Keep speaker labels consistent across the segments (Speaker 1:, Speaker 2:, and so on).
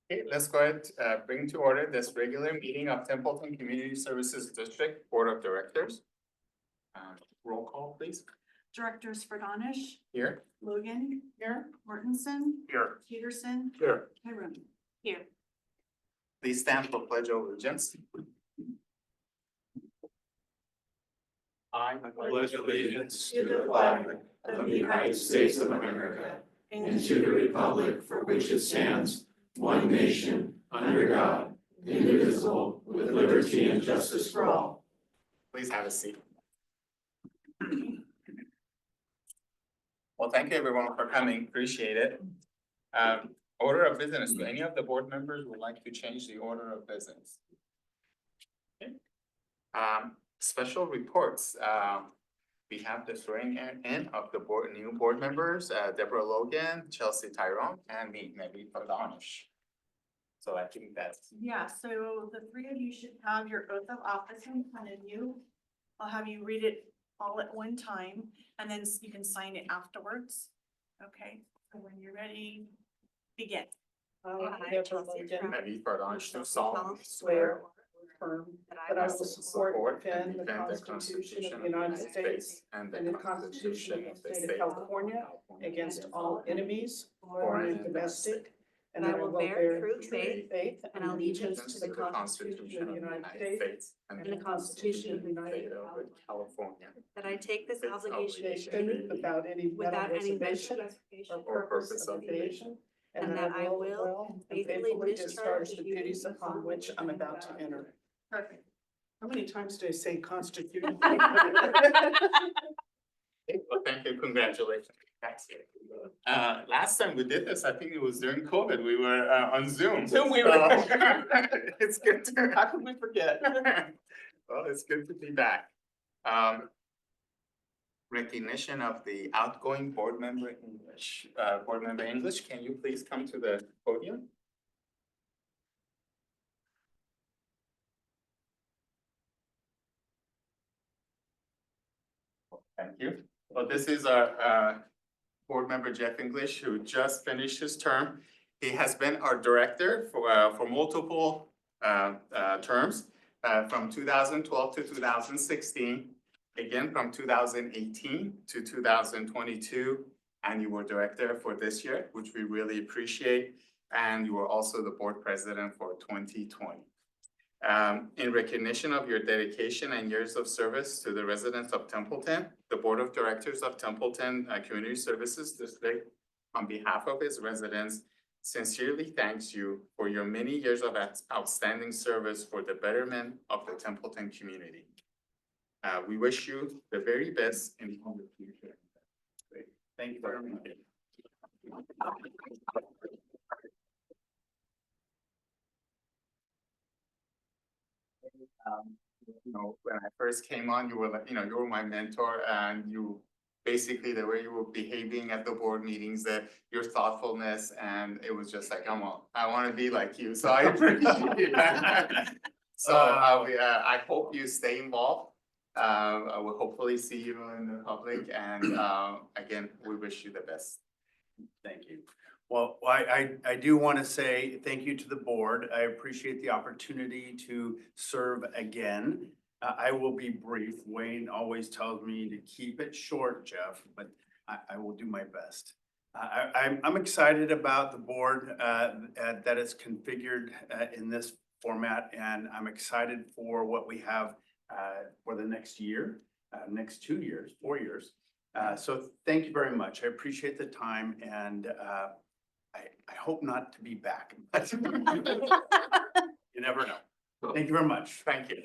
Speaker 1: Okay, let's go ahead, bring to order this regular meeting of Templeton Community Services District Board of Directors. Roll call, please.
Speaker 2: Directors Ferdonish,
Speaker 1: Here.
Speaker 2: Logan. Here. Mortensen.
Speaker 1: Here.
Speaker 2: Peterson.
Speaker 1: Here.
Speaker 2: Hiram. Here.
Speaker 1: Please stand for pledge of allegiance. I
Speaker 3: pledge allegiance to the flag of the United States of America and to the republic for which it stands, one nation, under God, indivisible, with liberty and justice for all.
Speaker 1: Please have a seat. Well, thank you everyone for coming, appreciate it. Order of business, do any of the board members would like to change the order of business? Okay. Special reports, we have the swearing in of the new board members, Deborah Logan, Chelsea Tyrone, and me, Naveed Ferdonish. So I think that's.
Speaker 2: Yeah, so the three of you should have your oath of office in front of you. I'll have you read it all at one time, and then you can sign it afterwards. Okay, so when you're ready, begin.
Speaker 4: I, Chelsea Tyrone,
Speaker 1: Naveed Ferdonish, do solemnly
Speaker 4: swear or affirm that I will support and defend the Constitution of the United States
Speaker 1: and
Speaker 4: and the Constitution of the State of California against all enemies, foreign and domestic, and I will bear true faith and allegiance to the Constitution of the United States and the Constitution of the United
Speaker 1: States of California,
Speaker 5: that I take this obligation
Speaker 4: States without any
Speaker 5: without any mental
Speaker 4: reservation
Speaker 5: reservation
Speaker 4: or purpose of evasion,
Speaker 5: and that I will
Speaker 4: faithfully discharge the duties upon which I'm about to enter.
Speaker 2: Perfect.
Speaker 4: How many times do I say constitution?
Speaker 1: Well, thank you, congratulations. Last time we did this, I think it was during COVID, we were on Zoom.
Speaker 4: Zoom, we were.
Speaker 1: It's good to.
Speaker 4: How could we forget?
Speaker 1: Well, it's good to be back. Recognition of the outgoing board member English, can you please come to the podium? Thank you. Well, this is our board member Jeff English, who just finished his term. He has been our director for multiple terms, from 2012 to 2016, again from 2018 to 2022, and you were director for this year, which we really appreciate. And you were also the board president for 2020. In recognition of your dedication and years of service to the residents of Templeton, the Board of Directors of Templeton Community Services District, on behalf of its residents, sincerely thanks you for your many years of outstanding service for the betterment of the Templeton community. We wish you the very best in the future. Great. Thank you very much. You know, when I first came on, you were like, you were my mentor, and you basically the way you were behaving at the board meetings, that your thoughtfulness, and it was just like, I want to be like you. So I appreciate that. So I hope you stay involved. I will hopefully see you in the public, and again, we wish you the best.
Speaker 6: Thank you. Well, I do want to say thank you to the board. I appreciate the opportunity to serve again. I will be brief. Wayne always tells me to keep it short, Jeff, but I will do my best. I'm excited about the board that is configured in this format, and I'm excited for what we have for the next year, next 2 years, 4 years. So thank you very much. I appreciate the time, and I hope not to be back. But you never know. Thank you very much.
Speaker 1: Thank you.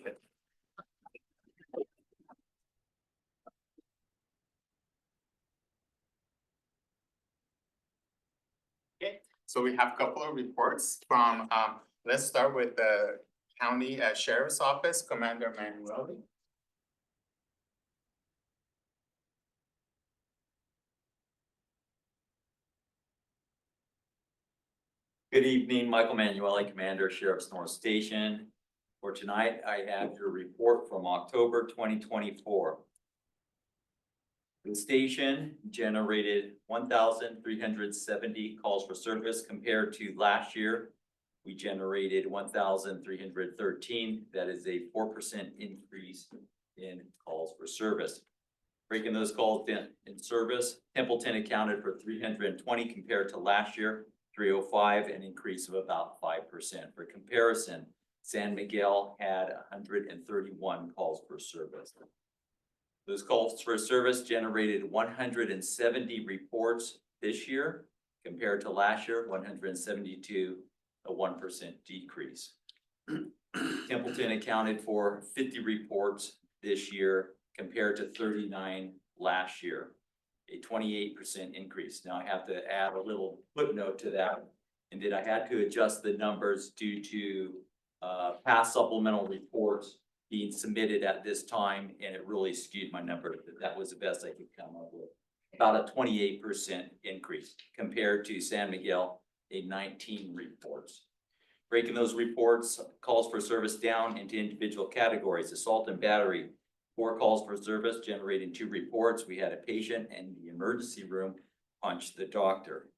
Speaker 1: Okay, so we have a couple of reports from, let's start with the County Sheriff's Office, Commander Manuel.
Speaker 7: Good evening, Michael Manueli, Commander, Sheriff's North Station. For tonight, I have your report from October 2024. The station generated 1,370 calls for service compared to last year, we generated 1,313. That is a 4% increase in calls for service. Breaking those calls in service, Templeton accounted for 320 compared to last year, 305, an increase of about 5%. For comparison, San Miguel had 131 calls for service. Those calls for service generated 170 reports this year compared to last year, 172, a 1% decrease. Templeton accounted for 50 reports this year compared to 39 last year, a 28% increase. Now I have to add a little footnote to that, and that I had to adjust the numbers due to past supplemental reports being submitted at this time, and it really skewed my number. That was the best I could come up with. About a 28% increase compared to San Miguel, a 19 reports. Breaking those reports, calls for service down into individual categories. Assault and battery, 4 calls for service, generating 2 reports. We had a patient in the emergency room punch the doctor.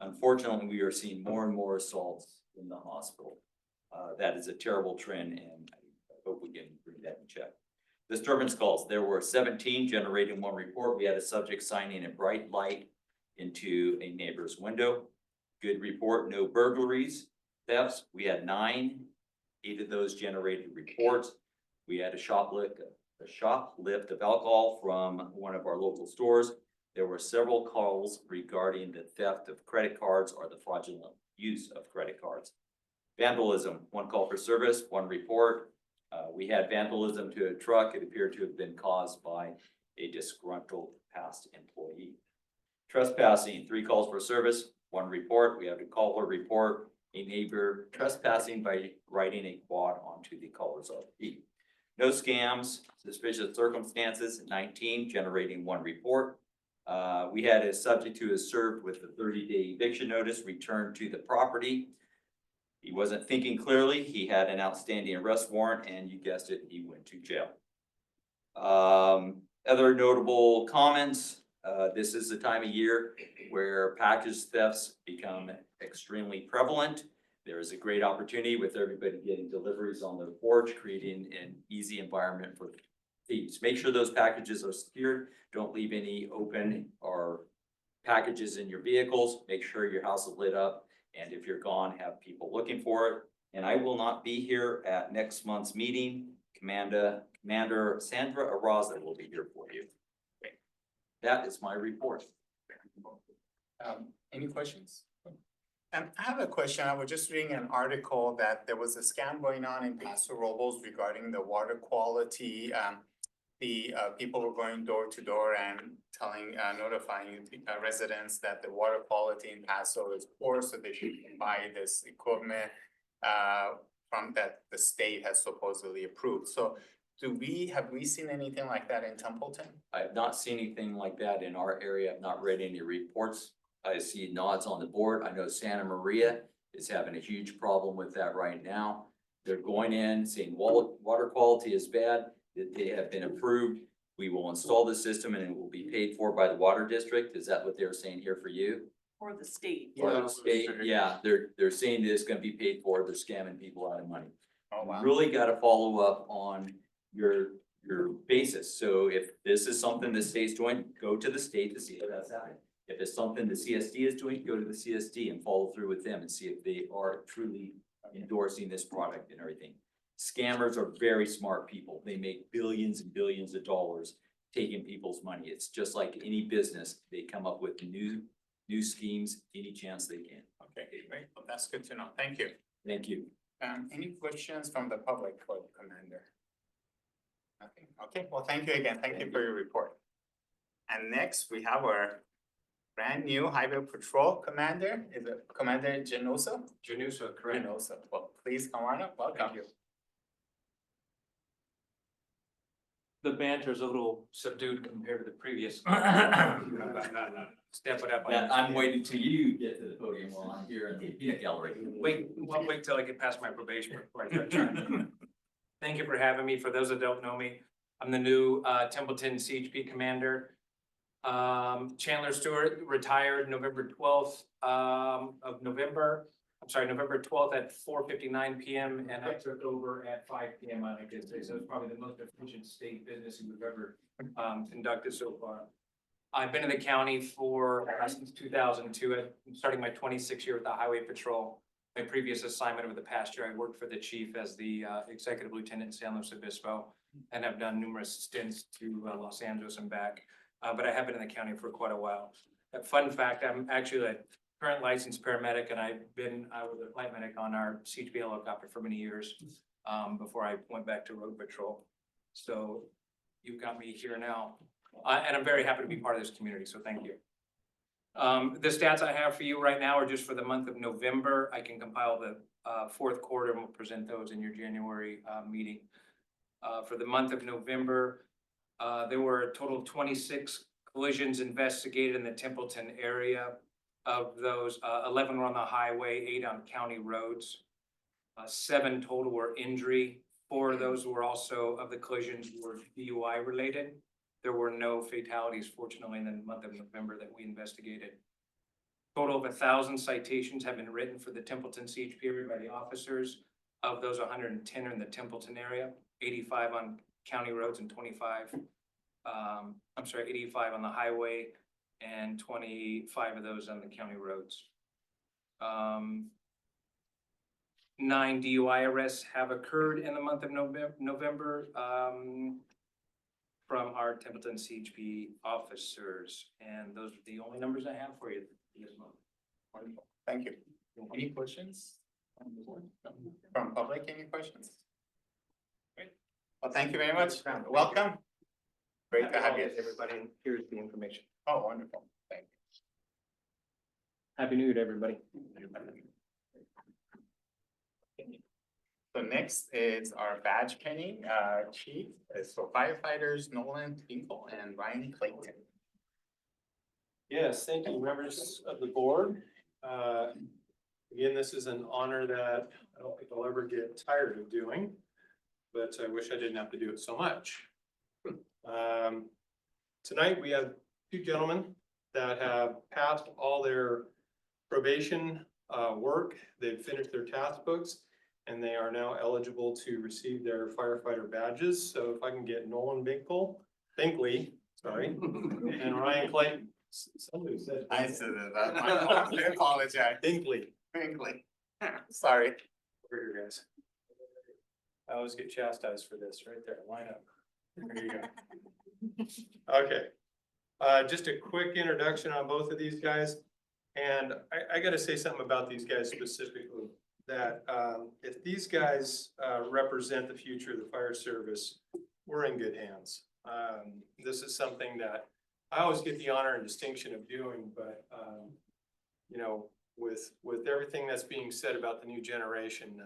Speaker 7: Unfortunately, we are seeing more and more assaults in the hospital. That is a terrible trend, and I hope we can bring that in check. Disturbance calls, there were 17, generating 1 report. We had a subject signing a bright light into a neighbor's window. Good report, no burglaries. Thefts, we had 9, 8 of those generated reports. We had a shoplift of alcohol from one of our local stores. There were several calls regarding the theft of credit cards or the fraudulent use of credit cards. Vandalism, 1 call for service, 1 report. We had vandalism to a truck. It appeared to have been caused by a disgruntled past employee. Trespassing, 3 calls for service, 1 report. We have a caller report, a neighbor trespassing by riding a quad onto the caller's RV. No scams, suspicious circumstances, 19, generating 1 report. We had a subject who is served with a 30-day eviction notice returned to the property. He wasn't thinking clearly. He had an outstanding arrest warrant, and you guessed it, he went to jail. Other notable comments, this is the time of year where package thefts become extremely prevalent. There is a great opportunity with everybody getting deliveries on their porch, creating an easy environment for thieves. Make sure those packages are secured. Don't leave any open or packages in your vehicles. Make sure your house is lit up. And if you're gone, have people looking for it. And I will not be here at next month's meeting. Commander Sandra Araza will be here for you. Okay. That is my report.
Speaker 1: Any questions? I have a question. I was just reading an article that there was a scam going on in Paso Robles regarding the water quality. The people were going door to door and notifying residents that the water quality in Paso is poor, so they should buy this equipment from that the state has supposedly approved. So have we seen anything like that in Templeton?
Speaker 7: I have not seen anything like that in our area. I've not read any reports. I see nods on the board. I know Santa Maria is having a huge problem with that right now. They're going in saying water quality is bad. They have been approved. We will install the system and it will be paid for by the water district. Is that what they're saying here for you?
Speaker 2: Or the state.
Speaker 7: Or the state? Yeah, they're saying that it's gonna be paid for. They're scamming people out of money.
Speaker 1: Oh, wow.
Speaker 7: Really gotta follow up on your basis. So if this is something the state's doing, go to the state to see if that's happening. If it's something the CSD is doing, go to the CSD and follow through with them and see if they are truly endorsing this product and everything. Scammers are very smart people. They make billions and billions of dollars taking people's money. It's just like any business. They come up with new schemes any chance they can.
Speaker 1: Okay, great. Well, that's good to know. Thank you.
Speaker 7: Thank you.
Speaker 1: Any questions from the public for the commander? Nothing. Okay, well, thank you again. Thank you for your report. And next we have our brand new Highway Patrol Commander. Is it Commander Genosa?
Speaker 3: Janusa, correct.
Speaker 1: Genosa. Well, please come on up. Welcome.
Speaker 3: Thank you. The banter is a little subdued compared to the previous. Step it up.
Speaker 7: I'm waiting till you get to the podium while I'm here in the peanut gallery.
Speaker 3: Wait till I get past my probation before I start trying. Thank you for having me. For those that don't know me, I'm the new Templeton CHP commander. Chandler Stewart retired November 12th of November.
Speaker 8: November 12th at 4:59 PM, and I took over at 5 PM on a good day. So it's probably the most efficient state business we've ever conducted so far. I've been in the county for since 2002. I'm starting my 26th year with the Highway Patrol. My previous assignment over the past year, I worked for the chief as the executive lieutenant in San Luis Obispo, and have done numerous stints to Los Angeles and back. But I have been in the county for quite a while. A fun fact, I'm actually a current licensed paramedic, and I was a flight medic on our CHP helicopter for many years before I went back to road patrol. So you've got me here now, and I'm very happy to be part of this community, so thank you. The stats I have for you right now are just for the month of November. I can compile the fourth quarter and we'll present those in your January meeting. For the month of November, there were a total of 26 collisions investigated in the Templeton area. Of those, 11 were on the highway, 8 on county roads. 7 total were injury. 4 of those were also, of the collisions, were DUI related. There were no fatalities, fortunately, in the month of November that we investigated. Total of 1,000 citations have been written for the Templeton CHP area by the officers. Of those, 110 are in the Templeton area, 85 on county roads and 85 on the highway, and 25 of those on the county roads. 9 DUI arrests have occurred in the month of November from our Templeton CHP officers. And those are the only numbers I have for you this month.
Speaker 1: Wonderful, thank you. Any questions? From public, any questions? Great. Well, thank you very much. Welcome. Great to have you.
Speaker 9: Everybody, and here's the information.
Speaker 1: Oh, wonderful. Thank
Speaker 9: Happy New Year to everybody.
Speaker 1: you. So next is our badge pinning chief. So firefighters Nolan Tinkle and Ryan Clayton.
Speaker 9: Yes, thank you, members of the board. Again, this is an honor that I don't think I'll ever get tired of doing, but I wish I didn't have to do it so much. Tonight, we have 2 gentlemen that have passed all their probation work. They've finished their task books, and they are now eligible to receive their firefighter badges. So if I can get Nolan Binkley, sorry, and Ryan Clayton. Somebody said.
Speaker 1: I said that. I apologize.
Speaker 9: Binkley.
Speaker 1: Binkley. Sorry.
Speaker 9: Over here, guys. I always get chastised for this, right there, line up. There you go. Okay, just a quick introduction on both of these guys. And I gotta say something about these guys specifically, that if these guys represent the future of the fire service, we're in good hands. This is something that I always get the honor and distinction of doing, but you know, with everything that's being said about the new generation,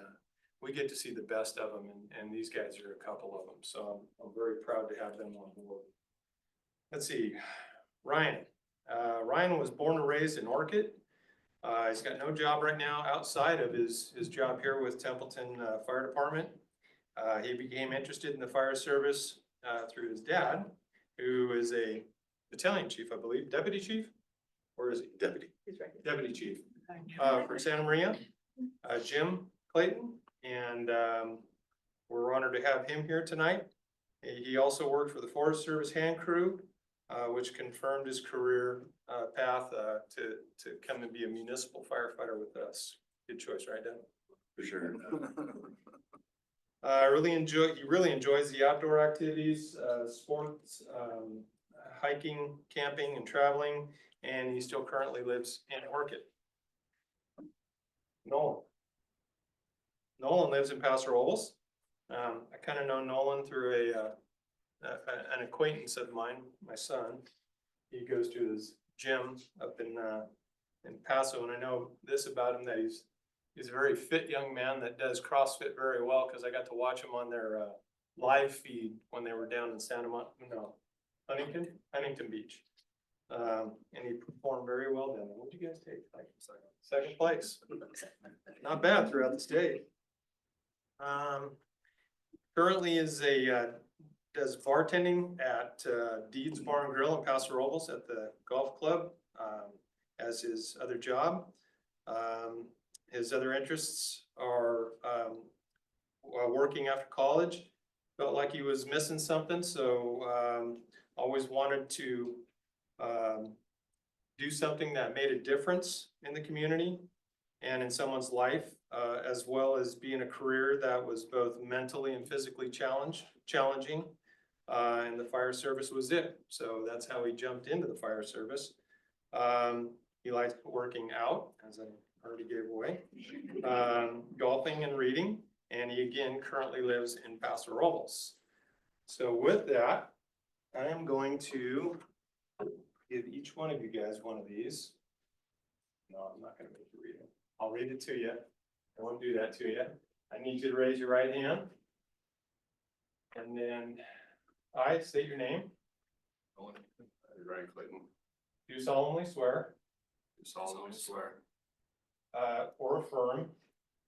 Speaker 9: we get to see the best of them, and these guys are a couple of them. So I'm very proud to have them on board. Let's see, Ryan. Ryan was born and raised in Orchid. He's got no job right now outside of his job here with Templeton Fire Department. He became interested in the fire service through his dad, who is a battalion chief, I believe, deputy chief, or is he deputy?
Speaker 2: He's right.
Speaker 9: Deputy chief for Santa Maria, Jim Clayton, and we're honored to have him here tonight. He also worked for the Forest Service Hand Crew, which confirmed his career path to come and be a municipal firefighter with us. Good choice, right, Dad?
Speaker 7: For sure.
Speaker 9: He really enjoys the outdoor activities, sports, hiking, camping, and traveling, and he still currently lives in Orchid. Nolan lives in Paso Robles. I kind of know Nolan through an acquaintance of mine, my son. He goes to his gym up in Paso, and I know this about him, that he's a very fit young man that does CrossFit very well, because I got to watch him on their live feed when they were down in Huntington Beach. And he performed very well down there. What did you guys take? Like second place. Not bad throughout the state. Currently does bartending at Deeds Bar and Grill in Paso Robles at the golf club as his other job. His other interests are, working after college. Felt like he was missing something, so, always wanted to, do something that made a difference in the community and in someone's life, as well as be in a career that was both mentally and physically challenging. And the fire service was it. So that's how he jumped into the fire service. He likes working out, as I already gave away, golfing and reading, and he again currently lives in Paso Robles. So with that, I am going to give each one of you guys one of these. No, I'm not gonna make you read it. I'll read it to you. I won't do that to you. I need you to raise your right hand. And then I state your name.
Speaker 3: Ryan Clayton,
Speaker 9: Do solemnly swear,
Speaker 3: do solemnly swear
Speaker 9: or affirm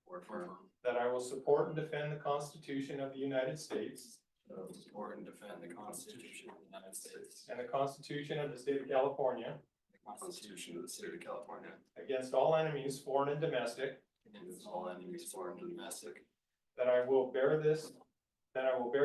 Speaker 3: or affirm
Speaker 9: that I will support and defend the Constitution of the United States
Speaker 3: that I will support and defend the Constitution of the United States
Speaker 9: and the Constitution of the State of California
Speaker 3: the Constitution of the State of California
Speaker 9: against all enemies, foreign and domestic,
Speaker 3: against all enemies, foreign and domestic,
Speaker 9: that I will bear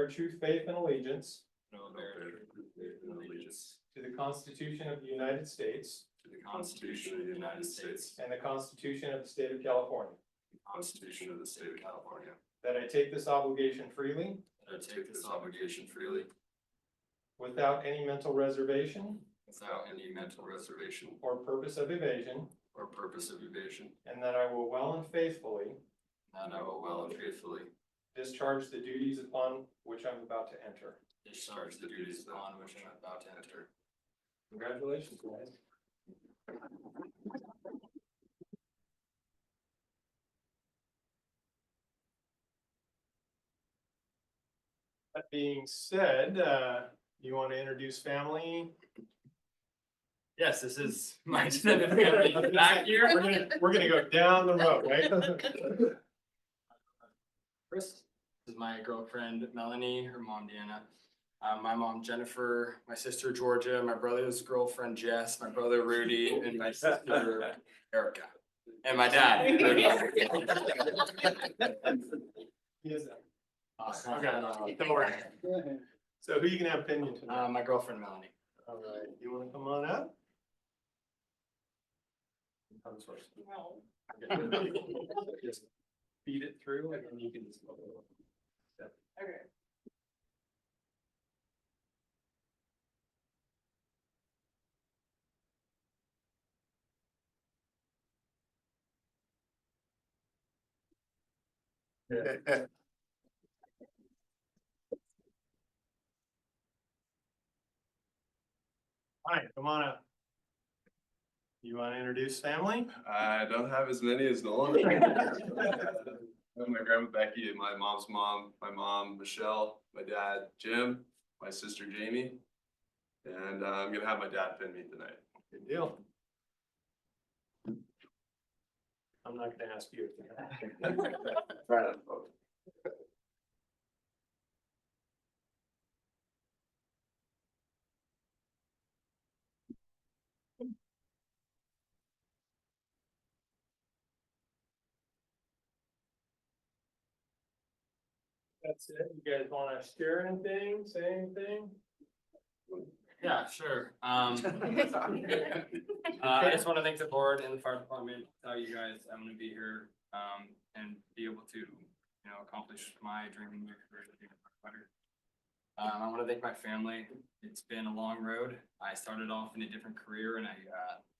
Speaker 9: true faith and allegiance
Speaker 3: and will bear true faith and allegiance
Speaker 9: to the Constitution of the United States
Speaker 3: to the Constitution of the United States,
Speaker 9: and the Constitution of the State of California,
Speaker 3: the Constitution of the State of California,
Speaker 9: that I take this obligation freely
Speaker 3: that I take this obligation freely
Speaker 9: without any mental reservation
Speaker 3: without any mental reservation
Speaker 9: or purpose of evasion,
Speaker 3: or purpose of evasion,
Speaker 9: and that I will well and faithfully
Speaker 3: and I will well and faithfully
Speaker 9: discharge the duties upon which I'm about to enter.
Speaker 3: discharge the duties upon which I am about to enter.
Speaker 9: Congratulations, guys. That being said, you want to introduce family?
Speaker 10: Yes, this is my extended family back here.
Speaker 9: We're gonna go down the road, right?
Speaker 10: Chris, this is my girlfriend Melanie, her mom Deanna. My mom Jennifer, my sister Georgia, my brother's girlfriend Jess, my brother Rudy, and my sister Erica. And my dad.
Speaker 9: Yes.
Speaker 10: Okay.
Speaker 9: Don't worry. So who you gonna have opinion tonight?
Speaker 10: My girlfriend Melanie.
Speaker 9: All right, you wanna come on up? Comes first. Just feed it through and then you can just. Okay. Hi, come on up. You wanna introduce family?
Speaker 11: I don't have as many as Nolan. My grandma Becky, my mom's mom, my mom Michelle, my dad Jim, my sister Jamie, and I'm gonna have my dad pin me tonight.
Speaker 9: Good deal. I'm not gonna ask you.
Speaker 11: Try not to vote.
Speaker 9: That's it. You guys wanna share anything, say anything?
Speaker 10: Yeah, sure. I just want to thank the board and the fire department, tell you guys I'm gonna be here, and be able to, accomplish my dream in my career as being a firefighter. I want to thank my family. It's been a long road. I started off in a different career and I,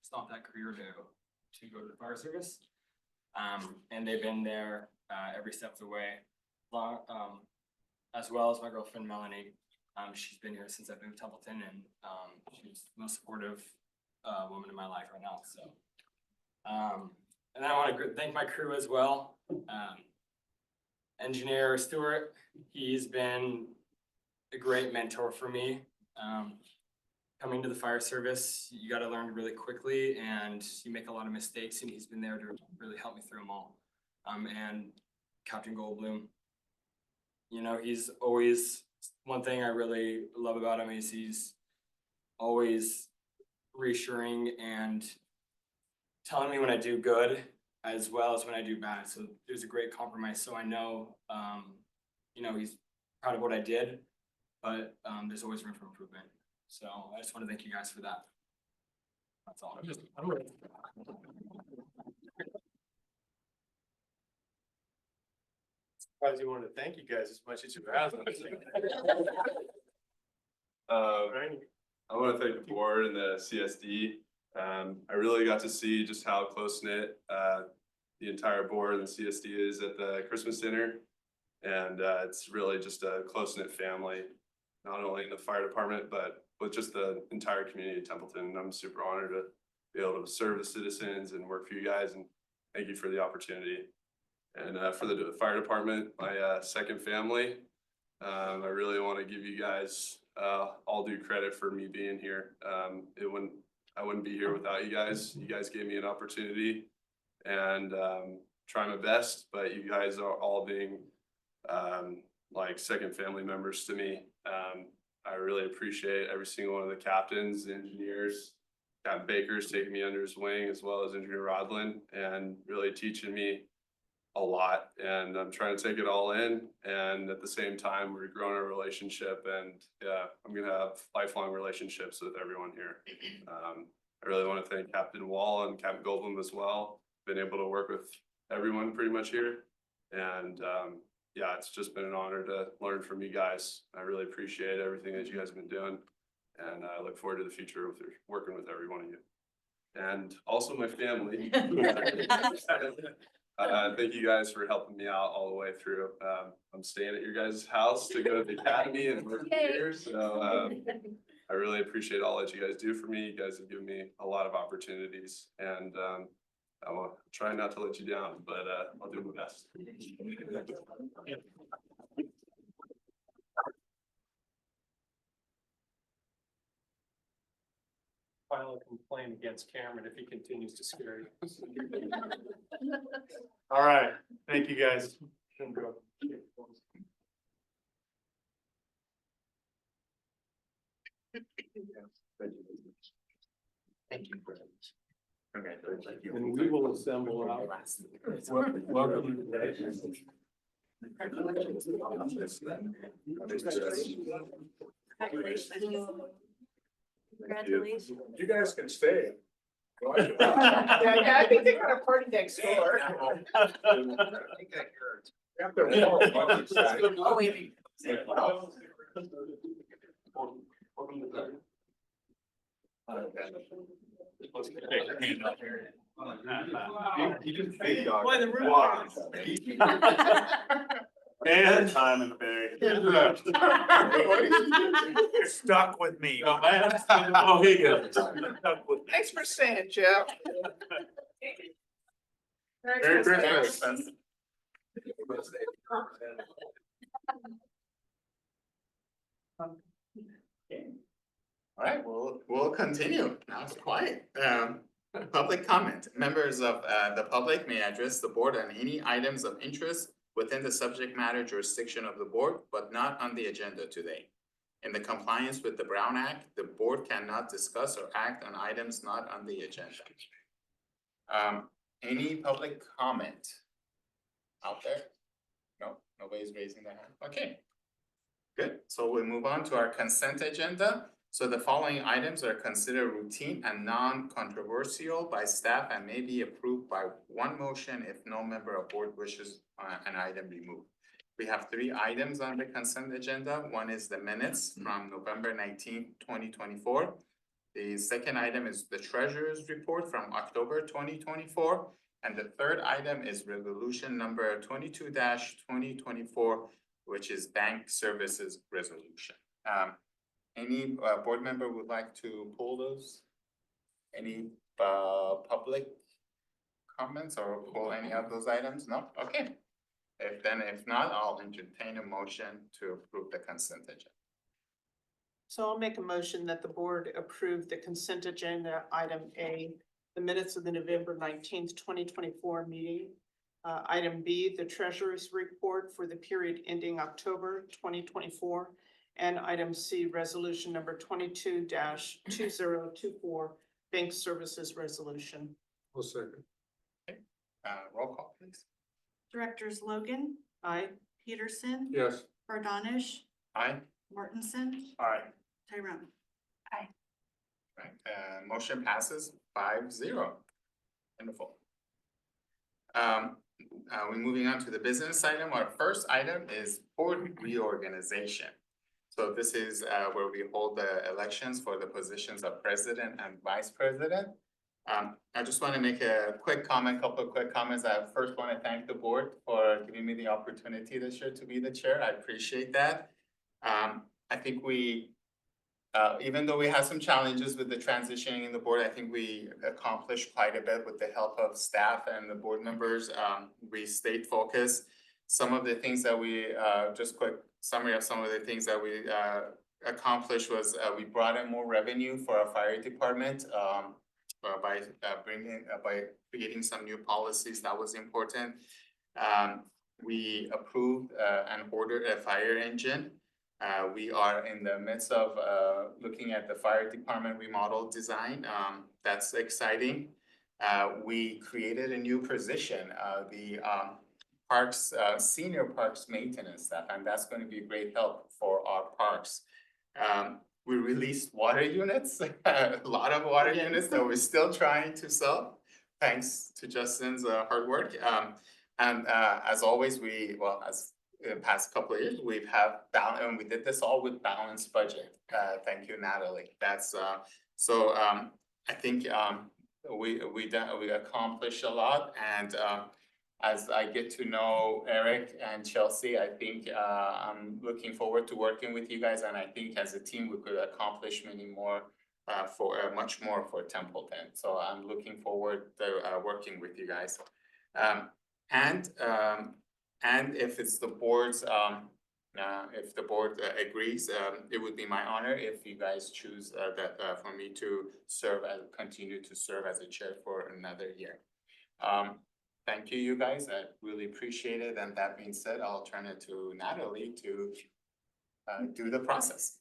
Speaker 10: stopped that career to go to the fire service. And they've been there, every step of the way, as well as my girlfriend Melanie. She's been here since I've moved to Templeton and, she's the most supportive, woman in my life right now, so. And I want to thank my crew as well. Engineer Stewart, he's been a great mentor for me. Coming to the fire service, you got to learn really quickly and you make a lot of mistakes and he's been there to really help me through them all. And Captain Goldblum, he's always, one thing I really love about him is he's always reassuring and telling me when I do good as well as when I do bad. So there's a great compromise. So I know, you know, he's proud of what I did, but there's always room for improvement. So I just want to thank you guys for that. That's all.
Speaker 9: Surprised you wanted to thank you guys as much as you asked.
Speaker 11: I want to thank the board and the CSD. I really got to see just how close knit the entire board and the CSD is at the Christmas dinner. And it's really just a close knit family, not only in the fire department, but with just the entire community of Templeton. And I'm super honored to be able to serve the citizens and work for you guys, and thank you for the opportunity. And for the fire department, my second family, I really want to give you guys all due credit for me being here. I wouldn't be here without you guys. You guys gave me an opportunity and try my best, but you guys are all being like second family members to me. I really appreciate every single one of the captains, engineers, Captain Baker's taking me under his wing, as well as Engineer Rodlin, and really teaching me a lot. And I'm trying to take it all in. And at the same time, we're growing our relationship, and yeah, I'm gonna have lifelong relationships with everyone here. I really want to thank Captain Wall and Captain Goldblum as well. Been able to work with everyone pretty much here. And yeah, it's just been an honor to learn from you guys. I really appreciate everything that you guys have been doing. And I look forward to the future with working with every one of you. And also my family. Thank you guys for helping me out all the way through. I'm staying at your guys' house to go to the academy and work here. So I really appreciate all that you guys do for me. You guys have given me a lot of opportunities, and I will try not to let you down, but I'll do my best.
Speaker 9: File a complaint against Cameron if he continues to scare you. All right, thank you guys.
Speaker 1: Thank you. Congratulations.
Speaker 9: And we will assemble our. Welcome.
Speaker 5: Congratulations.
Speaker 3: You guys can stay.
Speaker 4: Yeah, I think they got a party next door.
Speaker 5: Oh, wait.
Speaker 3: You just big dog.
Speaker 4: Boy, the room-
Speaker 3: Wow.
Speaker 6: And time in the You're stuck with me.
Speaker 9: Oh, man. Oh, he goes.
Speaker 6: Stuck with me.
Speaker 4: Thanks for saying, Jeff.
Speaker 1: Merry Christmas. All right, we'll continue. Now it's quiet. Public comment. Members of the public may address the board on any items of interest within the subject matter jurisdiction of the board, but not on the agenda today. In the compliance with the Brown Act, the board cannot discuss or act on items not on the agenda. Any public comment out there? No, nobody's raising their hand. Okay. Good, so we move on to our consent agenda. So the following items are considered routine and non-controversial by staff and may be approved by one motion if no member of board wishes an item removed. We have 3 items on the consent agenda. One is the minutes from November 19th, 2024. The second item is the treasurer's report from October 2024. And the third item is resolution number 22-2024, which is bank services resolution. Any board member would like to pull those? Any public comments or pull any of those items? No? Okay. If not, I'll entertain a motion to approve the consent agenda.
Speaker 4: So I'll make a motion that the board approve the consent agenda item A, the minutes of the November 19th, 2024 meeting. Item B, the treasurer's report for the period ending October 2024. And item C, resolution number 22-2024, bank services resolution.
Speaker 9: Well, second.
Speaker 1: Roll call, please.
Speaker 2: Directors Logan,
Speaker 4: Aye.
Speaker 2: Peterson,
Speaker 9: Yes.
Speaker 2: Bardanish,
Speaker 1: Aye.
Speaker 2: Martinson,
Speaker 6: Aye.
Speaker 2: Tyrone.
Speaker 1: Right, motion passes 5-0. Wonderful. We're moving on to the business item. Our first item is board reorganization. So this is where we hold the elections for the positions of president and vice president. I just want to make a quick comment, couple of quick comments. I first want to thank the board for giving me the opportunity this year to be the chair. I appreciate that. I think we, even though we had some challenges with the transitioning in the board, I think we accomplished quite a bit with the help of staff and the board members. We stayed focused. Some of the things that we, just quick summary of some of the things that we accomplished was we brought in more revenue for our fire department by creating some new policies. That was important. We approved and ordered a fire engine. We are in the midst of looking at the fire department remodel design. That's exciting. We created a new position, the parks, senior parks maintenance staff, and that's going to be a great help for our parks. We released water units, a lot of water units that we're still trying to sell, thanks to Justin's hard work. And as always, as in the past couple of years, we did this all with balanced budget. Thank you, Natalie. That's I think we accomplished a lot, and as I get to know Eric and Chelsea, I think I'm looking forward to working with you guys, and I think as a team we could accomplish many more much more for Templeton. So I'm looking forward to working with you guys. And if it's the board's, if the board agrees, it would be my honor if you guys choose for me to continue to serve as a chair for another year. Thank you guys. I really appreciate it. And that being said, I'll turn it to Natalie to do the process.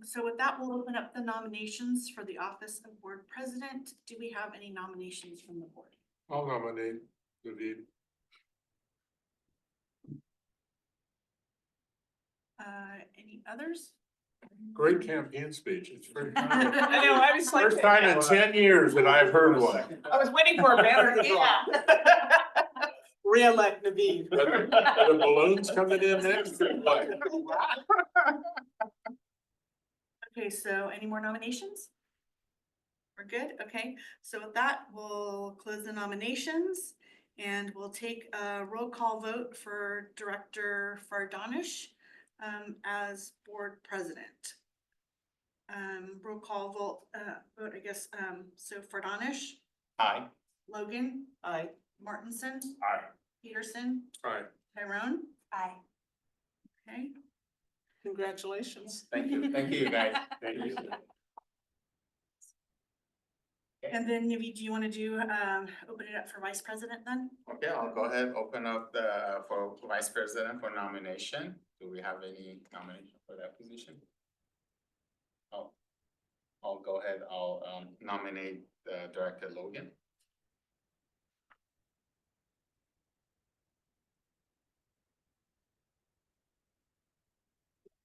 Speaker 2: So with that, we'll open up the nominations for the office of board president. Do we have any nominations from the board?
Speaker 9: I'll nominate David.
Speaker 2: Any others?
Speaker 9: Great campaign speech. It's very.
Speaker 4: I know, I was like.
Speaker 9: First time in 10 years that I've heard one.
Speaker 4: I was waiting for a banner to drop. Re-elect Naveed.
Speaker 9: The balloons coming in next.
Speaker 2: Okay, so any more nominations? We're good, okay. So with that, we'll close the nominations and we'll take a roll call vote for Director Fardanish as board president. Roll call vote, I guess, so Fardanish,
Speaker 1: Aye.
Speaker 2: Logan,
Speaker 4: Aye.
Speaker 2: Martinson,
Speaker 6: Aye.
Speaker 2: Peterson,
Speaker 9: Aye.
Speaker 2: Tyrone,
Speaker 5: Aye.
Speaker 2: okay.
Speaker 4: Congratulations.
Speaker 1: Thank you guys.
Speaker 6: Thank you.
Speaker 2: And then Nivi, do you want to do, open it up for vice president then?
Speaker 1: Okay, I'll go ahead, open up for vice president for nomination. Do we have any nomination for that position? I'll go ahead, I'll nominate Director Logan.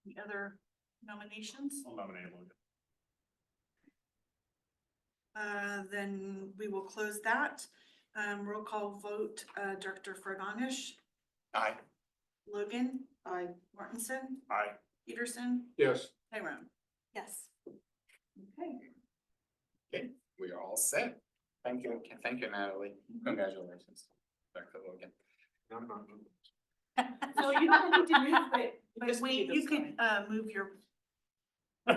Speaker 2: Any other nominations?
Speaker 6: I'll nominate Logan.
Speaker 2: Then we will close that. Roll call vote, Director Fardanish,
Speaker 1: Aye.
Speaker 2: Logan,
Speaker 4: Aye.
Speaker 2: Martinson,
Speaker 6: Aye.
Speaker 2: Peterson,
Speaker 9: Yes.
Speaker 2: Tyrone.
Speaker 5: Yes.
Speaker 2: Okay.
Speaker 1: We are all set. Thank you, Natalie. Congratulations, Dr. Logan.
Speaker 9: I'm not.
Speaker 2: So you don't need to move it, but
Speaker 4: Just
Speaker 2: wait,
Speaker 4: need
Speaker 2: you
Speaker 4: to
Speaker 2: could
Speaker 4: sign.
Speaker 2: move your.
Speaker 9: You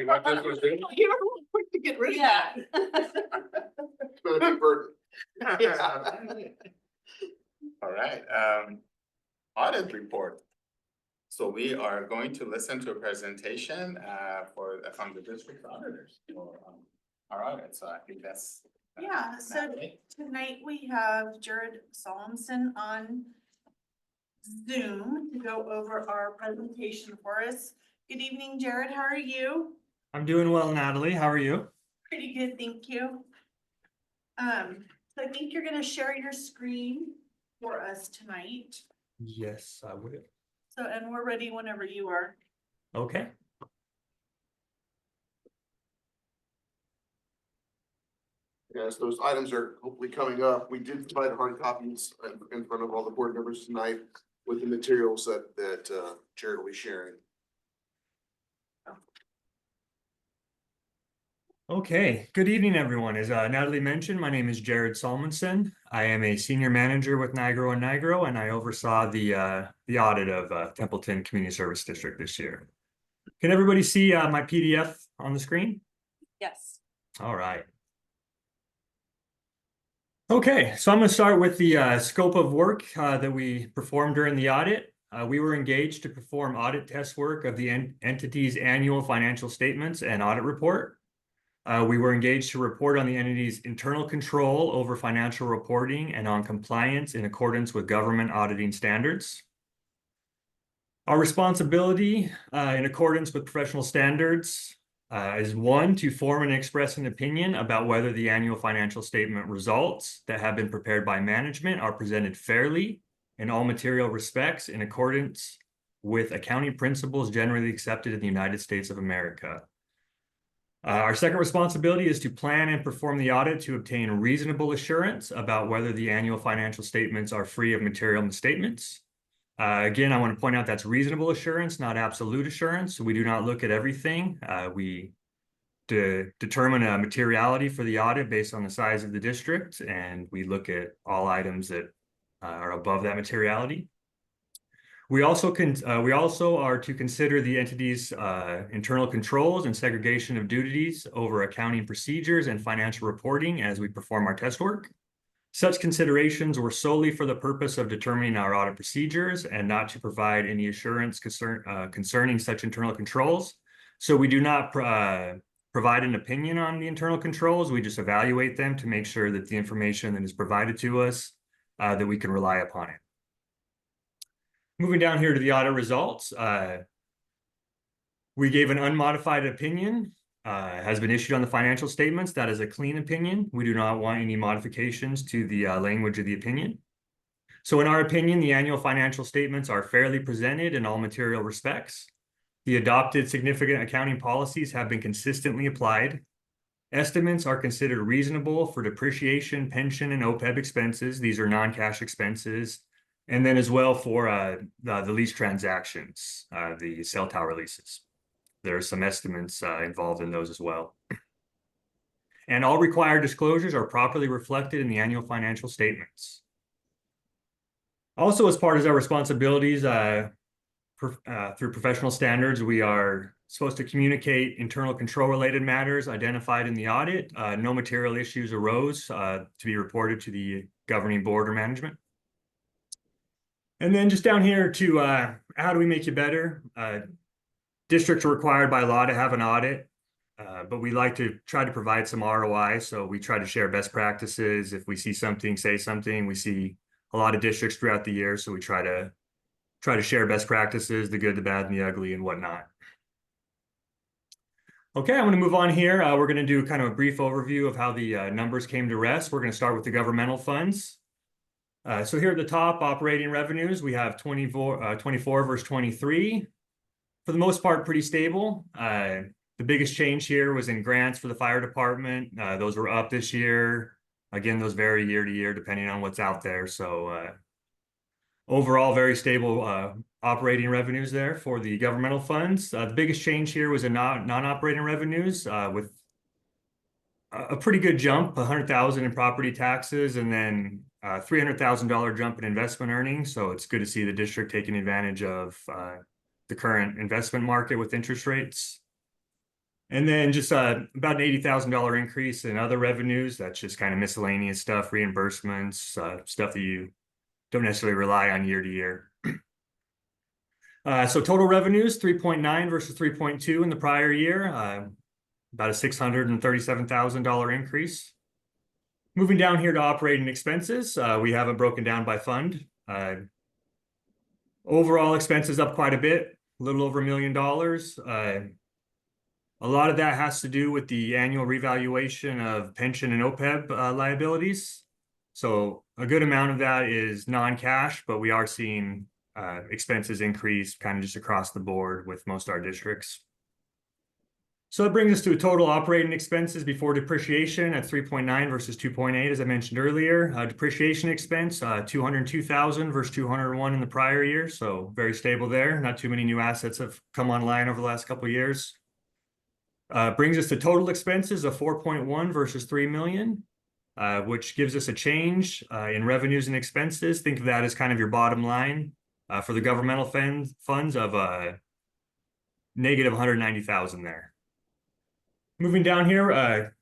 Speaker 9: want this one too?
Speaker 4: You were quick to get rid of that.
Speaker 9: It's been a big burden.
Speaker 1: All right, audit report. So we are going to listen to a presentation from the district auditors for our audit, so I think that's.
Speaker 2: Yeah, so
Speaker 1: Natalie.
Speaker 2: tonight we have Jared Solomson on Zoom to go over our presentation for us. Good evening, Jared, how are you?
Speaker 12: I'm doing well, Natalie. How are you?
Speaker 2: Pretty good, thank you. So I think you're gonna share your screen for us tonight.
Speaker 12: Yes, I will.
Speaker 2: So, and we're ready whenever you are.
Speaker 12: Okay.
Speaker 13: Yes, those items are hopefully coming up. We did provide hard copies in front of all the board members tonight with the materials that Jared will be sharing.
Speaker 12: Okay, good evening, everyone. As Natalie mentioned, my name is Jared Salmonson. I am a senior manager with Nigro and Nigro, and I oversaw the audit of Templeton Community Service District this year. Can everybody see my PDF on the screen?
Speaker 5: Yes.
Speaker 12: All right. Okay, so I'm going to start with the scope of work that we performed during the audit. We were engaged to perform audit test work of the entity's annual financial statements and audit report. We were engaged to report on the entity's internal control over financial reporting and on compliance in accordance with government auditing standards. Our responsibility in accordance with professional standards is one, to form and express an opinion about whether the annual financial statement results that have been prepared by management are presented fairly in all material respects in accordance with accounting principles generally accepted in the United States of America. Our second responsibility is to plan and perform the audit to obtain reasonable assurance about whether the annual financial statements are free of material misstatements. Again, I want to point out that's reasonable assurance, not absolute assurance. We do not look at everything. We determine a materiality for the audit based on the size of the district, and we look at all items that are above that materiality. We also are to consider the entity's internal controls and segregation of duties over accounting procedures and financial reporting as we perform our test work. Such considerations were solely for the purpose of determining our audit procedures and not to provide any assurance concerning such internal controls. So we do not provide an opinion on the internal controls. We just evaluate them to make sure that the information that is provided to us, that we can rely upon it. Moving down here to the audit results, we gave an unmodified opinion, has been issued on the financial statements. That is a clean opinion. We do not want any modifications to the language of the opinion. So in our opinion, the annual financial statements are fairly presented in all material respects. The adopted significant accounting policies have been consistently applied. Estimates are considered reasonable for depreciation, pension, and OPEB expenses. These are non-cash expenses. And then as well for the lease transactions, the cell tower leases. There are some estimates involved in those as well. And all required disclosures are properly reflected in the annual financial statements. Also, as part of our responsibilities through professional standards, we are supposed to communicate internal control related matters identified in the audit. No material issues arose to be reported to the governing board or management. And then just down here to how do we make you better? Districts are required by law to have an audit, but we like to try to provide some ROI. So we try to share best practices. If we see something, say something. We see a lot of districts throughout the year, so we try to share best practices, the good, the bad, and the ugly, and whatnot. Okay, I'm going to move on here. We're going to do kind of a brief overview of how the numbers came to rest. We're going to start with the governmental funds. So here at the top, operating revenues, we have 24 versus 23. For the most part, pretty stable. The biggest change here was in grants for the fire department. Those were up this year. Again, those vary year to year depending on what's out there. So overall, very stable operating revenues there for the governmental funds. The biggest change here was in non-operating revenues with a pretty good jump, $100,000 in property taxes, and then $300,000 jump in investment earnings. So it's good to see the district taking advantage of the current investment market with interest rates. And then just about an $80,000 increase in other revenues. That's just kind of miscellaneous stuff, reimbursements, stuff that you don't necessarily rely on year to year. So total revenues, 3.9 versus 3.2 in the prior year, about a $637,000 increase. Moving down here to operating expenses, we have it broken down by fund. Overall expenses up quite a bit, a little over $1 million. A lot of that has to do with the annual revaluation of pension and OPEB liabilities. So a good amount of that is non-cash, but we are seeing expenses increase kind of just across the board with most of our districts. So that brings us to a total operating expenses before depreciation at 3.9 versus 2.8, as I mentioned earlier. Depreciation expense, 202,000 versus 201 in the prior year. So very stable there. Not too many new assets have come online over the last couple of years. Brings us to total expenses of 4.1 versus 3 million, which gives us a change in revenues and expenses. Think of that as kind of your bottom line for the governmental funds of negative 190,000 there. Moving down here,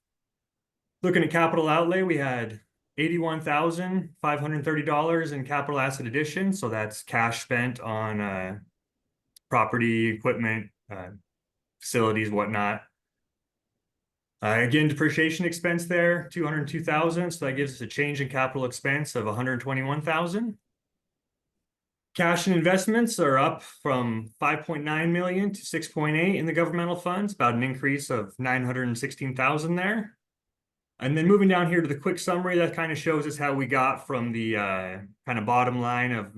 Speaker 12: looking at capital outlay, we had $81,530 in capital asset addition. So that's cash spent on property, equipment, facilities, whatnot. Again, depreciation expense there, 202,000. So that gives us a change in capital expense of 121,000. Cash and investments are up from 5.9 million to 6.8 in the governmental funds, about an increase of 916,000 there. And then moving down here to the quick summary, that kind of shows us how we got from the kind of bottom line of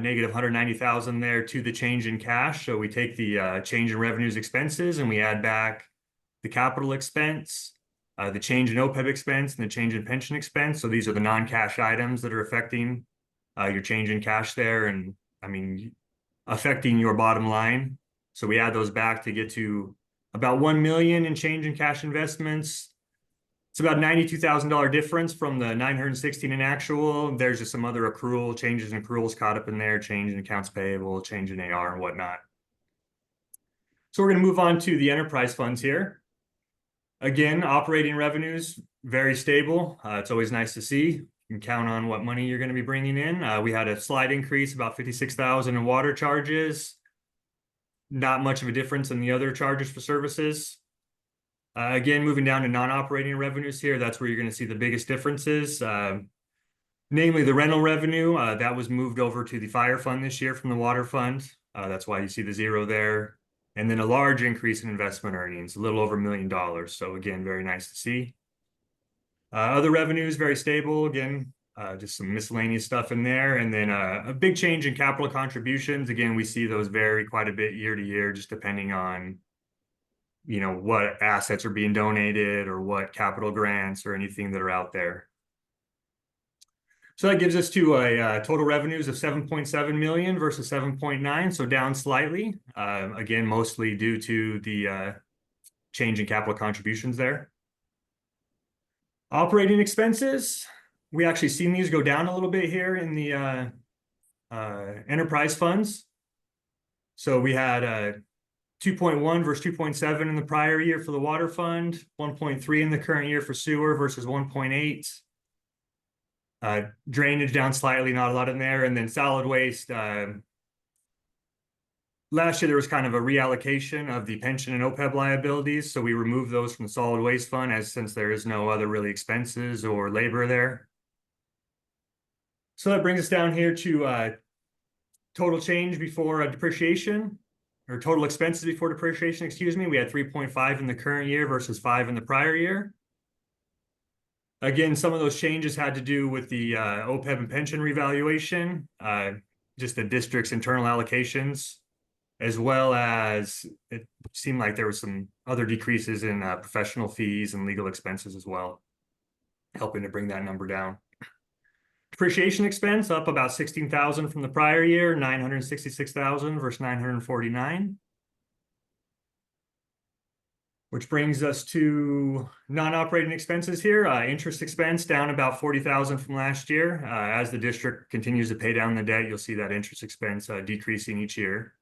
Speaker 12: negative 190,000 there to the change in cash. So we take the change in revenues expenses and we add back the capital expense, the change in OPEB expense, and the change in pension expense. So these are the non-cash items that are affecting your change in cash there, and I mean, affecting your bottom line. So we add those back to get to about 1 million in change in cash investments. It's about $92,000 difference from the 916 in actual. There's just some other accrual changes in accruals caught up in there, change in accounts payable, change in AR and whatnot. So we're going to move on to the enterprise funds here. Again, operating revenues, very stable. It's always nice to see. You can count on what money you're going to be bringing in. We had a slight increase, about 56,000 in water charges. Not much of a difference in the other charges for services. Again, moving down to non-operating revenues here, that's where you're going to see the biggest differences. Namely, the rental revenue, that was moved over to the fire fund this year from the water fund. That's why you see the zero there. And then a large increase in investment earnings, a little over $1 million. So again, very nice to see. Other revenues, very stable. Again, just some miscellaneous stuff in there. And then a big change in capital contributions. Again, we see those vary quite a bit year to year, just depending on, you know, what assets are being donated or what capital grants or anything that are out there. So that gives us to a total revenues of 7.7 million versus 7.9, so down slightly. Again, mostly due to the change in capital contributions there. Operating expenses, we actually seen these go down a little bit here in the enterprise funds. So we had 2.1 versus 2.7 in the prior year for the water fund, 1.3 in the current year for sewer versus 1.8. Drainage down slightly, not a lot in there. And then solid waste, last year there was kind of a reallocation of the pension and OPEB liabilities. So we removed those from the solid waste fund since there is no other really expenses or labor there. So that brings us down here to total change before depreciation, or total expenses before depreciation, excuse me. We had 3.5 in the current year versus 5 in the prior year. Again, some of those changes had to do with the OPEB and pension revaluation, just the district's internal allocations, as well as it seemed like there was some other decreases in professional fees and legal expenses as well, helping to bring that number down. Depreciation expense up about 16,000 from the prior year, 966,000 versus 949. Which brings us to non-operating expenses here. Interest expense down about 40,000 from last year. As the district continues to pay down the debt, you'll see that interest expense decreasing each year.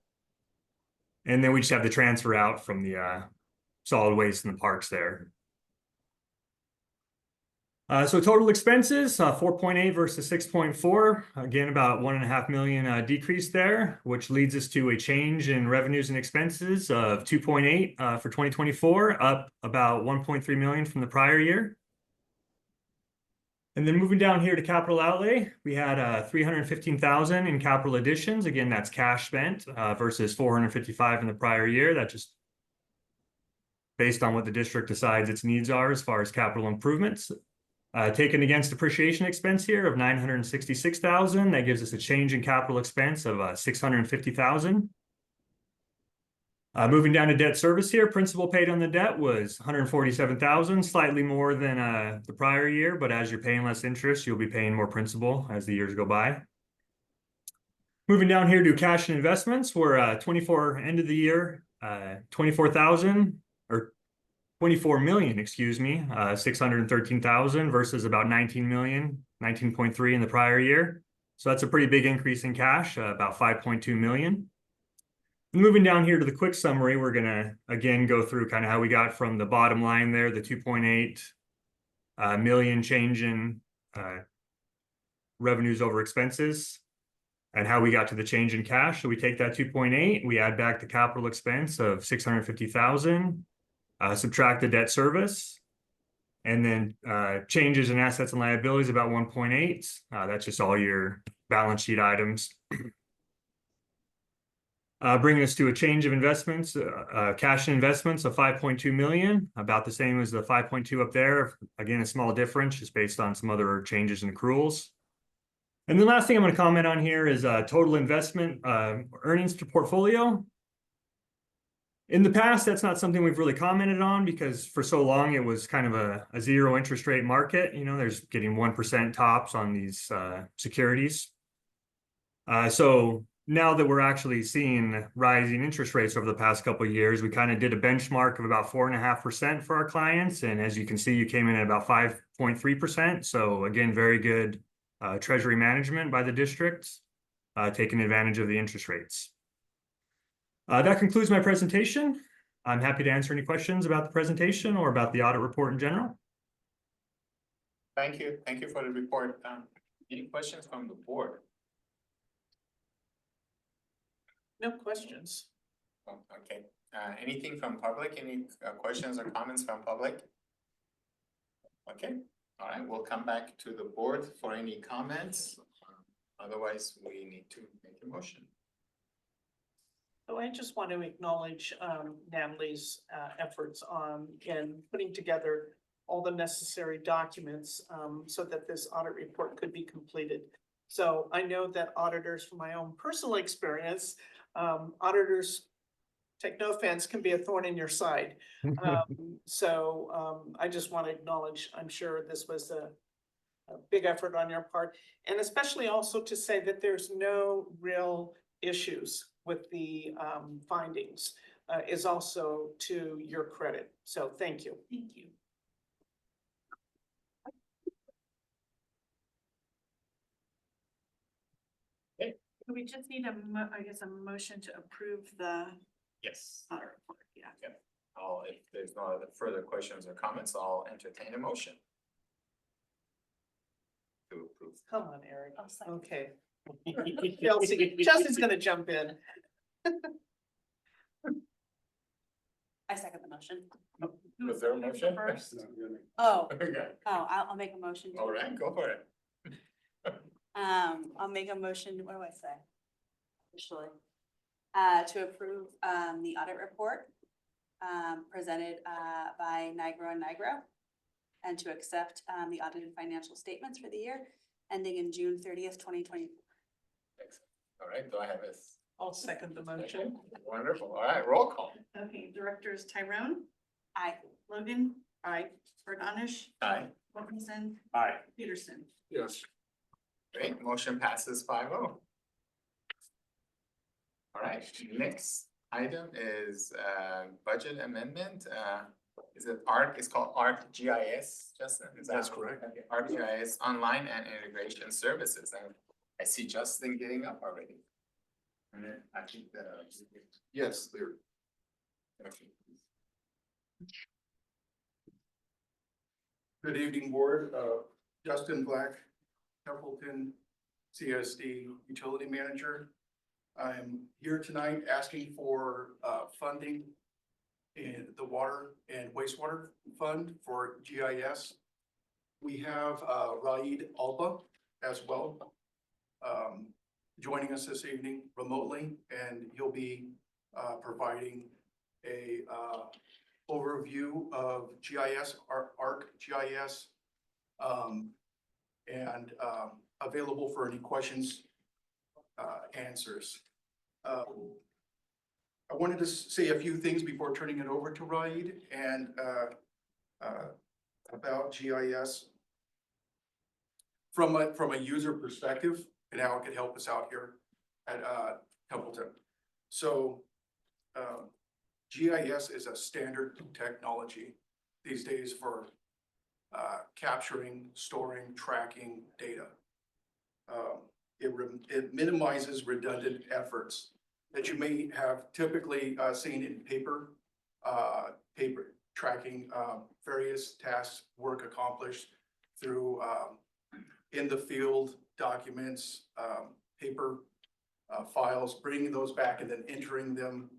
Speaker 12: And then we just have the transfer out from the solid waste and the parks there. So total expenses, 4.8 versus 6.4. Again, about 1.5 million decrease there, which leads us to a change in revenues and expenses of 2.8 for 2024, up about 1.3 million from the prior year. And then moving down here to capital outlay, we had 315,000 in capital additions. Again, that's cash spent versus 455 in the prior year. That just based on what the district decides its needs are as far as capital improvements. Taken against depreciation expense here of $966,000, that gives us a change in capital expense of $650,000. Moving down to debt service here, principal paid on the debt was $147,000, slightly more than the prior year, but as you're paying less interest, you'll be paying more principal as the years go by. Moving down here to cash and investments, we're 24 end of the year, 24,000 or 24 million, excuse me, 613,000 versus about 19 million, 19.3 in the prior year. So that's a pretty big increase in cash, about 5.2 million. Moving down here to the quick summary, we're gonna again go through kind of how we got from the bottom line there, the 2.8 million change in revenues over expenses, and how we got to the change in cash. So we take that 2.8, we add back the capital expense of 650,000, subtract the debt service, and then changes in assets and liabilities about 1.8. That's just all your balance sheet items. Bringing us to a change of investments, cash and investments of 5.2 million, about the same as the 5.2 up there. Again, a small difference just based on some other changes in accruals. And the last thing I'm going to comment on here is total investment earnings to portfolio. In the past, that's not something we've really commented on because for so long it was kind of a zero interest rate market. You know, there's getting 1% tops on these securities. So now that we're actually seeing rising interest rates over the past couple of years, we kind of did a benchmark of about 4.5% for our clients. And as you can see, you came in at about 5.3%. So again, very good treasury management by the district, taking advantage of the interest rates. That concludes my presentation. I'm happy to answer any questions about the presentation or about the audit report in general.
Speaker 1: Thank you. Thank you for the report. Any questions from the board?
Speaker 4: No questions.
Speaker 1: Oh, okay. Anything from public? Any questions or comments from public? Okay. All right. We'll come back to the board for any comments. Otherwise, we need to make a motion.
Speaker 4: So I just want to acknowledge Natalie's efforts in putting together all the necessary documents so that this audit report could be completed. So I know that auditors, from my own personal experience, auditors, take no offense, can be a thorn in your side. So I just want to acknowledge, I'm sure this was a big effort on your part, and especially also to say that there's no real issues with the findings is also to your credit. So thank you.
Speaker 2: Thank you.
Speaker 1: Okay.
Speaker 2: So we just need I guess, a motion to approve the
Speaker 1: Yes.
Speaker 2: audit report, yeah.
Speaker 1: Yep. If there's no other further questions or comments, I'll entertain a motion to approve.
Speaker 4: Come on, Eric.
Speaker 2: I'll second.
Speaker 4: Okay. Chelsea's gonna jump in.
Speaker 5: I second the motion.
Speaker 1: Was there a motion?
Speaker 2: First.
Speaker 5: Oh,
Speaker 1: Okay.
Speaker 5: I'll make a motion.
Speaker 1: All right, go for it.
Speaker 5: I'll make a motion, what do I say? Officially. To approve, the audit report, presented, by Nigro and Nigro. And to accept, the audited financial statements for the year ending in June 30th, 2020.
Speaker 1: Excellent. All right, do I have this?
Speaker 4: I'll second the motion.
Speaker 1: Wonderful. All right, roll call.
Speaker 2: Okay, directors Tyrone,
Speaker 5: Aye.
Speaker 2: Logan,
Speaker 4: Aye.
Speaker 2: Bogdanish,
Speaker 1: Aye.
Speaker 2: Wilkinson,
Speaker 6: Aye.
Speaker 2: Peterson.
Speaker 13: Yes.
Speaker 1: Great, motion passes 5-0. All right, next item is budget amendment. Is it ARC? It's called ARC GIS, Justin? Is that
Speaker 13: That's correct.
Speaker 1: Okay, ARC GIS Online and Integration Services. And I see Justin getting up already. And then I think
Speaker 13: Yes, there.
Speaker 1: okay.
Speaker 14: Good evening, board. Justin Black, Templeton CSD Utility Manager. I'm here tonight asking for funding in the water and wastewater fund for GIS. We have Raed Alba as well joining us this evening remotely, and he'll be providing a overview of GIS, ArcGIS. And available for any questions, answers. I wanted to say a few things before turning it over to Raid and about GIS from a user perspective and how it could help us out here at Templeton. So GIS is a standard technology these days for capturing, storing, tracking data. It minimizes redundant efforts that you may have typically seen in paper tracking various tasks, work accomplished through in the field documents, paper files, bringing those back and then entering them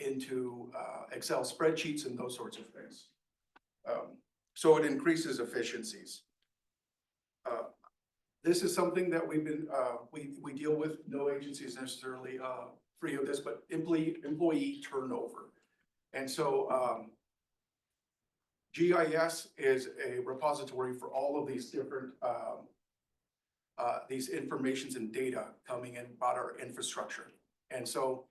Speaker 14: into Excel spreadsheets and those sorts of things. So it increases efficiencies. This is something that we've been, we deal with. No agency is necessarily free of this, but employee turnover. And so GIS is a repository for all of these different these informations and data coming in about our infrastructure. And so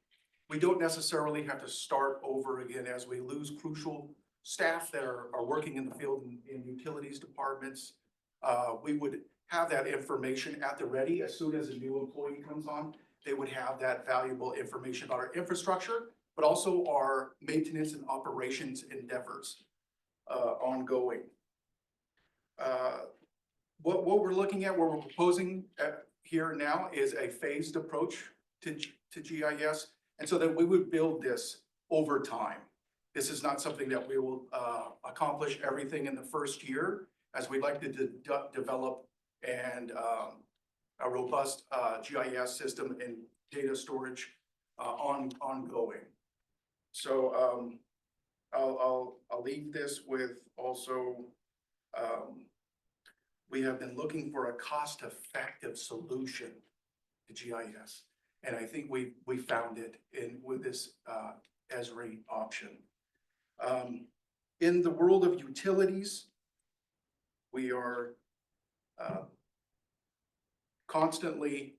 Speaker 14: we don't necessarily have to start over again as we lose crucial staff that are working in the field in utilities departments. We would have that information at the ready as soon as a new employee comes on. They would have that valuable information about our infrastructure, but also our maintenance and operations endeavors ongoing. What we're looking at, what we're proposing here now is a phased approach to GIS. And so that we would build this over time. This is not something that we will accomplish everything in the first year, as we'd like to develop and a robust GIS system and data storage ongoing. So I'll leave this with also, we have been looking for a cost-effective solution to GIS. And I think we found it with this Esri option. In the world of utilities, we are constantly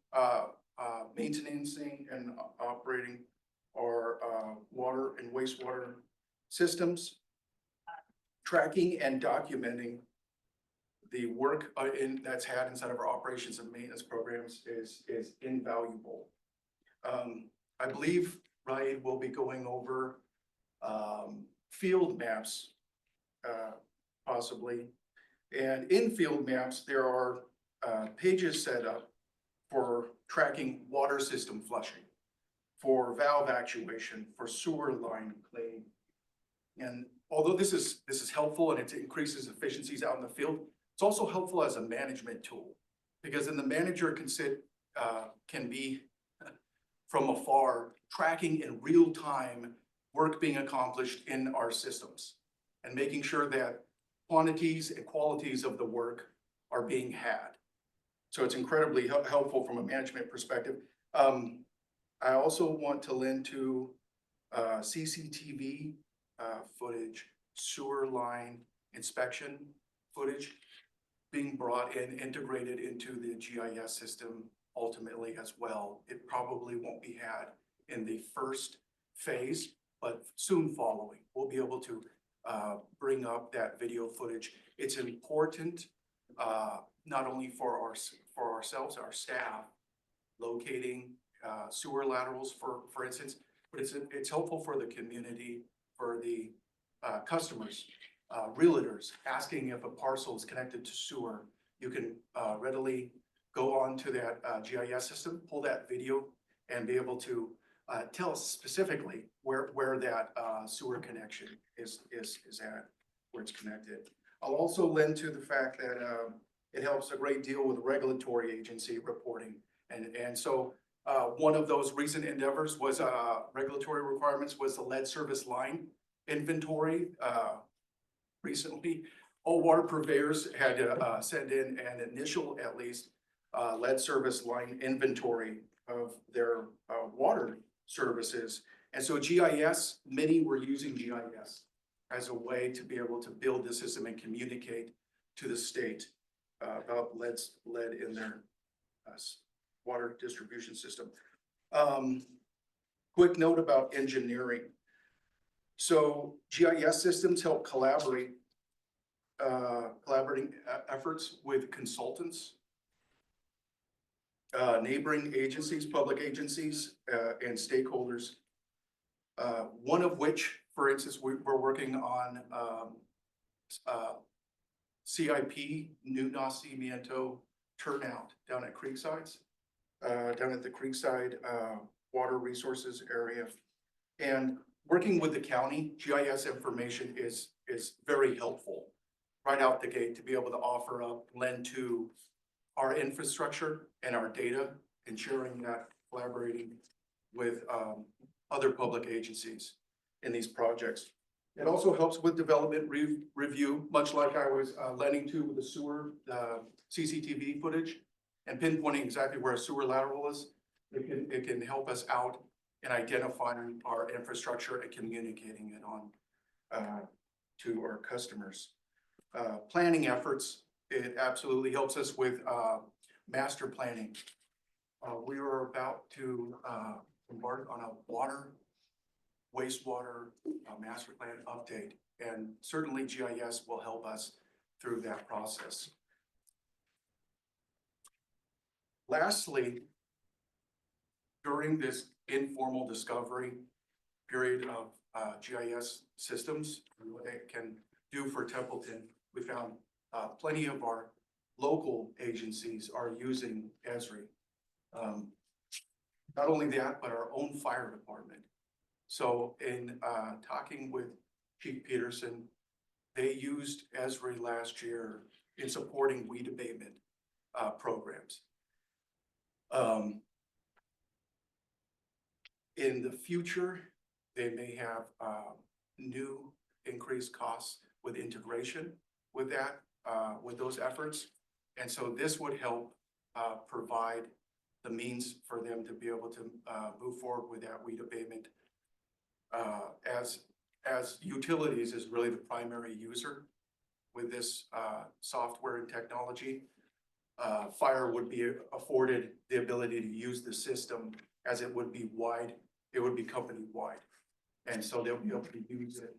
Speaker 14: maintaining and operating our water and wastewater systems, tracking and documenting the work that's had inside of our operations and maintenance programs is invaluable. I believe Ryan will be going over field maps, possibly. And in field maps, there are pages set up for tracking water system flushing, for valve actuation, for sewer line cleaning. And although this is helpful and it increases efficiencies out in the field, it's also helpful as a management tool, because then the manager can be from afar tracking in real time work being accomplished in our systems and making sure that quantities and qualities of the work are being had. So it's incredibly helpful from a management perspective. I also want to lend to CCTV footage, sewer line inspection footage being brought in, integrated into the GIS system ultimately as well. It probably won't be had in the first phase, but soon following, we'll be able to bring up that video footage. It's important not only for ourselves, our staff, locating sewer laterals, for instance, but it's helpful for the community, for the customers, realtors asking if a parcel is connected to sewer. You can readily go on to that GIS system, pull that video, and be able to tell us specifically where that sewer connection is at, where it's connected. I'll also lend to the fact that it helps a great deal with regulatory agency reporting. And so one of those recent endeavors was regulatory requirements was the lead service line inventory. Recently, all water purveyors had to send in an initial, at least, lead service line inventory of their water services. And so GIS, many were using GIS as a way to be able to build the system and communicate to the state about lead in their water distribution system. Quick note about engineering. So GIS systems help collaborating efforts with consultants, neighboring agencies, public agencies, and stakeholders. One of which, for instance, we're working on CIP, New Nacimiento turnout down at Creeksides, down at the Creekside Water Resources area. And working with the county, GIS information is very helpful right out the gate to be able to offer up, lend to our infrastructure and our data, ensuring that collaborating with other public agencies in these projects. It also helps with development review, much like I was lending to with the sewer CCTV footage and pinpointing exactly where a sewer lateral is. It can help us out in identifying our infrastructure and communicating it on to our customers. Planning efforts, it absolutely helps us with master planning. We are about to embark on a wastewater master plan update, and certainly GIS will help us through that process. Lastly, during this informal discovery period of GIS systems, and what they can do for Templeton, we found plenty of our local agencies are using Esri. Not only that, but our own fire department. So in talking with Chief Peterson, they used Esri last year in supporting weed abatement programs. In the future, they may have new increased costs with integration with that, with those efforts. And so this would help provide the means for them to be able to move forward with that weed abatement. As utilities is really the primary user with this software and technology, fire would be afforded the ability to use the system as it would be wide, it would be company-wide. And so they'll be able to use it.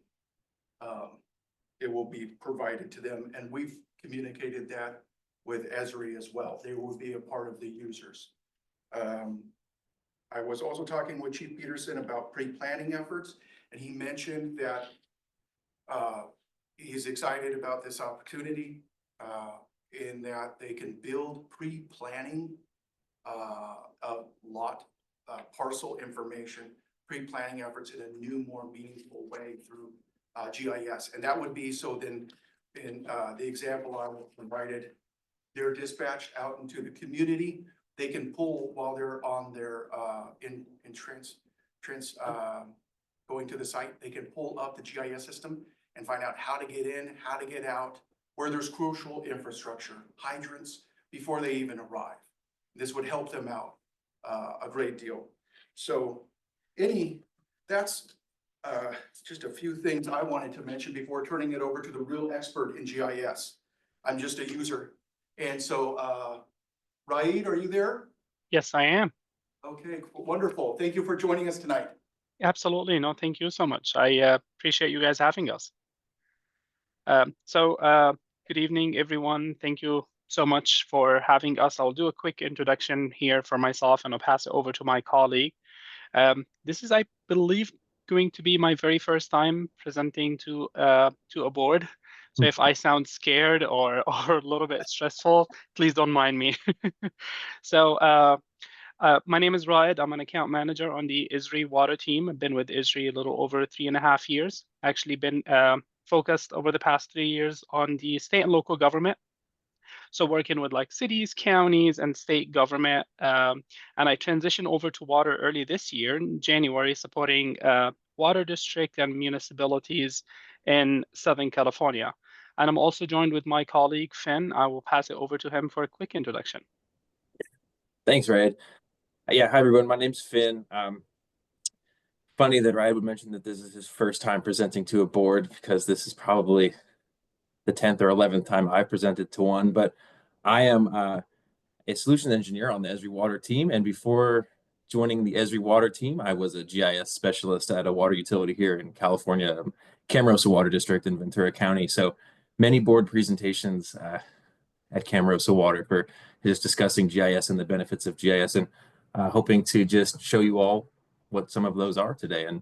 Speaker 14: It will be provided to them, and we've communicated that with Esri as well. They will be a part of the users. I was also talking with Chief Peterson about pre-planning efforts, and he mentioned that he's excited about this opportunity in that they can build pre-planning of lot parcel information, pre-planning efforts in a new, more meaningful way through GIS. And that would be, so then in the example I provided, they're dispatched out into the community. They can pull while they're on their going to the site, they can pull up the GIS system and find out how to get in, how to get out, where there's crucial infrastructure, hydrants, before they even arrive. This would help them out a great deal. So that's just a few things I wanted to mention before turning it over to the real expert in GIS. I'm just a user. And so, Raid, are you there?
Speaker 15: Yes, I am.
Speaker 14: Okay, wonderful. Thank you for joining us tonight.
Speaker 15: Absolutely. No, thank you so much. I appreciate you guys having us. Good evening, everyone. Thank you so much for having us. I'll do a quick introduction here for myself, and I'll pass it over to my colleague. This is, I believe, going to be my very first time presenting to a board. So if I sound scared or a little bit stressful, please don't mind me. My name is Raed. I'm an account manager on the Esri water team. I've been with Esri a little over 3.5 years. Actually been focused over the past 3 years on the state and local government. So working with like cities, counties, and state government. And I transitioned over to water early this year in January, supporting water district and municipalities in Southern California. And I'm also joined with my colleague, Finn. I will pass it over to him for a quick introduction.
Speaker 16: Thanks, Raed. Yeah, hi everyone. My name's Finn.
Speaker 3: funny that Ryan would mention that this is his first time presenting to a board, because this is probably the 10th or 11th time I presented to one. But I am a solution engineer on the Esri Water team, and before joining the Esri Water team, I was a GIS specialist at a water utility here in California, Camarosa Water District in Ventura County. So many board presentations at Camarosa Water for just discussing GIS and the benefits of GIS, and hoping to just show you all what some of those are today. And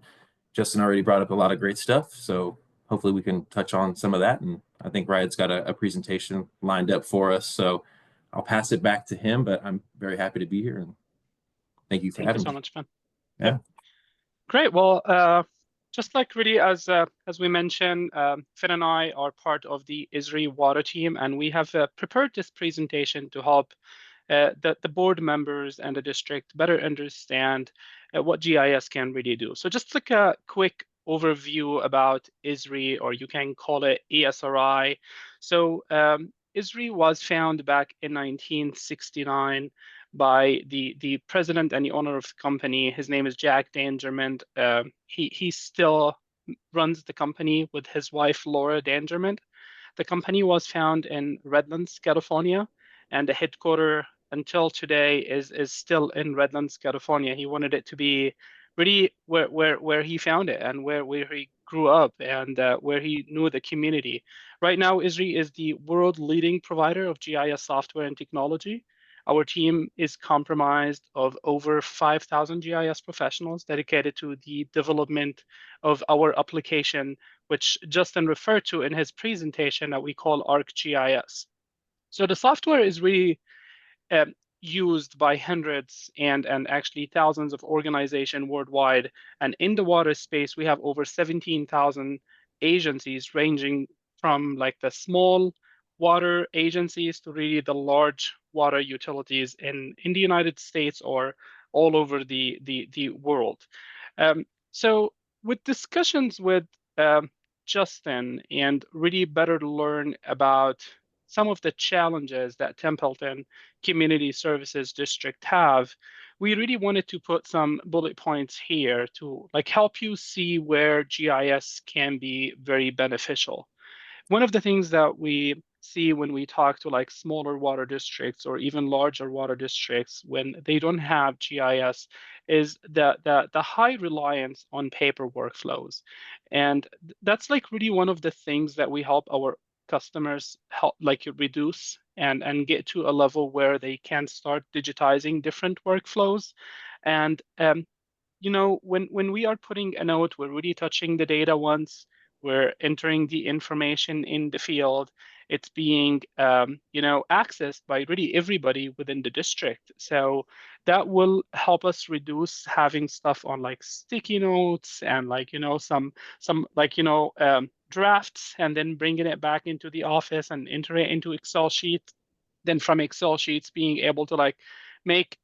Speaker 3: Justin already brought up a lot of great stuff, so hopefully we can touch on some of that. And I think Riot's got a presentation lined up for us, so I'll pass it back to him, but I'm very happy to be here, and thank you for
Speaker 15: Thank you
Speaker 3: having
Speaker 15: so
Speaker 3: me.
Speaker 15: much, Ben.
Speaker 3: Yeah.
Speaker 15: Great. Well, just like really as we mentioned, Finn and I are part of the Esri Water team, and we have prepared this presentation to help the board members and the district better understand what GIS can really do. So just like a quick overview about Esri, or you can call it ESRI. So Esri was founded back in 1969 by the president and the owner of the company. His name is Jack Dangermond. He still runs the company with his wife, Laura Dangermond. The company was founded in Redlands, California, and the headquarters until today is still in Redlands, California. He wanted it to be really where he found it, and where he grew up, and where he knew the community. Right now, Esri is the world leading provider of GIS software and technology. Our team is comprised of over 5,000 GIS professionals dedicated to the development of our application, which Justin referred to in his presentation, that we call ArcGIS. So the software is really used by hundreds and actually thousands of organizations worldwide. And in the water space, we have over 17,000 agencies, ranging from like the small water agencies to really the large water utilities in the United States or all over the world. So with discussions with Justin, and really better learn about some of the challenges that Templeton Community Services District have, we really wanted to put some bullet points here to like help you see where GIS can be very beneficial. One of the things that we see when we talk to like smaller water districts or even larger water districts when they don't have GIS is the high reliance on paper workflows. And that's like really one of the things that we help our customers help like reduce and get to a level where they can start digitizing different workflows. And you know, when we are putting a note, we're really touching the data once, we're entering the information in the field, it's being you know, accessed by really everybody within the district. So that will help us reduce having stuff on like sticky notes and like, you know, some like, you know, drafts, and then bringing it back into the office and enter it into Excel sheets. Then from Excel sheets, being able to like make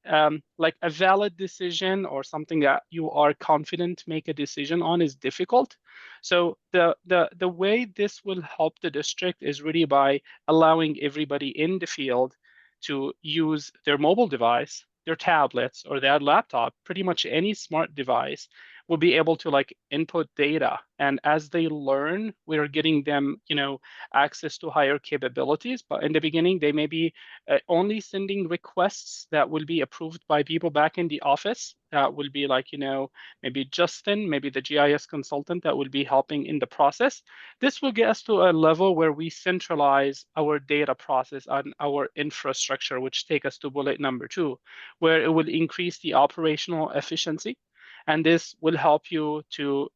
Speaker 15: like a valid decision or something that you are confident to make a decision on is difficult. So the way this will help the district is really by allowing everybody in the field to use their mobile device, their tablets, or their laptop, pretty much any smart device, will be able to like input data. And as they learn, we're getting them, you know, access to higher capabilities. But in the beginning, they may be only sending requests that will be approved by people back in the office. That will be like, you know, maybe Justin, maybe the GIS consultant that will be helping in the process. This will get us to a level where we centralize our data process on our infrastructure, which take us to bullet number 2, where it will increase the operational efficiency. And this will help you to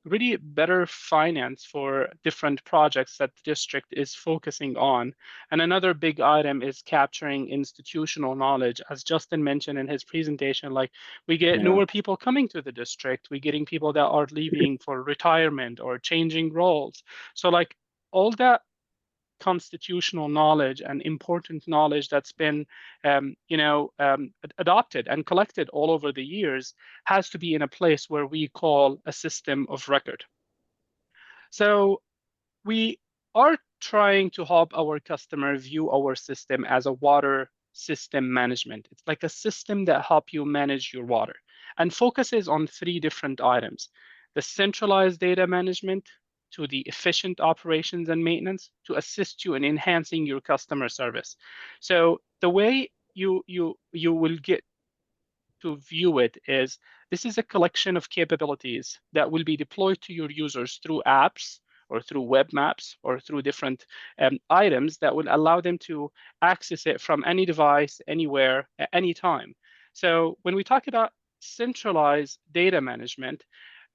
Speaker 15: really better finance for different projects that the district is focusing on. And another big item is capturing institutional knowledge. As Justin mentioned in his presentation, like we get newer people coming to the district, we're getting people that are leaving for retirement or changing roles. So like all that constitutional knowledge and important knowledge that's been you know, adopted and collected all over the years has to be in a place where we call a system of record. So we are trying to help our customer view our system as a water system management. It's like a system that help you manage your water. and focuses on three different items: the centralized data management, to the efficient operations and maintenance, to assist you in enhancing your customer service. So the way you will get to view it is, this is a collection of capabilities that will be deployed to your users through apps or through web maps or through different items that will allow them to access it from any device, anywhere, at any time. So when we talk about centralized data management,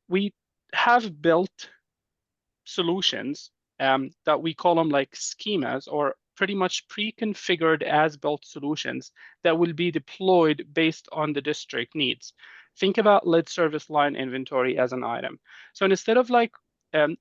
Speaker 15: we have built solutions that we call them like schemas, or pretty much pre-configured as-built solutions that will be deployed based on the district needs. Think about lead service line inventory as an item. So instead of like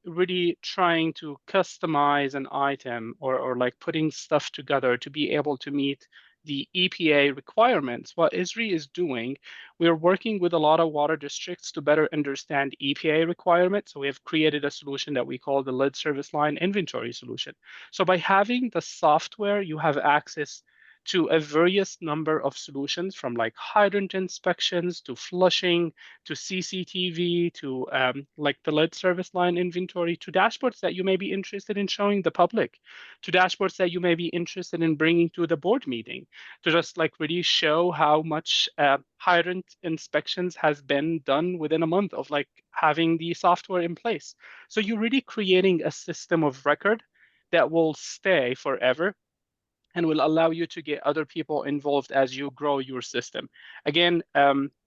Speaker 15: really trying to customize an item, or like putting stuff together to be able to meet the EPA requirements, what ISRI is doing, we're working with a lot of water districts to better understand EPA requirements. So we have created a solution that we call the lead service line inventory solution. So by having the software, you have access to a various number of solutions, from like hydrant inspections to flushing to CCTV to like the lead service line inventory, to dashboards that you may be interested in showing the public, to dashboards that you may be interested in bringing to the board meeting, to just like really show how much hydrant inspections has been done within a month of like having the software in place. So you're really creating a system of record that will stay forever and will allow you to get other people involved as you grow your system. Again,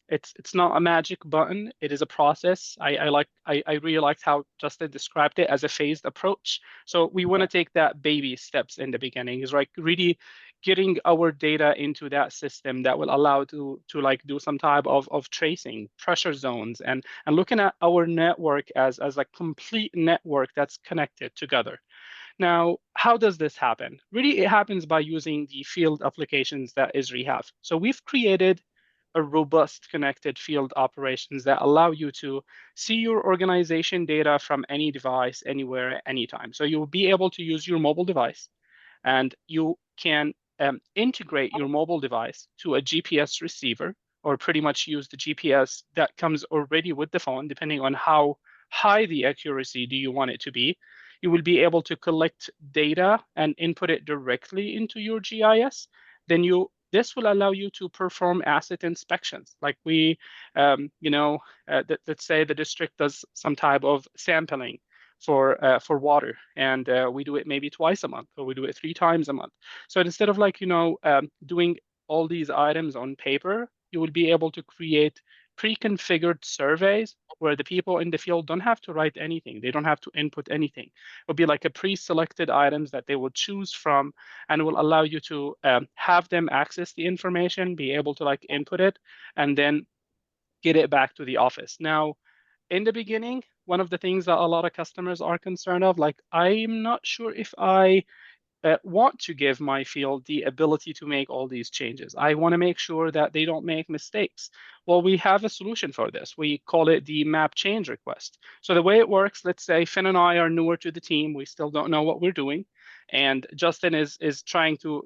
Speaker 15: it's not a magic button. It is a process. I really liked how Justin described it as a phased approach. So we want to take that baby steps in the beginning, is like really getting our data into that system that will allow to like do some type of tracing, pressure zones, and looking at our network as a complete network that's connected together. Now, how does this happen? Really, it happens by using the field applications that ISRI have. So we've created a robust connected field operations that allow you to see your organization data from any device, anywhere, anytime. So you'll be able to use your mobile device, and you can integrate your mobile device to a GPS receiver, or pretty much use the GPS that comes already with the phone, depending on how high the accuracy do you want it to be. You will be able to collect data and input it directly into your GIS. Then this will allow you to perform asset inspections. Like let's say the district does some type of sampling for water, and we do it maybe twice a month, or we do it 3 times a month. So instead of like doing all these items on paper, you will be able to create pre-configured surveys where the people in the field don't have to write anything. They don't have to input anything. It'll be like a pre-selected items that they will choose from, and will allow you to have them access the information, be able to like input it, and then get it back to the office. Now, in the beginning, one of the things that a lot of customers are concerned of, like, I'm not sure if I want to give my field the ability to make all these changes. I want to make sure that they don't make mistakes. Well, we have a solution for this. We call it the map change request. So the way it works, let's say Finn and I are newer to the team. We still don't know what we're doing. And Justin is trying to,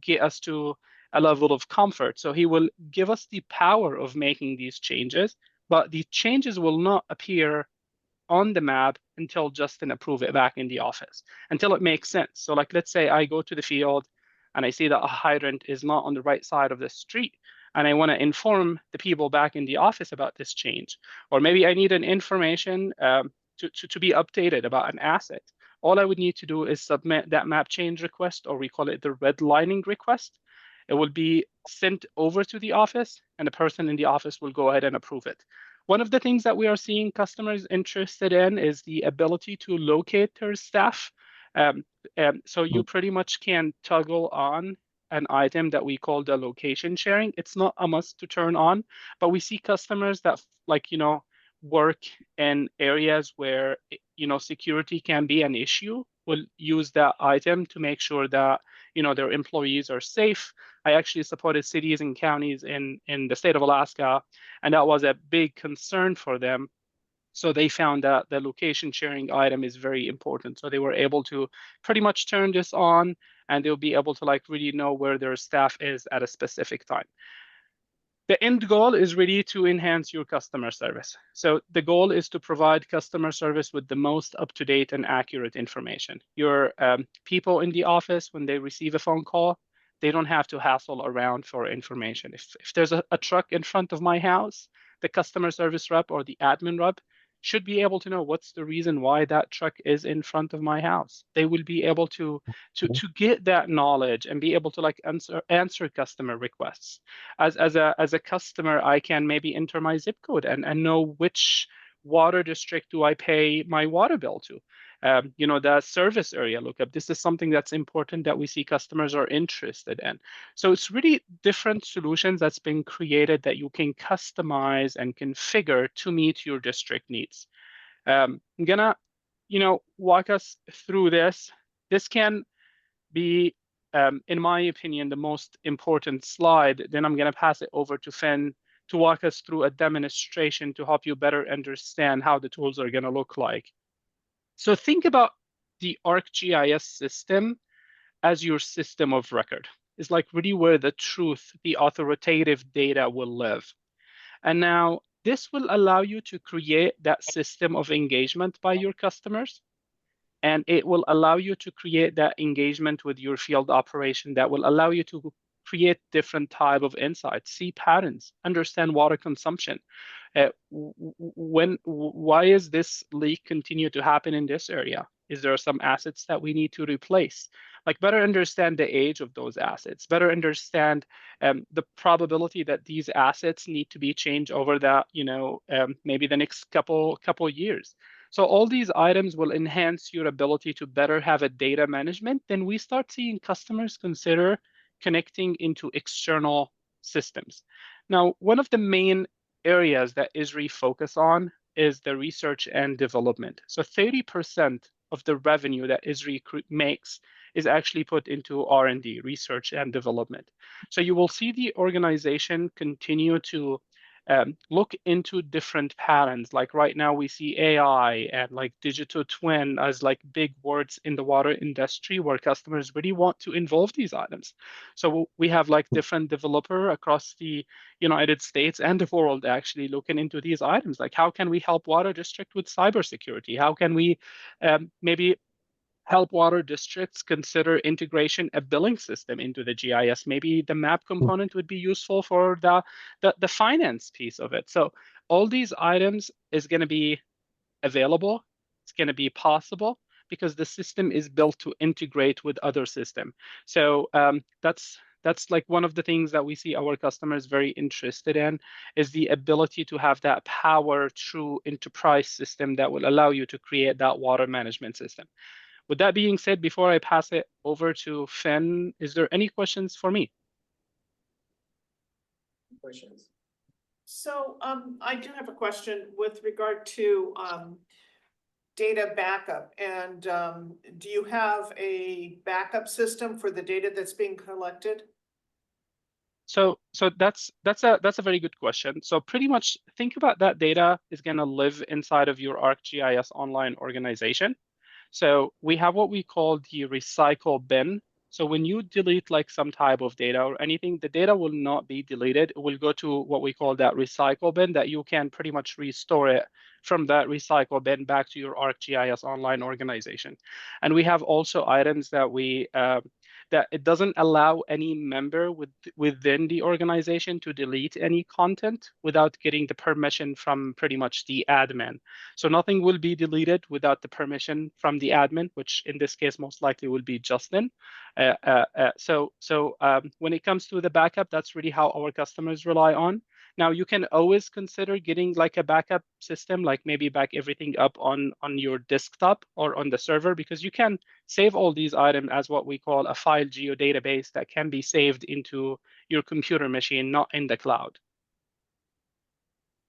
Speaker 15: get us to a level of comfort. So he will give us the power of making these changes, but the changes will not appear on the map until Justin approve it back in the office, until it makes sense. So like, let's say I go to the field and I see that a hydrant is not on the right side of the street, and I want to inform the people back in the office about this change. Or maybe I need an information to be updated about an asset. All I would need to do is submit that map change request, or we call it the redlining request. It will be sent over to the office, and the person in the office will go ahead and approve it. One of the things that we are seeing customers interested in is the ability to locate their staff. So you pretty much can toggle on an item that we call the location sharing. It's not a must to turn on, but we see customers that work in areas where security can be an issue, will use that item to make sure that their employees are safe. I actually supported cities and counties in the state of Alaska, and that was a big concern for them. So they found that the location sharing item is very important. So they were able to pretty much turn this on, and they'll be able to like really know where their staff is at a specific time. The end goal is really to enhance your customer service. So the goal is to provide customer service with the most up-to-date and accurate information. Your people in the office, when they receive a phone call, they don't have to hassle around for information. If there's a truck in front of my house, the customer service rep or the admin rep should be able to know what's the reason why that truck is in front of my house. They will be able to get that knowledge and be able to like answer customer requests. As a customer, I can maybe enter my zip code and know which water district do I pay my water bill to. You know, the service area lookup. This is something that's important that we see customers are interested in. So it's really different solutions that's been created that you can customize and configure to meet your district needs. I'm gonna, you know, walk us through this. This can be, in my opinion, the most important slide. Then I'm gonna pass it over to Finn to walk us through a demonstration to help you better understand how the tools are gonna look like. So think about the ArcGIS system as your system of record. It's like really where the truth, the authoritative data will live. And now this will allow you to create that system of engagement by your customers. And it will allow you to create that engagement with your field operation that will allow you to create different type of insights, see patterns, understand water consumption. Why is this leak continue to happen in this area? Is there some assets that we need to replace? Like better understand the age of those assets, better understand the probability that these assets need to be changed over that, you know, maybe the next couple years. So all these items will enhance your ability to better have a data management. Then we start seeing customers consider connecting into external systems. Now, one of the main areas that ISRI focus on is the research and development. So 30% of the revenue that ISRI makes is actually put into R&D, research and development. So you will see the organization continue to look into different patterns. Like right now we see AI and like digital twin as like big words in the water industry where customers really want to involve these items. So we have like different developer across the United States and the world actually looking into these items. Like how can we help water district with cybersecurity? How can we maybe help water districts consider integration a billing system into the GIS? Maybe the map component would be useful for the finance piece of it. So all these items is going to be available. It's going to be possible because the system is built to integrate with other system. So that's like one of the things that we see our customers very interested in is the ability to have that power through enterprise system that will allow you to create that water management system. With that being said, before I pass it over to Finn, is there any questions for me?
Speaker 4: Questions? So I do have a question with regard to data backup. And do you have a backup system for the data that's being collected?
Speaker 15: So that's a very good question. So pretty much think about that data is going to live inside of your ArcGIS online organization. So we have what we call the recycle bin. So when you delete like some type of data or anything, the data will not be deleted. It will go to what we call that recycle bin that you can pretty much restore it from that recycle bin back to your ArcGIS online organization. And we have also items that we that it doesn't allow any member within the organization to delete any content without getting the permission from pretty much the admin. So nothing will be deleted without the permission from the admin, which in this case most likely will be Justin. So when it comes to the backup, that's really how our customers rely on. Now you can always consider getting like a backup system, like maybe back everything up on your desktop or on the server, because you can save all these items as what we call a file geodatabase that can be saved into your computer machine, not in the cloud.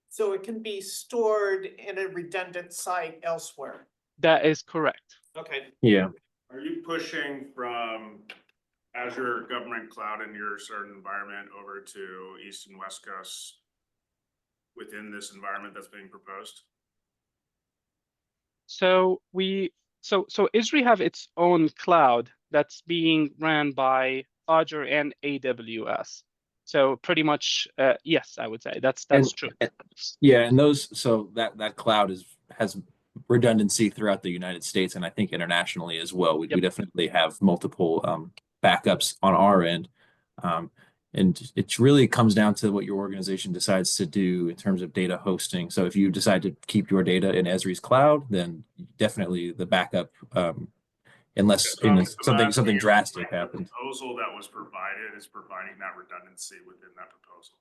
Speaker 4: So it can be stored in a redundant site elsewhere.
Speaker 15: That is correct.
Speaker 4: Okay.
Speaker 6: Yeah.
Speaker 16: Are you pushing from Azure Government Cloud in your certain environment over to East and West Coast within this environment that's being proposed?
Speaker 15: So ISRI have its own cloud that's being ran by Azure and AWS. So pretty much, yes, I would say that's
Speaker 3: And-
Speaker 15: true.
Speaker 3: Yeah, and so that cloud has redundancy throughout the United States and I think internationally as well. We definitely have multiple backups on our end. And it really comes down to what your organization decides to do in terms of data hosting. So if you decide to keep your data in Esri's cloud, then definitely the backup, unless
Speaker 16: So
Speaker 3: something
Speaker 16: asking,
Speaker 3: drastic
Speaker 16: like, the
Speaker 3: happens.
Speaker 16: proposal that was provided is providing that redundancy within that proposal.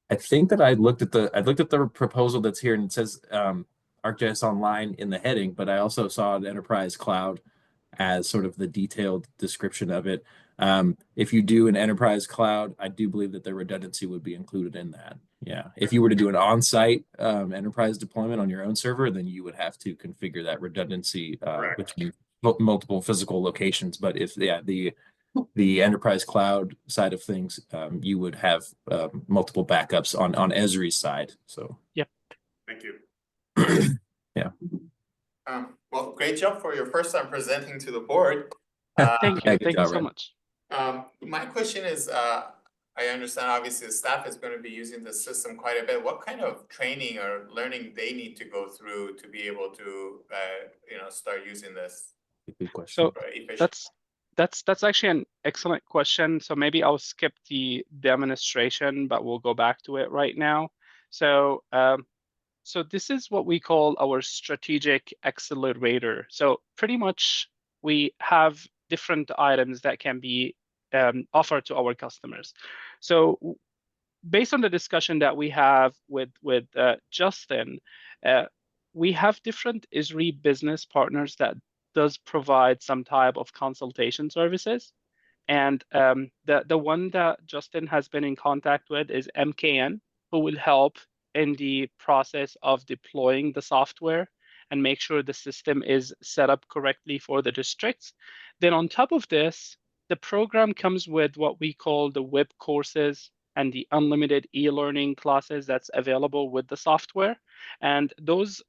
Speaker 3: I think that I looked at the proposal that's here and it says ArcGIS Online in the heading, but I also saw an enterprise cloud as sort of the detailed description of it. If you do an enterprise cloud, I do believe that the redundancy would be included in that. Yeah. If you were to do an on-site enterprise deployment on your own server, then you would have to configure that redundancy between multiple physical locations. But if the enterprise cloud side of things, you would have multiple backups on Esri's side. So
Speaker 16: Thank you.
Speaker 3: yeah.
Speaker 1: Well, great job for your first time presenting to the board.
Speaker 15: Thank you. Thank you so much.
Speaker 1: My question is, I understand obviously the staff is going to be using the system quite a bit. What kind of training or learning they need to go through to be able to, start using this?
Speaker 3: Good question.
Speaker 15: So that's actually an excellent question. So maybe I'll skip the demonstration, but we'll go back to it right now. So so this is what we call our strategic accelerator. So pretty much we have different items that can be offered to our customers. So based on the discussion that we have with Justin, we have different Esri business partners that does provide some type of consultation services. And the one that Justin has been in contact with is MKN, who will help in the process of deploying the software and make sure the system is set up correctly for the districts. Then on top of this, the program comes with what we call the web courses and the unlimited e-learning classes that's available with the software. And those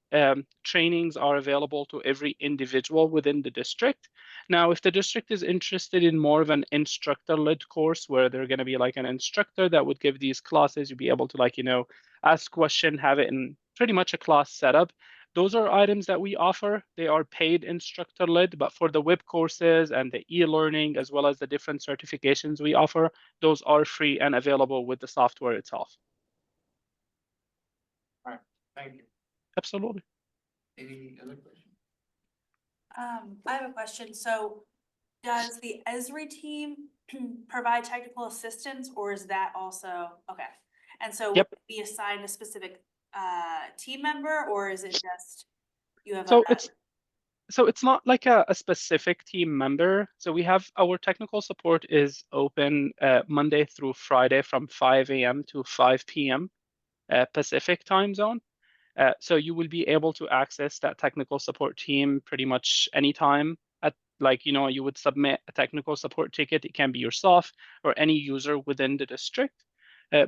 Speaker 15: trainings are available to every individual within the district. Now, if the district is interested in more of an instructor-led course where they're going to be like an instructor that would give these classes, you'll be able to ask question, have it in pretty much a class setup. Those are items that we offer. They are paid instructor-led, but for the web courses and the e-learning, as well as the different certifications we offer, those are free and available with the software itself.
Speaker 1: All right, thank you.
Speaker 15: Absolutely.
Speaker 1: Any other questions?
Speaker 5: I have a question. So does the Esri team provide technical assistance, or is that also, okay? And so would it be assigned a specific team member, or is it just you have
Speaker 15: So it's not like a specific team member. So we have our technical support is open Monday through Friday from 5 a.m. to 5 p.m. Pacific time zone. So you will be able to access that technical support team pretty much anytime. You would submit a technical support ticket. It can be yourself or any user within the district.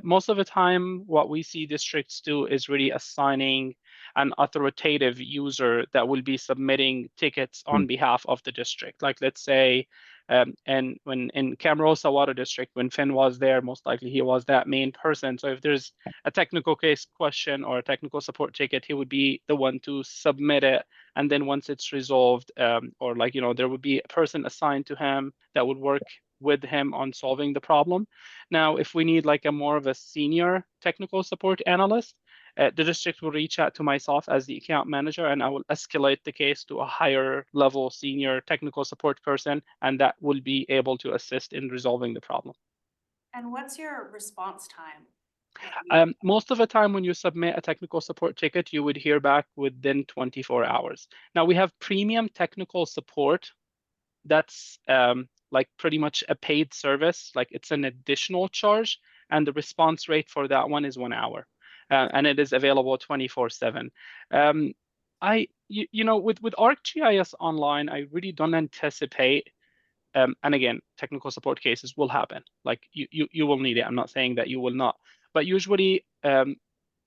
Speaker 15: Most of the time, what we see districts do is really assigning an authoritative user that will be submitting tickets on behalf of the district. Like let's say, and when in Camarosa Water District, when Finn was there, most likely he was that main person. So if there's a technical case question or a technical support ticket, he would be the one to submit it. And then once it's resolved, there would be a person assigned to him that would work with him on solving the problem. Now, if we need like a more of a senior technical support analyst, the district will reach out to myself as the account manager, and I will escalate the case to a higher level senior technical support person, and that will be able to assist in resolving the problem.
Speaker 5: And what's your response time?
Speaker 15: Most of the time when you submit a technical support ticket, you would hear back within 24 hours. Now, we have premium technical support. That's like pretty much a paid service, like it's an additional charge, and the response rate for that one is 1 hour, and it is available 24/7. With ArcGIS Online, I really don't anticipate, and again, technical support cases will happen. Like you will need it. I'm not saying that you will not, but usually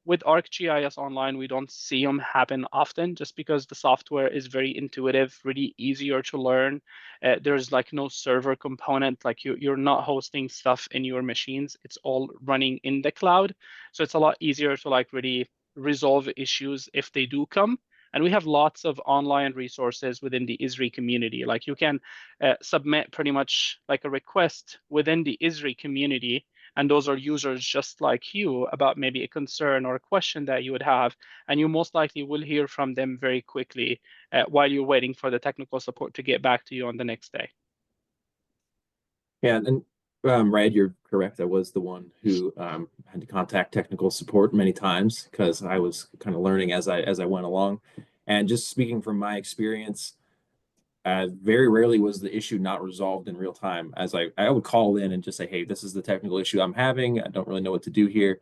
Speaker 15: with ArcGIS Online, we don't see them happen often just because the software is very intuitive, really easier to learn. There's like no server component, like you're not hosting stuff in your machines. It's all running in the cloud. So it's a lot easier to like really resolve issues if they do come. And we have lots of online resources within the ISRI community. Like you can submit pretty much like a request within the ISRI community, and those are users just like you about maybe a concern or a question that you would have, and you most likely will hear from them very quickly while you're waiting for the technical support to get back to you on the next day.
Speaker 3: Yeah, and Rad, you're correct. I was the one who had to contact technical support many times because I was kind of learning as I went along. And just speaking from my experience, very rarely was the issue not resolved in real time. As I would call in and just say, hey, this is the technical issue I'm having. I don't really know what to do here.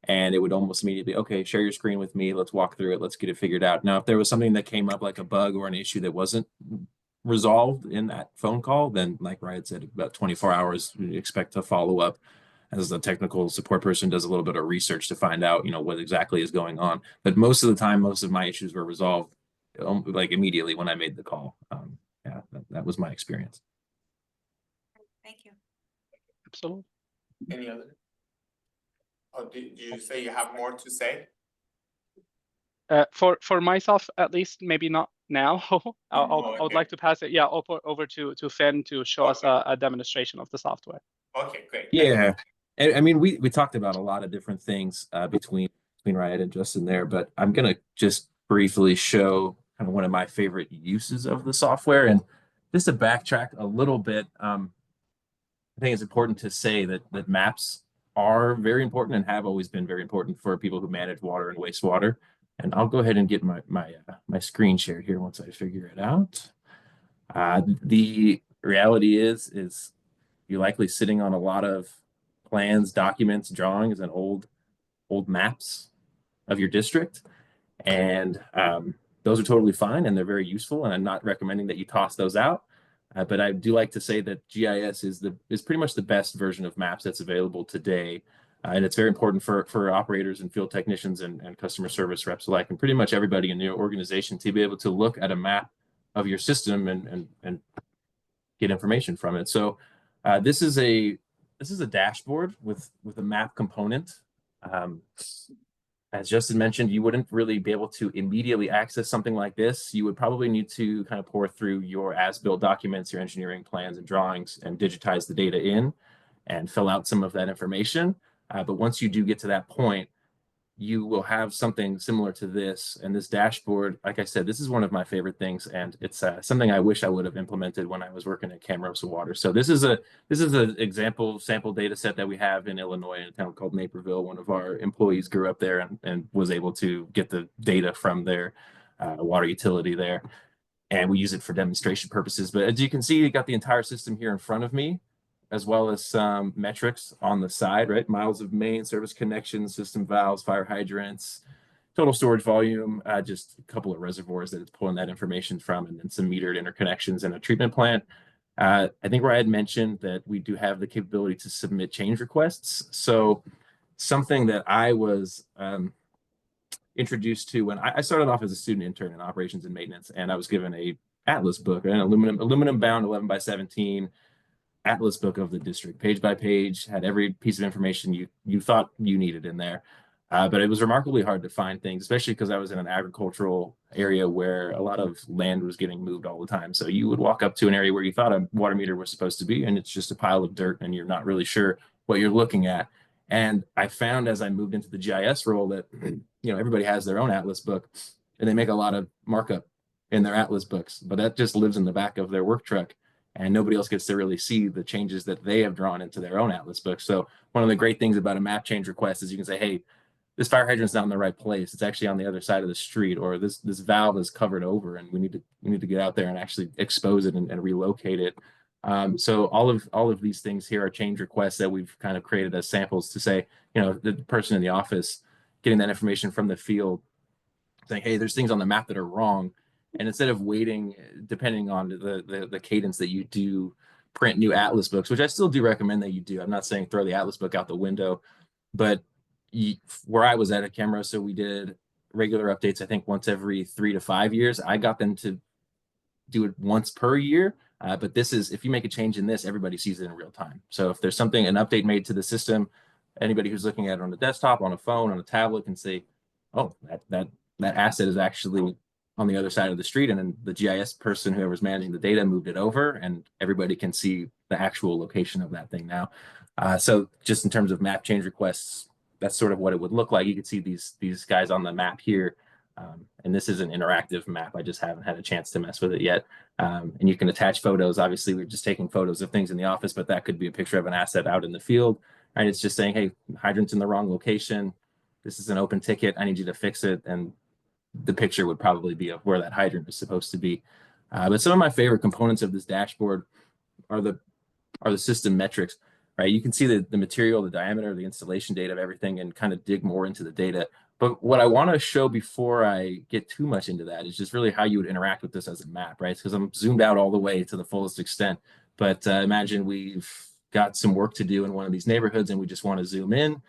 Speaker 3: And it would almost immediately, okay, share your screen with me. Let's walk through it. Let's get it figured out. Now, if there was something that came up like a bug or an issue that wasn't resolved in that phone call, then like Ryan said, about 24 hours, we expect to follow up as the technical support person does a little bit of research to find out, what exactly is going on. But most of the time, most of my issues were resolved like immediately when I made the call. Yeah, that was my experience.
Speaker 5: Thank you.
Speaker 15: Absolutely.
Speaker 1: Any other? Oh, did you say you have more to say?
Speaker 15: For myself, at least, maybe not now. I would
Speaker 1: okay.
Speaker 15: like to pass it, over to Finn to show us a demonstration of the software.
Speaker 1: Okay, great.
Speaker 3: Yeah, and I mean, we talked about a lot of different things between Riot and Justin there, but I'm gonna just briefly show kind of one of my favorite uses of the software. And just to backtrack a little bit, I think it's important to say that maps are very important and have always been very important for people who manage water and wastewater. And I'll go ahead and get my screen share here once I figure it out. The reality is you're likely sitting on a lot of plans, documents, drawings, and old maps of your district. And those are totally fine and they're very useful. And I'm not recommending that you toss those out. But I do like to say that GIS is pretty much the best version of maps that's available today. And it's very important for operators and field technicians and customer service reps alike, and pretty much everybody in your organization to be able to look at a map of your system and get information from it. So this is a dashboard with a map component. As Justin mentioned, you wouldn't really be able to immediately access something like this. You would probably need to kind of pour through your as-built documents, your engineering plans and drawings, and digitize the data in and fill out some of that information. But once you do get to that point, you will have something similar to this. And this dashboard, like I said, this is one of my favorite things, and it's something I wish I would have implemented when I was working at Camarosa Water. So this is an example sample data set that we have in Illinois in a town called Naperville. One of our employees grew up there and was able to get the data from their water utility there. And we use it for demonstration purposes. But as you can see, you got the entire system here in front of me, as well as some metrics on the side, right? Miles of main, service connections, system valves, fire hydrants, total storage volume, just a couple of reservoirs that it's pulling that information from, and then some metered interconnections in a treatment plant. I think where I had mentioned that we do have the capability to submit change requests. So something that I was introduced to when I started off as a student intern in operations and maintenance, and I was given a Atlas book, an aluminum bound 11x17 Atlas book of the district, page by page, had every piece of information you thought you needed in there. But it was remarkably hard to find things, especially because I was in an agricultural area where a lot of land was getting moved all the time. So you would walk up to an area where you thought a water meter was supposed to be, and it's just a pile of dirt, and you're not really sure what you're looking at. And I found as I moved into the GIS role that, everybody has their own Atlas book, and they make a lot of markup in their Atlas books, but that just lives in the back of their work truck. And nobody else gets to really see the changes that they have drawn into their own Atlas book. So one of the great things about a map change request is you can say, hey, this fire hydrant's not in the right place. It's actually on the other side of the street, or this valve is covered over, and we need to get out there and actually expose it and relocate it. So all of these things here are change requests that we've kind of created as samples to say, the person in the office getting that information from the field, saying, hey, there's things on the map that are wrong. And instead of waiting, depending on the cadence that you do print new Atlas books, which I still do recommend that you do. I'm not saying throw the Atlas book out the window, but where I was at Camarosa, we did regular updates, I think once every 3 to 5 years. I got them to do it once per year. But this is, if you make a change in this, everybody sees it in real time. So if there's something, an update made to the system, anybody who's looking at it on a desktop, on a phone, on a tablet can say, oh, that asset is actually on the other side of the street. And then the GIS person, whoever's managing the data, moved it over, and everybody can see the actual location of that thing now. So just in terms of map change requests, that's sort of what it would look like. You can see these guys on the map here. And this is an interactive map. I just haven't had a chance to mess with it yet. And you can attach photos. Obviously, we're just taking photos of things in the office, but that could be a picture of an asset out in the field. And it's just saying, hey, hydrant's in the wrong location. This is an open ticket. I need you to fix it. And the picture would probably be of where that hydrant is supposed to be. But some of my favorite components of this dashboard are the system metrics, right? You can see the material, the diameter, the installation data of everything, and kind of dig more into the data. But what I want to show before I get too much into that is just really how you would interact with this as a map, right? Because I'm zoomed out all the way to the fullest extent. But imagine we've got some work to do in one of these neighborhoods and we just want to zoom in.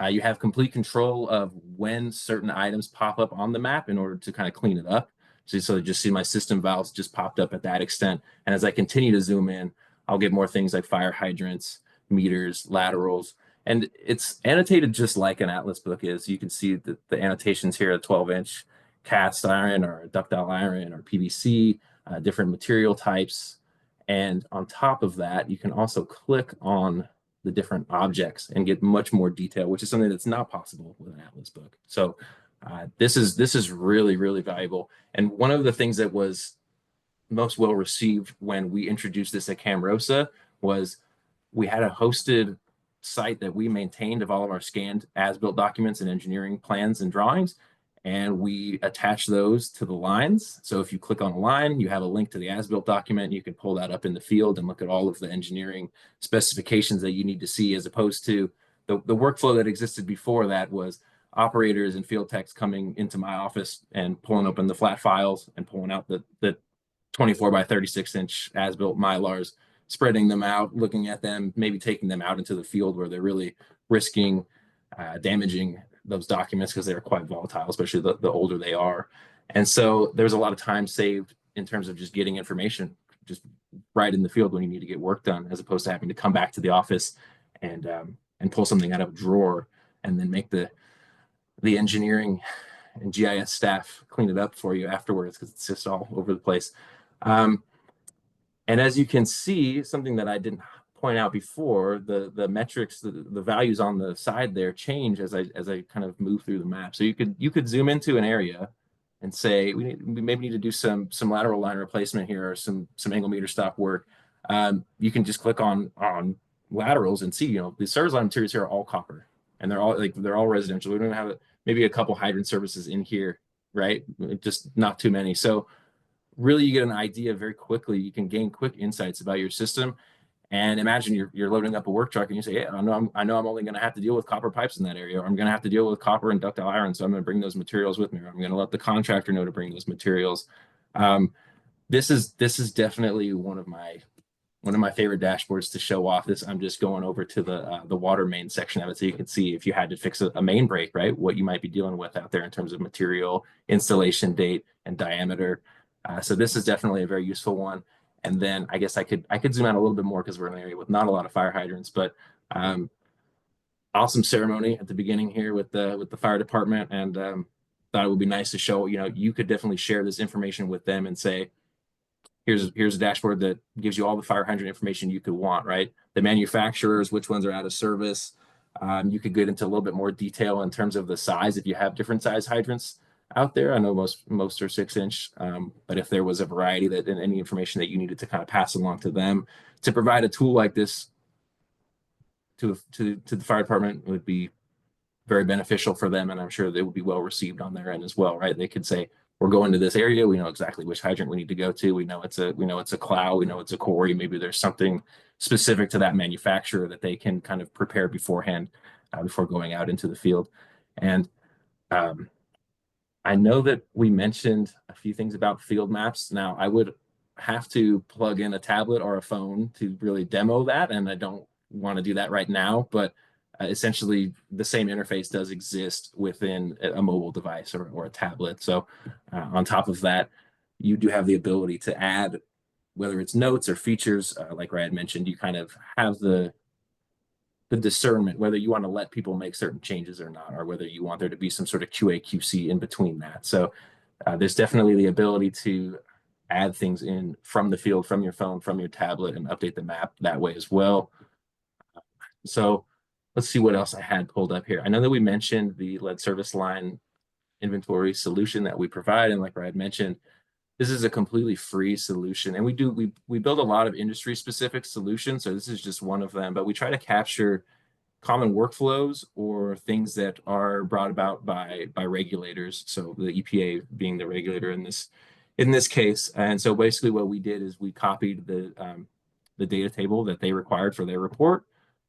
Speaker 3: You have complete control of when certain items pop up on the map in order to kind of clean it up. So just see my system valves just popped up at that extent. And as I continue to zoom in, I'll get more things like fire hydrants, meters, laterals. And it's annotated just like an Atlas book is. You can see the annotations here, a 12-inch cast iron or ductile iron or PVC, different material types. And on top of that, you can also click on the different objects and get much more detail, which is something that's not possible with an Atlas book. So this is really, really valuable. And one of the things that was most well received when we introduced this at Camarosa was we had a hosted site that we maintained of all of our scanned as-built documents and engineering plans and drawings, and we attach those to the lines. So if you click on a line, you have a link to the as-built document. You can pull that up in the field and look at all of the engineering specifications that you need to see, as opposed to the workflow that existed before that was operators and field techs coming into my office and pulling open the flat files and pulling out the 24 by 36 inch as-built Mylars, spreading them out, looking at them, maybe taking them out into the field where they're really risking damaging those documents because they're quite volatile, especially the older they are. And so there's a lot of time saved in terms of just getting information just right in the field when you need to get work done, as opposed to having to come back to the office and pull something out of a drawer and then make the engineering and GIS staff clean it up for you afterwards, because it's just all over the place. And as you can see, something that I didn't point out before, the metrics, the values on the side there change as I kind of move through the map. So you could zoom into an area and say, we maybe need to do some lateral line replacement here, or some angle meter stop work. You can just click on laterals and see, the service line materials here are all copper, and they're all residential. We don't have maybe a couple hydrant services in here, right? Just not too many. So really, you get an idea very quickly. You can gain quick insights about your system. And imagine you're loading up a work truck and you say, yeah, I know I'm only going to have to deal with copper pipes in that area, or I'm going to have to deal with copper and ductile iron, so I'm going to bring those materials with me, or I'm going to let the contractor know to bring those materials. This is definitely one of my favorite dashboards to show off. This, I'm just going over to the water main section of it, so you can see if you had to fix a main break, right, what you might be dealing with out there in terms of material, installation date, and diameter. So this is definitely a very useful one. And then I guess I could zoom out a little bit more because we're in an area with not a lot of fire hydrants, but awesome ceremony at the beginning here with the fire department, and thought it would be nice to show, you could definitely share this information with them and say, here's a dashboard that gives you all the fire hydrant information you could want, right? The manufacturers, which ones are out of service. You could get into a little bit more detail in terms of the size if you have different size hydrants out there. I know most are 6-inch, but if there was a variety that, and any information that you needed to kind of pass along to them, to provide a tool like this to the fire department would be very beneficial for them, and I'm sure they would be well received on their end as well, right? They could say, we're going to this area, we know exactly which hydrant we need to go to, we know it's a clow, we know it's a quarry, maybe there's something specific to that manufacturer that they can kind of prepare beforehand, before going out into the field. And I know that we mentioned a few things about field maps. Now, I would have to plug in a tablet or a phone to really demo that, and I don't want to do that right now, but essentially the same interface does exist within a mobile device or a tablet. So on top of that, you do have the ability to add, whether it's notes or features, like Ryan mentioned, you kind of have the discernment whether you want to let people make certain changes or not, or whether you want there to be some sort of QA QC in between that. So there's definitely the ability to add things in from the field, from your phone, from your tablet, and update the map that way as well. So let's see what else I had pulled up here. I know that we mentioned the lead service line inventory solution that we provide, and like I had mentioned, this is a completely free solution, and we build a lot of industry specific solutions. So this is just one of them, but we try to capture common workflows or things that are brought about by regulators. So the EPA being the regulator in this case. And so basically what we did is we copied the data table that they required for their report.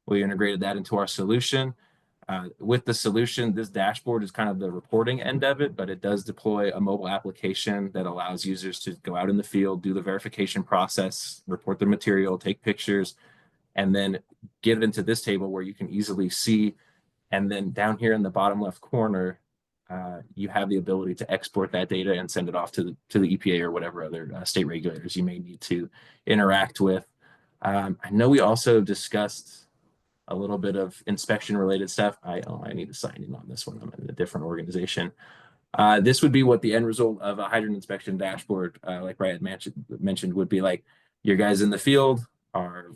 Speaker 3: We integrated that into our solution. With the solution, this dashboard is kind of the reporting end of it, but it does deploy a mobile application that allows users to go out in the field, do the verification process, report their material, take pictures, and then get it into this table where you can easily see. And then down here in the bottom left corner, you have the ability to export that data and send it off to the EPA or whatever other state regulators you may need to interact with. I know we also discussed a little bit of inspection related stuff. I need to sign in on this one. I'm in a different organization. This would be what the end result of a hydrant inspection dashboard, like Brad mentioned, would be like. Your guys in the field are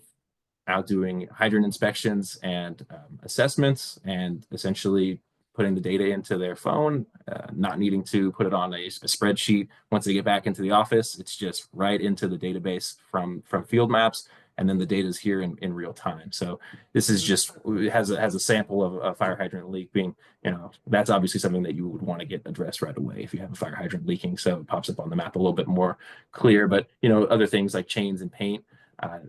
Speaker 3: out doing hydrant inspections and assessments, and essentially putting the data into their phone, not needing to put it on a spreadsheet. Once they get back into the office, it's just right into the database from field maps, and then the data is here in real time. So this is just, it has a sample of a fire hydrant leak being, that's obviously something that you would want to get addressed right away if you have a fire hydrant leaking. So it pops up on the map a little bit more clear, but other things like chains and paint,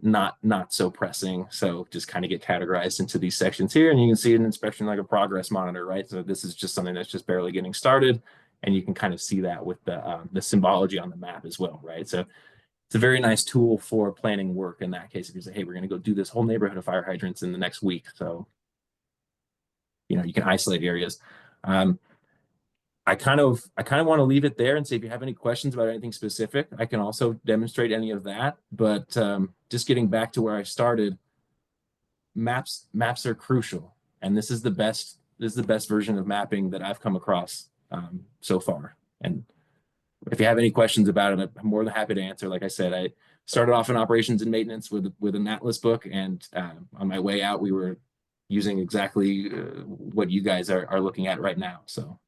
Speaker 3: not so pressing. So just kind of get categorized into these sections here, and you can see an inspection like a progress monitor, right? So this is just something that's just barely getting started, and you can kind of see that with the symbology on the map as well, right? So it's a very nice tool for planning work in that case. If you say, hey, we're going to go do this whole neighborhood of fire hydrants in the next week. So, you can isolate areas. I kind of want to leave it there and see if you have any questions about anything specific. I can also demonstrate any of that, but just getting back to where I started, maps are crucial. And this is the best version of mapping that I've come across so far. And if you have any questions about it, I'm more than happy to answer. Like I said, I started off in operations and maintenance with an Atlas book, and on my way out, we were using exactly what you guys are looking at right now. So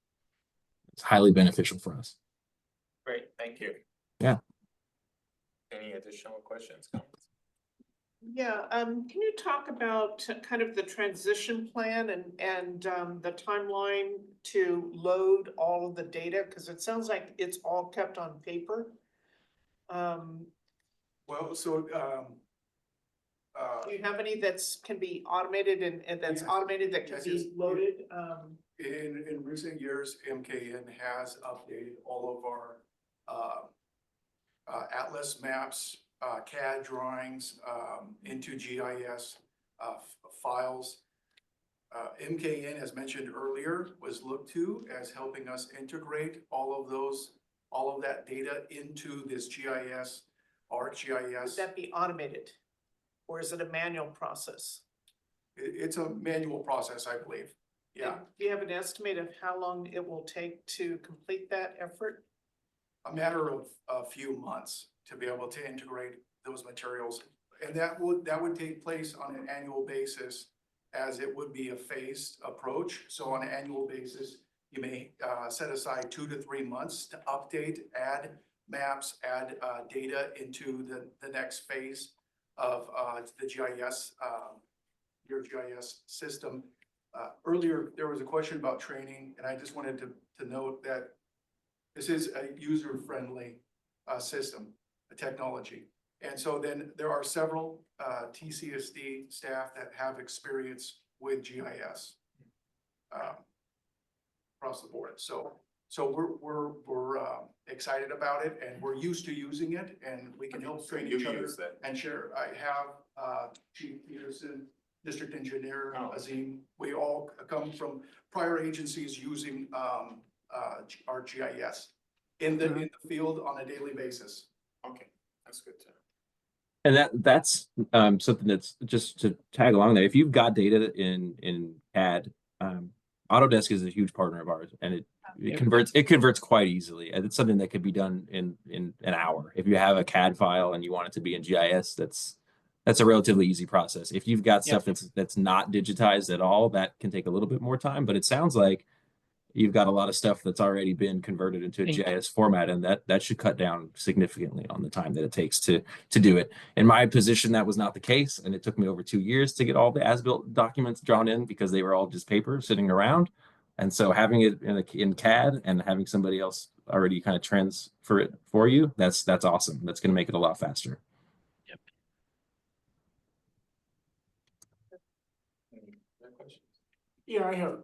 Speaker 3: it's highly beneficial for us.
Speaker 1: Great, thank you.
Speaker 3: Yeah.
Speaker 1: Any additional questions?
Speaker 4: Yeah, can you talk about kind of the transition plan and the timeline to load all of the data? Because it sounds like it's all kept on paper.
Speaker 14: Well, so,
Speaker 4: Do you have any can be automated and that's automated that can be loaded?
Speaker 14: in recent years, MKN has updated all of our Atlas maps, CAD drawings, into GIS files. MKN, as mentioned earlier, was looked to as helping us integrate all of that data into this GIS, ArcGIS.
Speaker 4: Would that be automated? Or is it a manual process?
Speaker 14: It's a manual process, I believe. Yeah.
Speaker 4: And do you have an estimate of how long it will take to complete that effort?
Speaker 14: A matter of a few months to be able to integrate those materials. And that would take place on an annual basis, as it would be a phased approach. So on an annual basis, you may set aside 2 to 3 months to update, add maps, add data into the next phase of the GIS, your GIS system. Earlier, there was a question about training, and I just wanted to note that this is a user-friendly system, a technology. And so then there are several TCSD staff that have experience with GIS across the board. So we're excited about it, and we're used to using it, and we can help train each other and share. I have Chief Peterson district engineer, Azim. We all come from prior agencies using, our GIS in the field on a daily basis.
Speaker 1: Okay, that's good to know.
Speaker 3: And that's something that's just to tag along there. If you've got data in CAD, Autodesk is a huge partner of ours, and it converts quite easily. And it's something that could be done in an hour. If you have a CAD file and you want it to be in GIS, that's a relatively easy process. If you've got stuff that's not digitized at all, that can take a little bit more time. But it sounds like you've got a lot of stuff that's already been converted into a GIS format, and that should cut down significantly on the time that it takes to do it. In my position, that was not the case, and it took me over 2 years to get all the as-built documents drawn in because they were all just paper sitting around. And so having it in CAD and having somebody else already kind of transfer it for you, that's awesome. That's going to make it a lot faster.
Speaker 16: Yeah, I have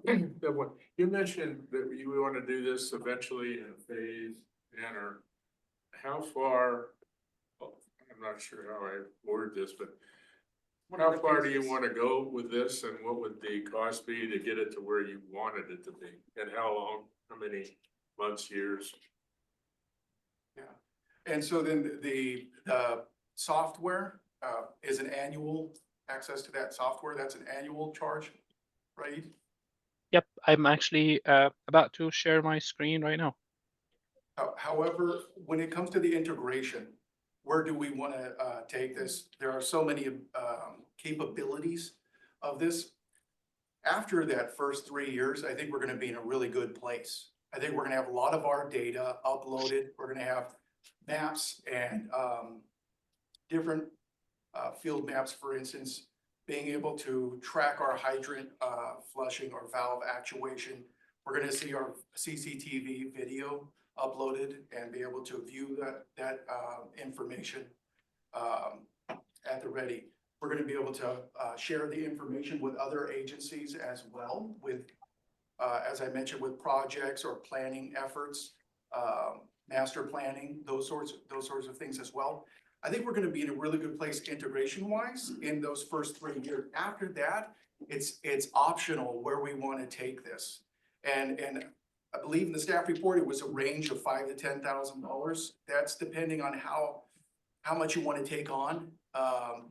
Speaker 16: one. You mentioned that you want to do this eventually in a phased manner. How far, I'm not sure how I word this, but how far do you want to go with this, and what would the cost be to get it to where you wanted it to be? And how long, how many months, years?
Speaker 14: Yeah, and so then the software is an annual access to that software. That's an annual charge, right?
Speaker 15: Yep, I'm actually about to share my screen right now.
Speaker 14: However, when it comes to the integration, where do we want to take this? There are so many capabilities of this. After that first 3 years, I think we're going to be in a really good place. I think we're going to have a lot of our data uploaded. We're going to have maps and different field maps, for instance, being able to track our hydrant flushing or valve actuation. We're going to see our CCTV video uploaded and be able to view that information at the ready. We're going to be able to share the information with other agencies as well, with as I mentioned, with projects or planning efforts, master planning, those sorts of things as well. I think we're going to be in a really good place integration wise in those first 3 years. After that, it's optional where we want to take this. And I believe in the staff report, it was a range of $5,000 to $10,000. That's depending on how much you want to take on.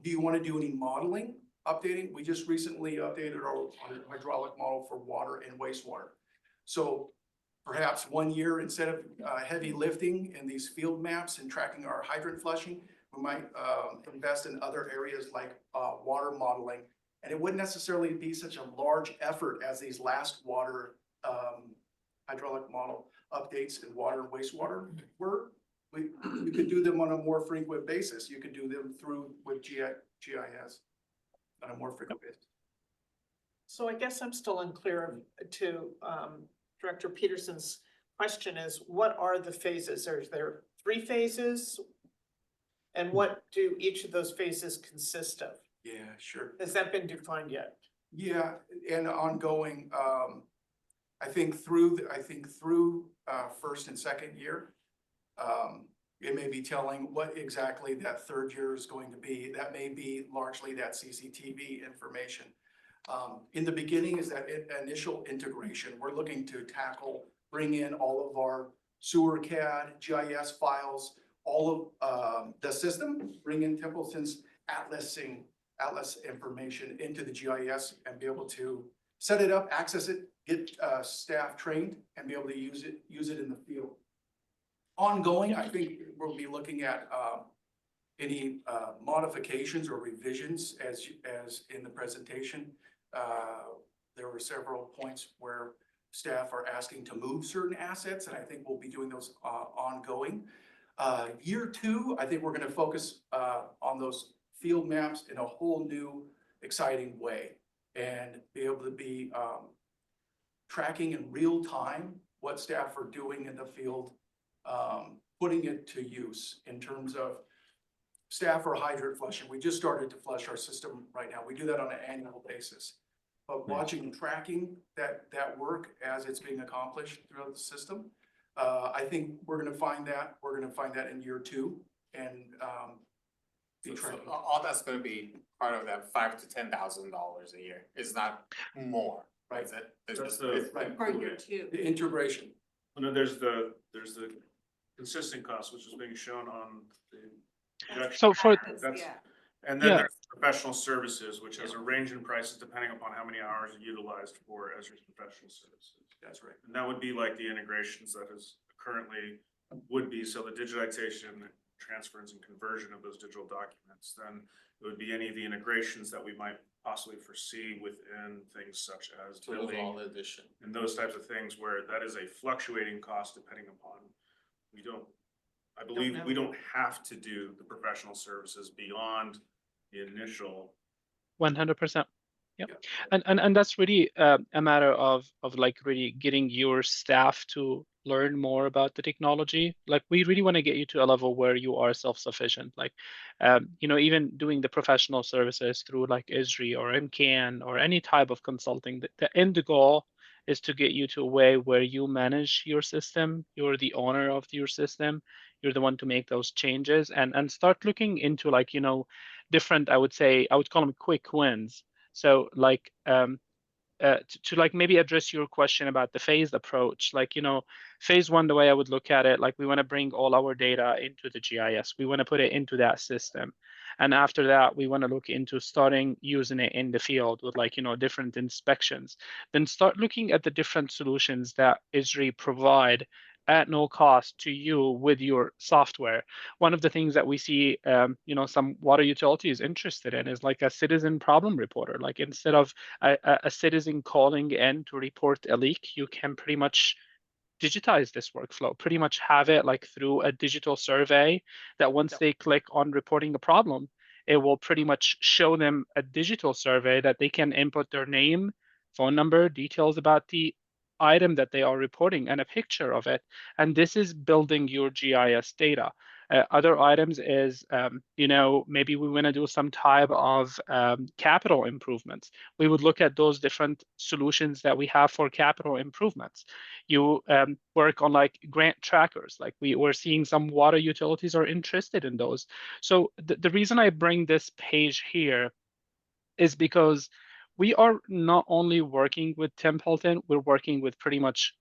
Speaker 14: Do you want to do any modeling, updating? We just recently updated our hydraulic model for water and wastewater. So perhaps 1 year, instead of heavy lifting in these field maps and tracking our hydrant flushing, we might invest in other areas like water modeling. And it wouldn't necessarily be such a large effort as these last water hydraulic model updates in water and wastewater were. You could do them on a more frequent basis. You could do them with GIS on a more frequent basis.
Speaker 4: So I guess I'm still unclear to Director Peterson's question is, what are the phases? Are there 3 phases? And what do each of those phases consist of?
Speaker 14: Yeah, sure.
Speaker 4: Has that been defined yet?
Speaker 14: Yeah, and ongoing, I think through first and second year, it may be telling what exactly that third year is going to be. That may be largely that CCTV information. In the beginning is that initial integration. We're looking to bring in all of our sewer CAD, GIS files, all of the system, bring in Templeton's Atlas information into the GIS and be able to set it up, access it, get staff trained and be able to use it in the field. Ongoing, I think we'll be looking at any modifications or revisions as in the presentation. There were several points where staff are asking to move certain assets, and I think we'll be doing those ongoing. Year 2, I think we're going to focus on those field maps in a whole new, exciting way and be able to be tracking in real time what staff are doing in the field, putting it to use in terms of staff or hydrant flushing. We just started to flush our system right now. We do that on an annual basis. But watching and tracking that work as it's being accomplished throughout the system, I think we're going to find that in year 2, and
Speaker 1: So all that's gonna be part of that $5,000 to $10,000 a year. It's not more, right? Is it? It's
Speaker 16: That's
Speaker 1: just-
Speaker 16: the-
Speaker 1: it's-
Speaker 2: For year two.
Speaker 9: The integration.
Speaker 16: And then there's the consistent cost, which is being shown on the.
Speaker 15: So for
Speaker 16: That's-
Speaker 2: Yeah.
Speaker 16: And then
Speaker 15: Yeah.
Speaker 16: there's professional services, which has a range in prices depending upon how many hours are utilized for Ezra's professional services.
Speaker 9: That's right.
Speaker 16: And that would be like the integrations that is currently would be, so the digitization, transference and conversion of those digital documents, then it would be any of the integrations that we might possibly foresee within things such as
Speaker 1: To all
Speaker 16: billing
Speaker 1: addition.
Speaker 16: and those types of things where that is a fluctuating cost depending upon, I believe we don't have to do the professional services beyond the initial.
Speaker 15: 100%. Yep. And that's really a matter of like really getting your staff to learn more about the technology. Like we really want to get you to a level where you are self-sufficient. Like, even doing the professional services through like Esri or MCAN or any type of consulting, the end goal is to get you to a way where you manage your system. You're the owner of your system. You're the one to make those changes and start looking into like, different, I would call them quick wins. So like to like maybe address your question about the phased approach, like phase one, the way I would look at it, like we want to bring all our data into the GIS. We want to put it into that system. And after that, we want to look into starting using it in the field with like, different inspections. Then start looking at the different solutions that Esri provide at no cost to you with your software. One of the things that we see, some water utilities interested in is like a citizen problem reporter. Like instead of a citizen calling in to report a leak, you can pretty much digitize this workflow, pretty much have it like through a digital survey that once they click on reporting a problem, it will pretty much show them a digital survey that they can input their name, phone number, details about the item that they are reporting and a picture of it. And this is building your GIS data. Other items is, maybe we want to do some type of capital improvements. We would look at those different solutions that we have for capital improvements. You work on like grant trackers, like we're seeing some water utilities are interested in those. So the reason I bring this page here is because we are not only working with Templeton, we're working with pretty much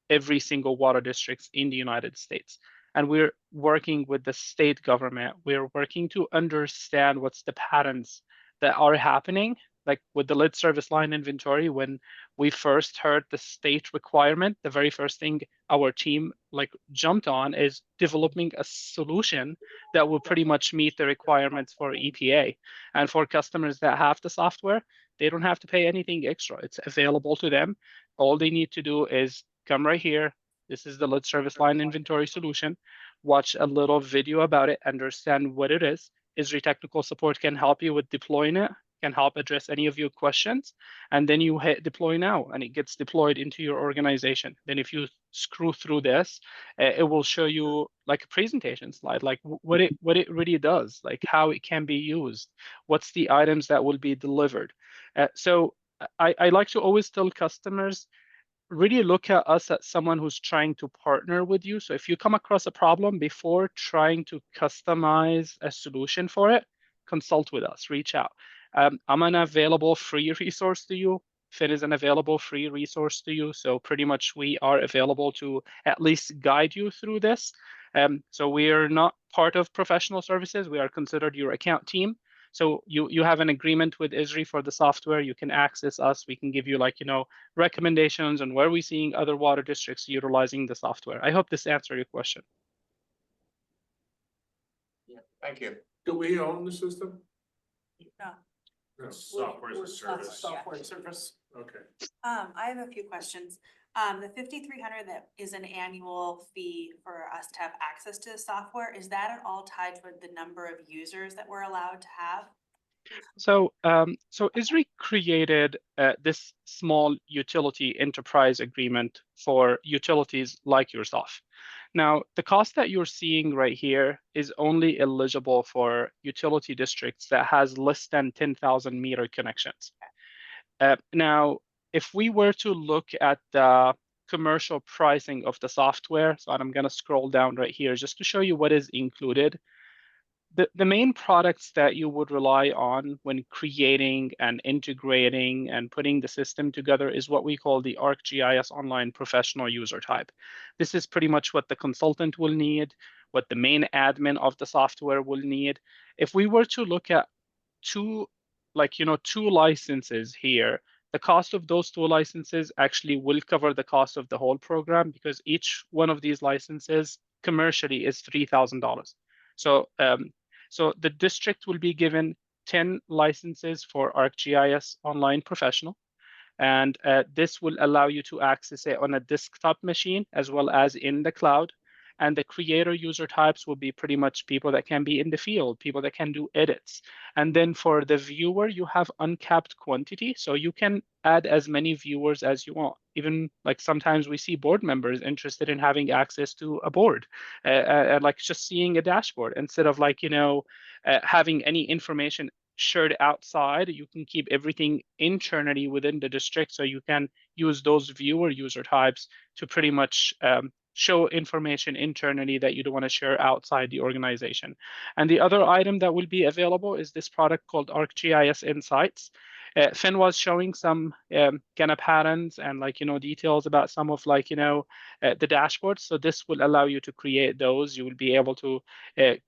Speaker 15: every single water districts in the United States. And we're working with the state government. We're working to understand what's the patterns that are happening. Like with the lead service line inventory, when we first heard the state requirement, the very first thing our team like jumped on is developing a solution that will pretty much meet the requirements for EPA. And for customers that have the software, they don't have to pay anything extra. It's available to them. All they need to do is come right here. This is the lead service line inventory solution. Watch a little video about it, understand what it is. Esri technical support can help you with deploying it, can help address any of your questions. And then you hit deploy now and it gets deployed into your organization. Then if you screw through this, it will show you like a presentation slide, like what it really does, like how it can be used, what's the items that will be delivered. So I like to always tell customers, really look at us as someone who's trying to partner with you. So if you come across a problem before trying to customize a solution for it, consult with us, reach out. I'm an available free resource to you. Finn is an available free resource to you. So pretty much we are available to at least guide you through this. So we are not part of professional services. We are considered your account team. So you have an agreement with Esri for the software. You can access us. We can give you like, recommendations on where we're seeing other water districts utilizing the software. I hope this answered your question.
Speaker 1: Thank you.
Speaker 16: Do we own the system?
Speaker 2: No.
Speaker 16: It's software as a service.
Speaker 2: Software service.
Speaker 16: Okay.
Speaker 5: I have a few questions. The 5,300 that is an annual fee for us to have access to the software, is that at all tied with the number of users that we're allowed to have?
Speaker 15: So Esri created this small utility enterprise agreement for utilities like yourself. Now, the cost that you're seeing right here is only eligible for utility districts that has less than 10,000 meter connections. Now, if we were to look at the commercial pricing of the software, so I'm going to scroll down right here just to show you what is included. the main products that you would rely on when creating and integrating and putting the system together is what we call the ArcGIS Online Professional User Type. This is pretty much what the consultant will need, what the main admin of the software will need. If we were to look at two licenses here, the cost of those 2 licenses actually will cover the cost of the whole program, because each one of these licenses commercially is $3,000. So the district will be given 10 licenses for ArcGIS Online Professional, and this will allow you to access it on a desktop machine as well as in the cloud. And the creator user types will be pretty much people that can be in the field, people that can do edits. And then for the viewer, you have uncapped quantity. So you can add as many viewers as you want. Even like sometimes we see board members interested in having access to a board, like just seeing a dashboard instead of having any information shared outside. You can keep everything internally within the district, so you can use those viewer user types to pretty much show information internally that you don't want to share outside the organization. And the other item that will be available is this product called ArcGIS Insights. Finn was showing some kind of patterns and details about some of the dashboards. So this will allow you to create those. You will be able to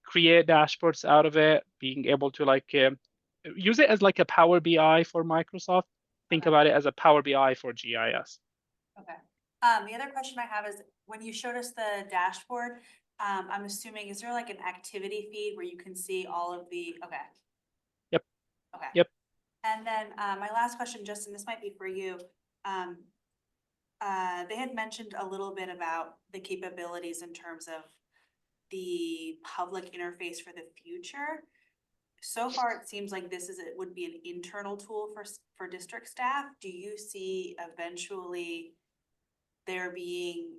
Speaker 15: create dashboards out of it, being able to use it as like a Power BI for Microsoft. Think about it as a Power BI for GIS.
Speaker 5: Okay. The other question I have is, when you showed us the dashboard, I'm assuming, is there like an activity feed where you can see all of the, okay.
Speaker 15: Yep.
Speaker 5: Okay.
Speaker 15: Yep.
Speaker 5: And then my last question, Justin, this might be for you. They had mentioned a little bit about the capabilities in terms of the public interface for the future. So far, it seems like it would be an internal tool for district staff. Do you see eventually there being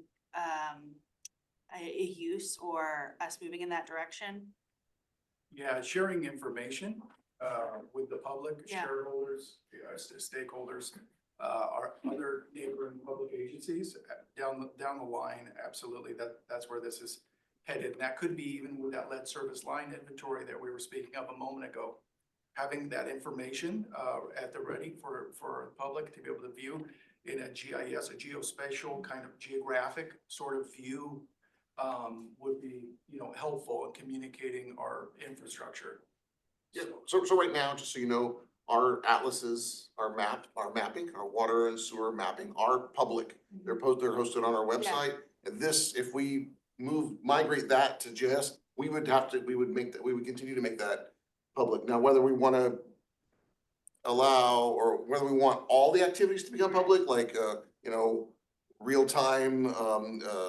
Speaker 5: a use or us moving in that direction?
Speaker 14: Yeah, sharing information with the public,
Speaker 5: Yeah.
Speaker 14: shareholders, stakeholders, our other neighboring public agencies down the line, absolutely, that's where this is headed. And that could be even with that lead service line inventory that we were speaking of a moment ago. Having that information at the ready for the public to be able to view in a GIS, a geospatial kind of geographic sort of view would be, helpful in communicating our infrastructure.
Speaker 13: Yeah, so right now, just so you know, our atlases, our mapping, our water and sewer mapping are public. They're hosted on our website. And this, if we migrate that to GIS, we would continue to make that public. Now, whether we want to allow, or whether we want all the activities to become public, like, real-time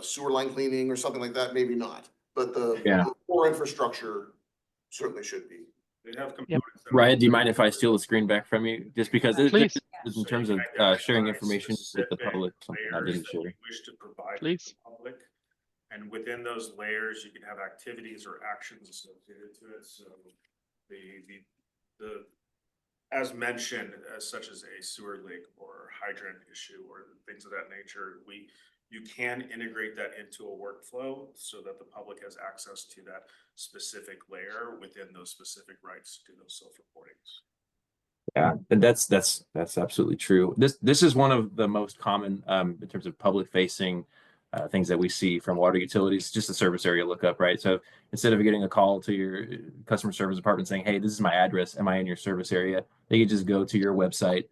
Speaker 13: sewer line cleaning or something like that, maybe not. But the core infrastructure certainly should be.
Speaker 17: Ryan, do you mind if I steal the screen back from you? Just because
Speaker 15: Please.
Speaker 17: in terms of sharing information with the public, something I didn't share.
Speaker 18: Wish to provide
Speaker 15: Please.
Speaker 18: to the public. And within those layers, you can have activities or actions associated to it. So the as mentioned, such as a sewer leak or hydrant issue or things of that nature, you can integrate that into a workflow so that the public has access to that specific layer within those specific rights to do those self-reportings.
Speaker 17: Yeah, and that's absolutely true. This is one of the most common in terms of public facing things that we see from water utilities, just the service area lookup, right? So instead of getting a call to your customer service department saying, hey, this is my address, am I in your service area? They could just go to your website.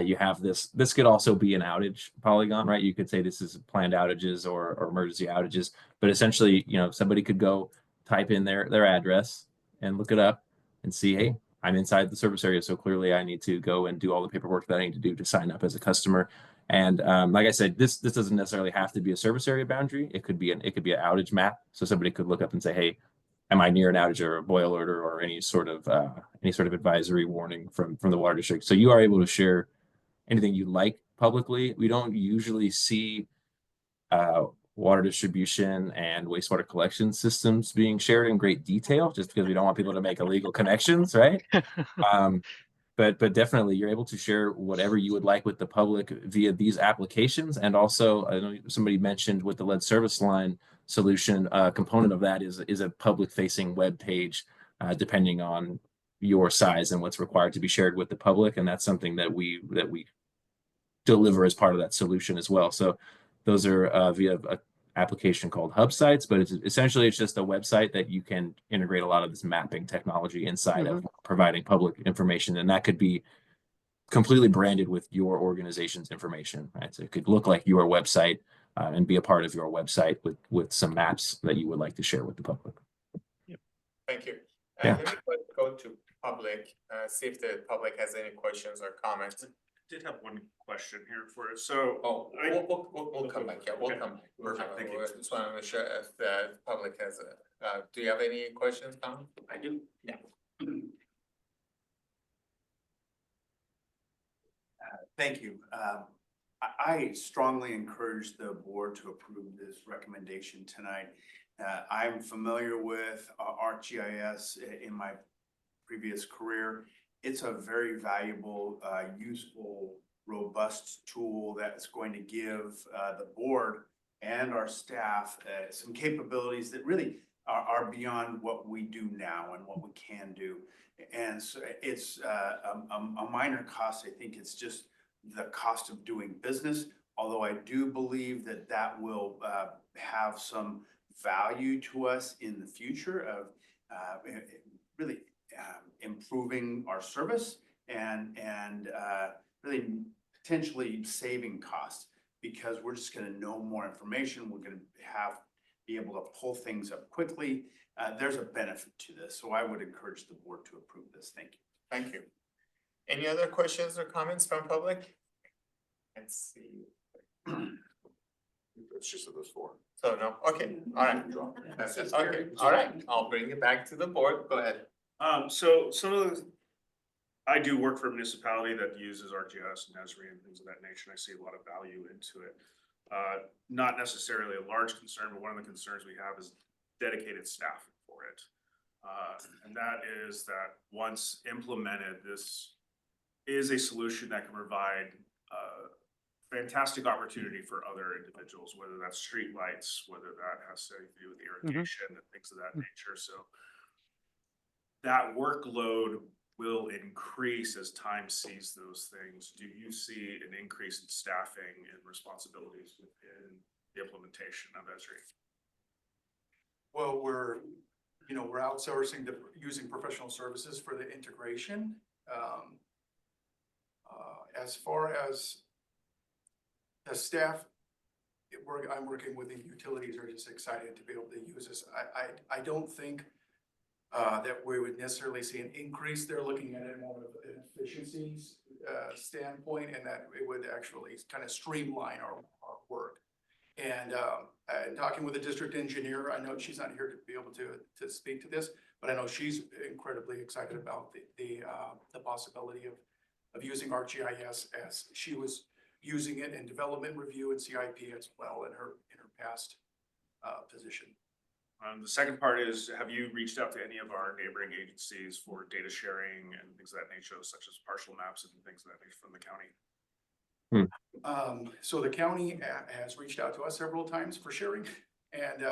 Speaker 17: You have this could also be an outage polygon, right? You could say this is planned outages or emergency outages, but essentially, somebody could go type in their address and look it up and see, hey, I'm inside the service area. So clearly I need to go and do all the paperwork that I need to do to sign up as a customer. And like I said, this doesn't necessarily have to be a service area boundary. It could be an outage map. So somebody could look up and say, hey, am I near an outage or a boil order or any sort of advisory warning from the water district? So you are able to share anything you like publicly. We don't usually see water distribution and wastewater collection systems being shared in great detail, just because we don't want people to make illegal connections, right? But definitely you're able to share whatever you would like with the public via these applications. And also, I know somebody mentioned with the lead service line solution, component of that is a public facing web page depending on your size and what's required to be shared with the public. And that's something that we deliver as part of that solution as well. So those are via a application called Hub Sites, but it's just a website that you can integrate a lot of this mapping technology inside of providing public information. And that could be completely branded with your organization's information, right? So it could look like your website and be a part of your website with some maps that you would like to share with the public.
Speaker 1: Thank you.
Speaker 17: Yeah.
Speaker 1: Let me go to public, see if the public has any questions or comments.
Speaker 18: Did have one question here for it. So.
Speaker 1: Oh, we'll come back, yeah, we'll come back.
Speaker 18: Perfect, thank you.
Speaker 1: Just want to make sure if the public has, do you have any questions, Tom?
Speaker 18: I do.
Speaker 1: Yeah.
Speaker 6: Thank you. I strongly encourage the board to approve this recommendation tonight. I'm familiar with ArcGIS in my previous career. It's a very valuable, useful, robust tool that's going to give the board and our staff some capabilities that really are beyond what we do now and what we can do. And so it's a minor cost. I think it's just the cost of doing business, although I do believe that that will have some value to us in the future of really improving our service and really potentially saving costs, because we're just going to know more information. We're going to be able to pull things up quickly. There's a benefit to this, so I would encourage the board to approve this. Thank you.
Speaker 1: Thank you. Any other questions or comments from public? Let's see.
Speaker 13: It's just those four.
Speaker 1: So no, okay, all right. That's it. Okay, all right, I'll bring it back to the board. Go ahead.
Speaker 18: So some of I do work for a municipality that uses ArcGIS and Esri and things of that nature, and I see a lot of value into it. Not necessarily a large concern, but one of the concerns we have is dedicated staff for it. And that is that once implemented, this is a solution that can provide fantastic opportunity for other individuals, whether that's streetlights, whether that has anything to do with irrigation and things of that nature. So that workload will increase as time sees those things. Do you see an increase in staffing and responsibilities within the implementation of Esri?
Speaker 14: Well, we're outsourcing using professional services for the integration. As far as the staff, I'm working with the utilities are just excited to be able to use this. I don't think that we would necessarily see an increase. They're looking at it more of an efficiencies standpoint, and that it would actually kind of streamline our work. And talking with the district engineer, I know she's not here to be able to speak to this, but I know she's incredibly excited about the possibility of using ArcGIS, as she was using it in development review and CIP as well in her past position.
Speaker 18: The second part is, have you reached out to any of our neighboring agencies for data sharing and things of that nature, such as partial maps and things of that nature from the county?
Speaker 14: So the county has reached out to us several times for sharing, and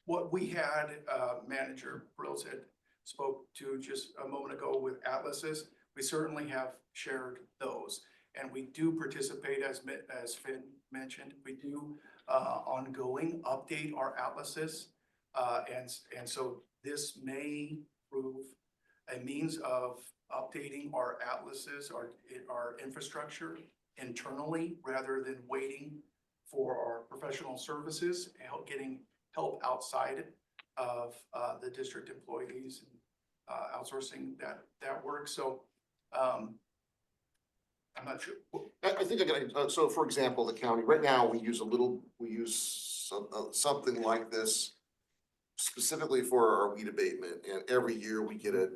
Speaker 14: what we had, Manager Brills had spoke to just a moment ago with atlases, we certainly have shared those, and we do participate, as Finn mentioned, we do ongoing update our atlases, and so this may prove a means of updating our atlases, our infrastructure internally, rather than waiting for our professional services and getting help outside of the district employees and outsourcing that work. So I'm not sure.
Speaker 13: I think so for example, the county, right now, we use something like this specifically for our weed abatement, and every year we get a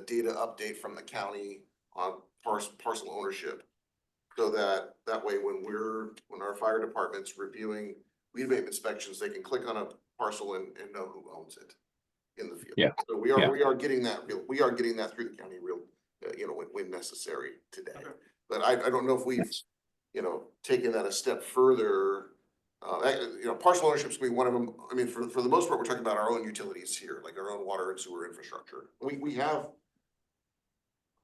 Speaker 13: data update from the county on parcel ownership. So that way, when our fire department's reviewing weed abatement inspections, they can click on a parcel and know who owns it in the field.
Speaker 17: Yeah.
Speaker 13: So we are getting that through the county when necessary today.
Speaker 18: Okay.
Speaker 13: But I don't know if we've, taken that a step further Partial ownership is gonna be one of them. I mean, for the most part, we're talking about our own utilities here, like our own water and sewer infrastructure. We have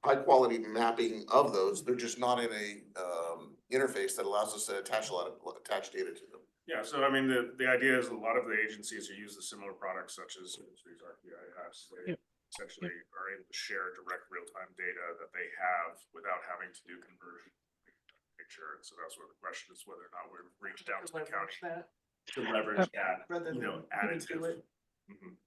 Speaker 13: high quality mapping of those. They're just not in a, interface that allows us to attach data to them.
Speaker 18: Yeah, so I mean, the idea is a lot of the agencies who use the similar products such as these RPI has, they
Speaker 15: Yep.
Speaker 18: essentially are able to share direct real-time data that they have without having to do conversion. Picture, and so that's what the question is, whether or not we've reached out to the county to leverage that,
Speaker 4: Rather
Speaker 18: you know,
Speaker 4: than putting to
Speaker 18: additive.
Speaker 4: it.
Speaker 18: Mhm.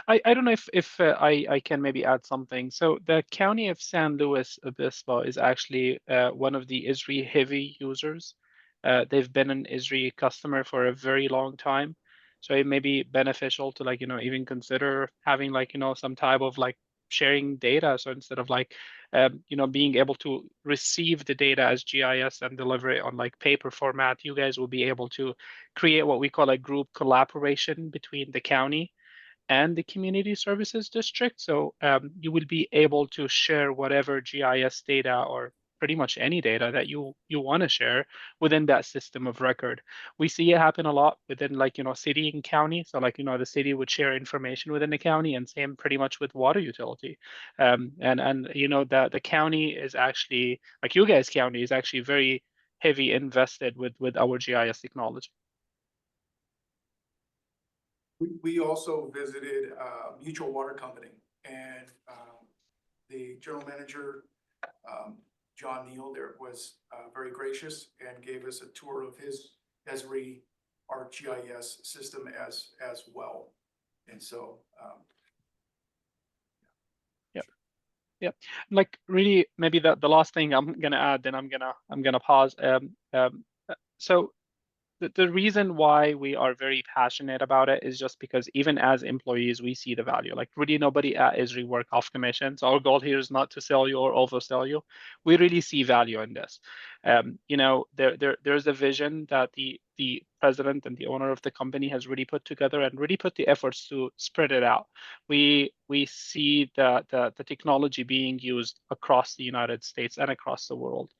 Speaker 15: I don't know if I can maybe add something. So the county of San Luis Obispo is actually one of the ISRI heavy users. They've been an ISRI customer for a very long time. So it may be beneficial to like, even consider having like, some type of like sharing data. So instead of like, being able to receive the data as GIS and deliver it on like paper format, you guys will be able to create what we call a group collaboration between the county and the community services district. So you will be able to share whatever GIS data or pretty much any data that you want to share within that system of record. We see it happen a lot within like, city and county. So like, the city would share information within the county, and same pretty much with water utility. And the county is actually, like you guys county is actually very heavy invested with our GIS technology.
Speaker 14: We also visited Mutual Water Company, and the general manager, John Neal, there was very gracious and gave us a tour of his Esri ArcGIS system as well. And so
Speaker 15: Yeah, like really, maybe the last thing I'm gonna add, then I'm gonna pause. So the reason why we are very passionate about it is just because even as employees, we see the value. Like really nobody at ISRI work off commission. So our goal here is not to sell you or oversell you. We really see value in this. There's a vision that the president and the owner of the company has really put together and really put the efforts to spread it out. We see the technology being used across the United States and across the world.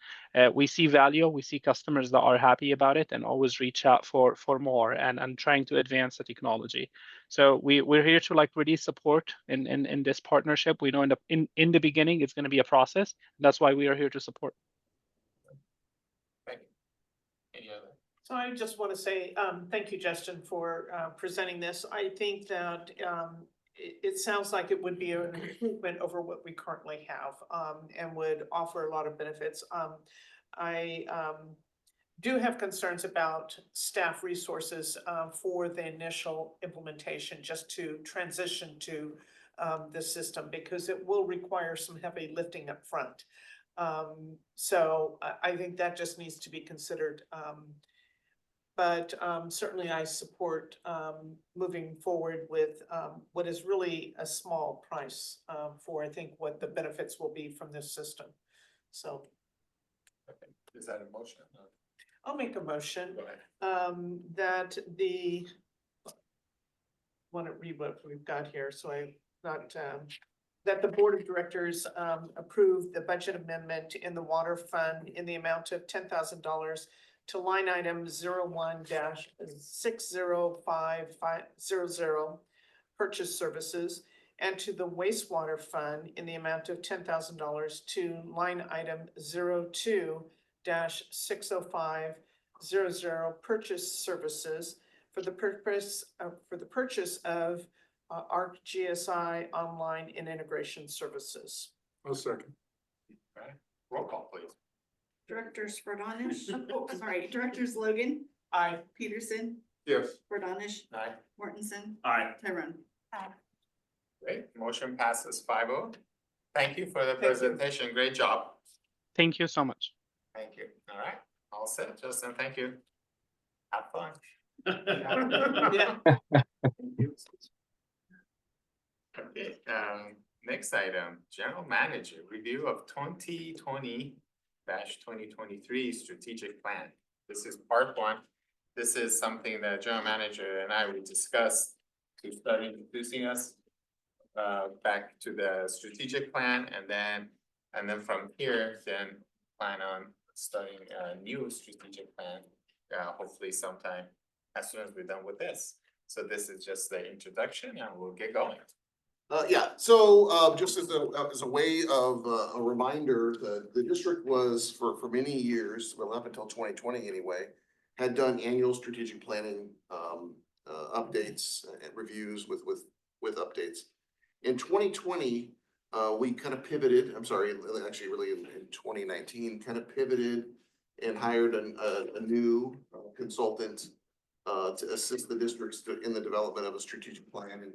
Speaker 15: We see value, we see customers that are happy about it and always reach out for more and trying to advance the technology. So we're here to like really support in this partnership. We know in the beginning it's going to be a process. That's why we are here to support.
Speaker 1: Thank you. Any other?
Speaker 4: So I just want to say, thank you, Justin, for presenting this. I think that it sounds like it would be an improvement over what we currently have, and would offer a lot of benefits. I do have concerns about staff resources for the initial implementation, just to transition to this system, because it will require some heavy lifting up front. So I think that just needs to be considered. But certainly I support moving forward with what is really a small price for, I think, what the benefits will be from this system. So
Speaker 1: Okay. Is that a motion?
Speaker 4: I'll make a motion
Speaker 1: Go ahead.
Speaker 4: that want to read what we've got here, so I not that the board of directors approve the budget amendment in the water fund in the amount of $10,000 to line item 01-605500 purchase services, and to the wastewater fund in the amount of $10,000 to line item 02-60500 purchase services for the purpose of ArcGIS online and integration services.
Speaker 16: I'll second.
Speaker 1: Okay. Roll call, please.
Speaker 2: Directors Bordonish, Directors Logan,
Speaker 4: Aye.
Speaker 2: Peterson,
Speaker 16: Yes.
Speaker 2: Bordonish,
Speaker 1: Aye.
Speaker 2: Mortensen,
Speaker 18: Aye.
Speaker 2: Tyrone.
Speaker 1: Great. Motion passes 5-0. Thank you for the
Speaker 4: Thank you.
Speaker 1: presentation. Great job.
Speaker 15: Thank you so much.
Speaker 1: Thank you. All right. All set, Justin. Thank you. Have fun.
Speaker 4: Yeah.
Speaker 1: Okay, next item, general manager, review of 2020-2023 strategic plan. This is part one. This is something that general manager and I will discuss to start introducing us back to the strategic plan, and then from here, then plan on starting a new strategic plan hopefully sometime as soon as we're done with this. So this is just the introduction and we'll get going.
Speaker 13: Yeah, so, just as a way of, a reminder, the district was for many years, well, up until 2020 anyway, had done annual strategic planning, updates and reviews with updates. In 2020, we kind of pivoted, I'm sorry, actually really in 2019, kind of pivoted and hired a new consultant to assist the districts in the development of a strategic plan. And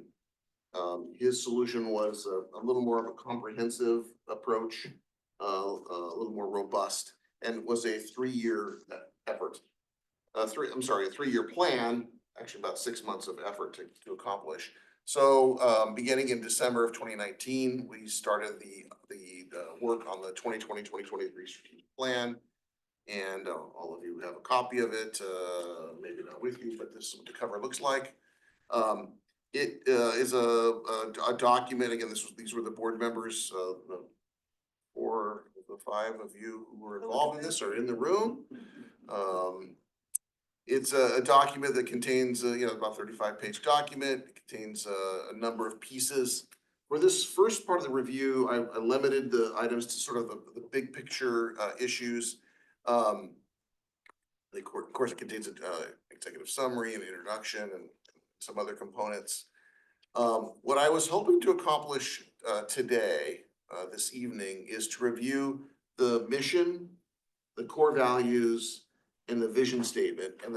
Speaker 13: his solution was a little more of a comprehensive approach, a little more robust, and was a 3-year effort. A 3-year plan, actually about 6 months of effort to accomplish. So beginning in December of 2019, we started the work on the 2020-2023 strategic plan. And all of you have a copy of it, maybe not with you, but this is what the cover looks like. It is a document. Again, these were the board members, the 4 of the 5 of you who were involved in this are in the room. It's a document that contains, about 35-page document. It contains a number of pieces. For this first part of the review, I limited the items to sort of the big picture issues. Of course, it contains an executive summary and introduction and some other components. What I was hoping to accomplish today, this evening, is to review the mission, the core values, and the vision statement. And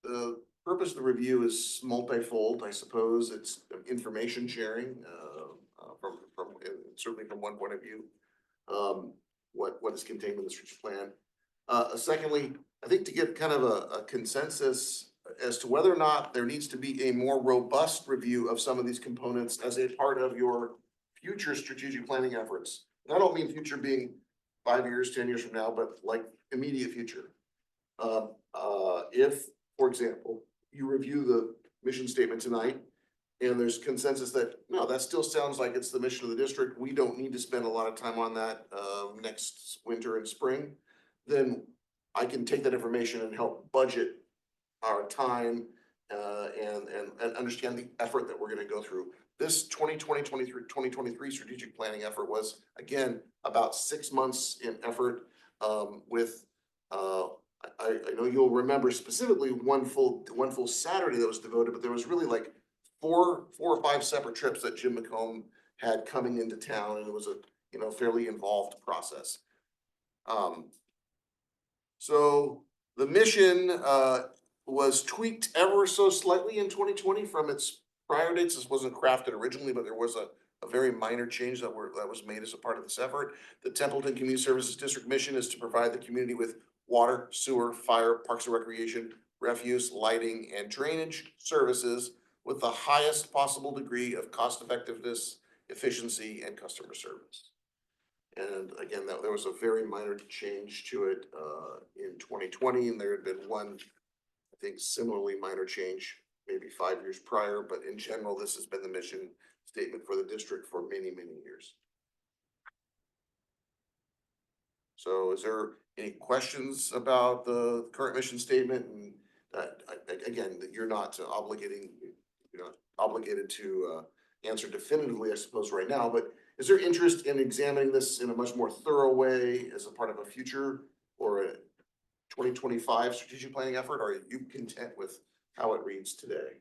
Speaker 13: the purpose of the review is multifold, I suppose. It's information sharing from certainly from one point of view, what is contained in the strategic plan. Secondly, I think to get kind of a consensus as to whether or not there needs to be a more robust review of some of these components as a part of your future strategic planning efforts. And I don't mean future being 5 years, 10 years from now, but like immediate future. If, for example, you review the mission statement tonight and there's consensus that, no, that still sounds like it's the mission of the district, we don't need to spend a lot of time on that next winter and spring, then I can take that information and help budget our time and understand the effort that we're gonna go through. This 2023 strategic planning effort was, again, about 6 months in effort with I know you'll remember specifically one full Saturday that was devoted, but there was really like four or five separate trips that Jim McComb had coming into town, and it was a fairly involved process. So the mission was tweaked ever so slightly in 2020 from its prior dates. This wasn't crafted originally, but there was a very minor change that was made as a part of this effort. The Templeton Community Services District mission is to provide the community with water, sewer, fire, parks and recreation, refuse, lighting, and drainage services with the highest possible degree of cost effectiveness, efficiency, and customer service. And again, there was a very minor change to it in 2020, and there had been one, I think, similarly minor change maybe 5 years prior, but in general, this has been the mission statement for the district for many, many years. So is there any questions about the current mission statement? And again, that you're not obligated to answer definitively, I suppose, right now, but is there interest in examining this in a much more thorough way as a part of a future or a 2025 strategic planning effort? Or are you content with how it reads today?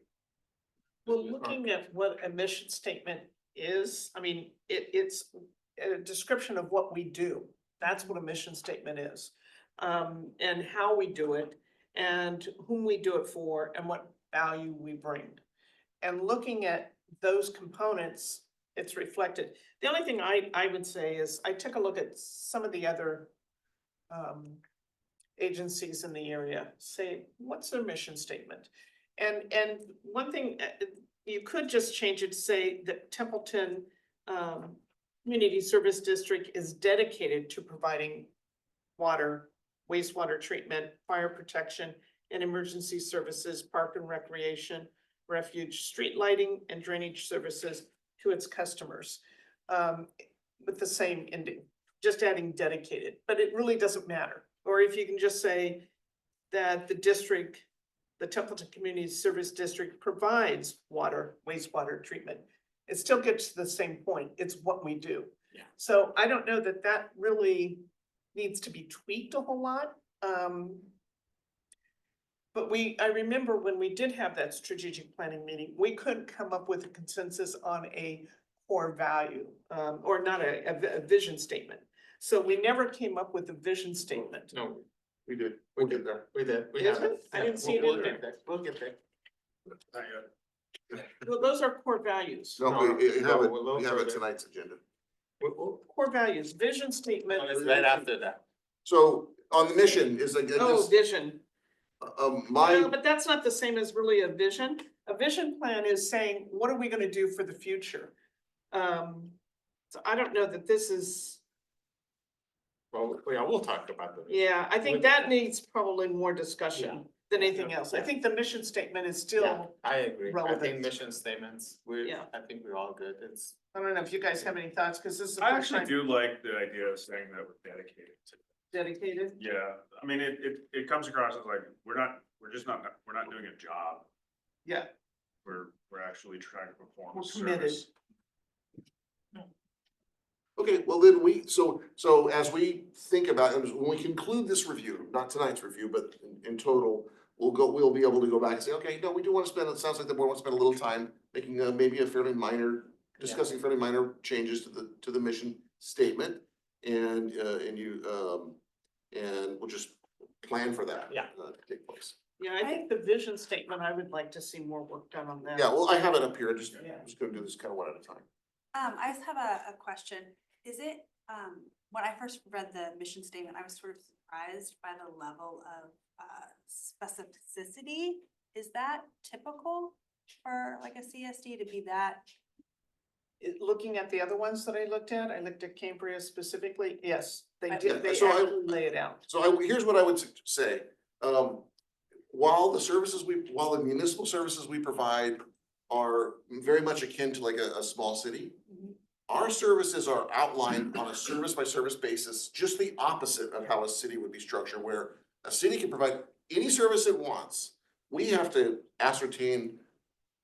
Speaker 4: Well, looking at what a mission statement is, I mean, it's a description of what we do. That's what a mission statement is. And how we do it and whom we do it for and what value we bring. And looking at those components, it's reflected. The only thing I would say is I took a look at some of the other agencies in the area, say, what's their mission statement? And one thing, you could just change it to say that Templeton Community Service District is dedicated to providing water, wastewater treatment, fire protection, and emergency services, park and recreation, refuge, street lighting, and drainage services to its customers. With the same ending, just adding dedicated, but it really doesn't matter. Or if you can just say that the district, the Templeton Community Service District provides water, wastewater treatment. It still gets to the same point. It's what we do.
Speaker 7: Yeah.
Speaker 4: So I don't know that that really needs to be tweaked a whole lot. But I remember when we did have that strategic planning meeting, we couldn't come up with a consensus on a core value, or not a vision statement. So we never came up with a vision statement.
Speaker 1: No, we did, we did there, we did, we
Speaker 4: Is
Speaker 1: have
Speaker 4: it?
Speaker 1: it.
Speaker 4: I didn't see it
Speaker 1: We'll
Speaker 4: in
Speaker 1: get
Speaker 4: there.
Speaker 1: there, we'll get there.
Speaker 9: Not yet.
Speaker 4: Well, those are core values.
Speaker 13: No,
Speaker 1: No,
Speaker 13: we have
Speaker 1: no,
Speaker 13: it,
Speaker 1: we'll
Speaker 13: we have it
Speaker 1: further.
Speaker 13: tonight's agenda.
Speaker 4: Core values, vision statement.
Speaker 1: No, it's right after that.
Speaker 13: So on the mission is like,
Speaker 4: Oh, vision. No,
Speaker 13: my,
Speaker 4: but that's not the same as really a vision. A vision plan is saying, what are we gonna do for the future? So I don't know that this is,
Speaker 1: Well, yeah, we'll talk about that.
Speaker 4: yeah, I think that needs probably more discussion
Speaker 1: Yeah.
Speaker 4: than anything else. I think the mission statement is still,
Speaker 1: I agree. I
Speaker 4: relevant.
Speaker 1: think mission statements,
Speaker 4: Yeah.
Speaker 1: I think we're all good. It's,
Speaker 4: I don't know if you guys have any thoughts, cause this is the
Speaker 18: I
Speaker 4: first
Speaker 18: actually
Speaker 4: time
Speaker 18: do like the idea of saying that we're dedicated to,
Speaker 4: dedicated.
Speaker 18: yeah, I mean, it comes across as like, we're not doing a job.
Speaker 4: Yeah,
Speaker 18: We're actually trying to perform
Speaker 4: we're
Speaker 18: a
Speaker 4: committed.
Speaker 18: service.
Speaker 13: okay, well then so as we think about, when we conclude this review, not tonight's review, but in total, we'll be able to go back and say, okay, no, we do wanna spend, it sounds like the board wants to spend a little time making maybe a fairly minor, discussing fairly minor changes to the mission statement. And we'll just plan for that.
Speaker 1: Yeah.
Speaker 13: To take place.
Speaker 4: Yeah, I think the vision statement, I would like to see more work done on that.
Speaker 13: Yeah, well, I have it up here,
Speaker 4: Yeah.
Speaker 13: I'm just gonna do this kind of one at a time.
Speaker 5: I just have a question. Is it, when I first read the mission statement, I was sort of surprised by the level of specificity. Is that typical for like a CSD to be that?
Speaker 4: Looking at the other ones that I looked at Cambria specifically, yes, they
Speaker 5: Okay.
Speaker 4: did, they
Speaker 13: So
Speaker 4: actually lay it out.
Speaker 13: So here's what I would say, while the municipal services we provide are very much akin to like a small city. Our services are outlined on a service by service basis, just the opposite of how a city would be structured, where a city can provide any service it wants. We have to ascertain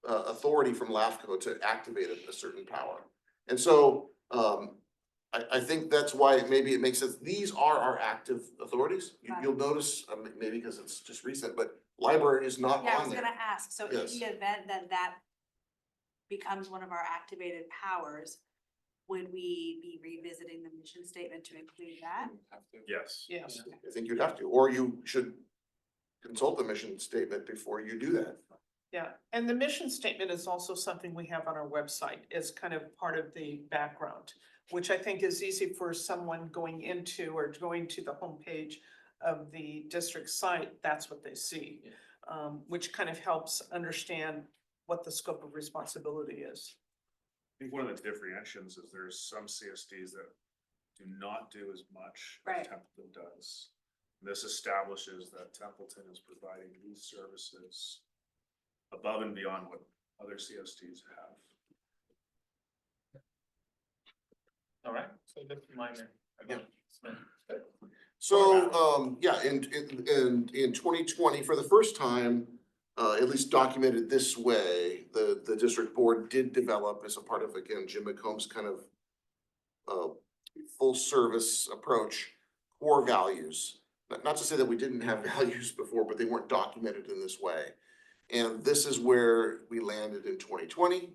Speaker 13: authority from LAFCO to activate a certain power. And so I think that's why maybe it makes sense. These are our active authorities. You'll notice, maybe because it's just recent, but library is not
Speaker 5: Yeah, I
Speaker 13: on
Speaker 5: was
Speaker 13: there.
Speaker 5: gonna ask, so in
Speaker 13: Yes.
Speaker 5: the event that becomes one of our activated powers, would we be revisiting the mission statement to include that?
Speaker 18: Yes.
Speaker 4: Yes.
Speaker 13: I think you'd have to, or you should consult the mission statement before you do that.
Speaker 4: Yeah, and the mission statement is also something we have on our website as kind of part of the background, which I think is easy for someone going into or going to the homepage of the district site, that's what they see. Which kind of helps understand what the scope of responsibility is.
Speaker 18: I think one of the differentiations is there's some CSDs that do not do as much
Speaker 5: Right.
Speaker 18: as Templeton does. This establishes that Templeton is providing these services above and beyond what other CSDs have.
Speaker 1: All right, so just minor.
Speaker 13: So, yeah, in 2020, for the first time, at least documented this way, the district board did develop as a part of, again, Jim McComb's kind of full service approach, core values. Not to say that we didn't have values before, but they weren't documented in this way. And this is where we landed in 2020.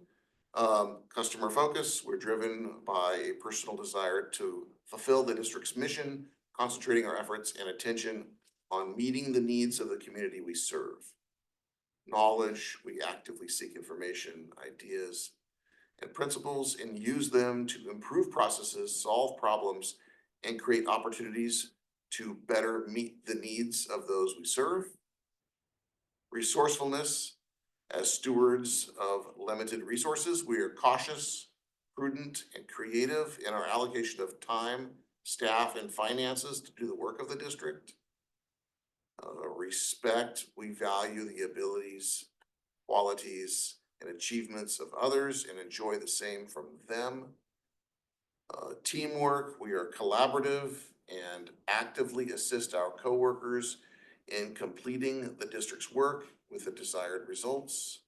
Speaker 13: Customer focus, we're driven by a personal desire to fulfill the district's mission, concentrating our efforts and attention on meeting the needs of the community we serve. Knowledge, we actively seek information, ideas, and principles and use them to improve processes, solve problems, and create opportunities to better meet the needs of those we serve. Resourcefulness, as stewards of limited resources, we are cautious, prudent, and creative in our allocation of time, staff, and finances to do the work of the district. Respect, we value the abilities, qualities, and achievements of others and enjoy the same from them. Teamwork, we are collaborative and actively assist our coworkers in completing the district's work with the desired results.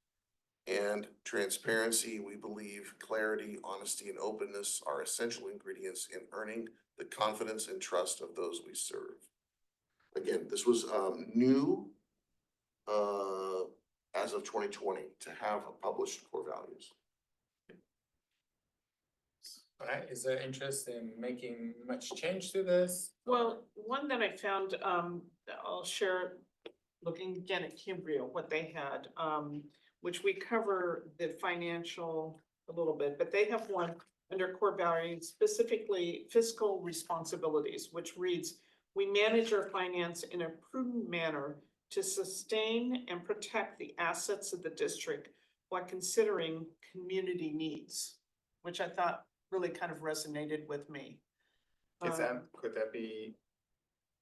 Speaker 13: And transparency, we believe clarity, honesty, and openness are essential ingredients in earning the confidence and trust of those we serve. Again, this was new as of 2020 to have published core values.
Speaker 3: Alright, is there interest in making much change to this?
Speaker 4: Well, one that I found, I'll share, looking again at Cambria, what they had, which we cover the financial a little bit, but they have one under core values, specifically fiscal responsibilities, which reads, we manage our finance in a prudent manner to sustain and protect the assets of the district while considering community needs, which I thought really kind of resonated with me.
Speaker 3: Could that be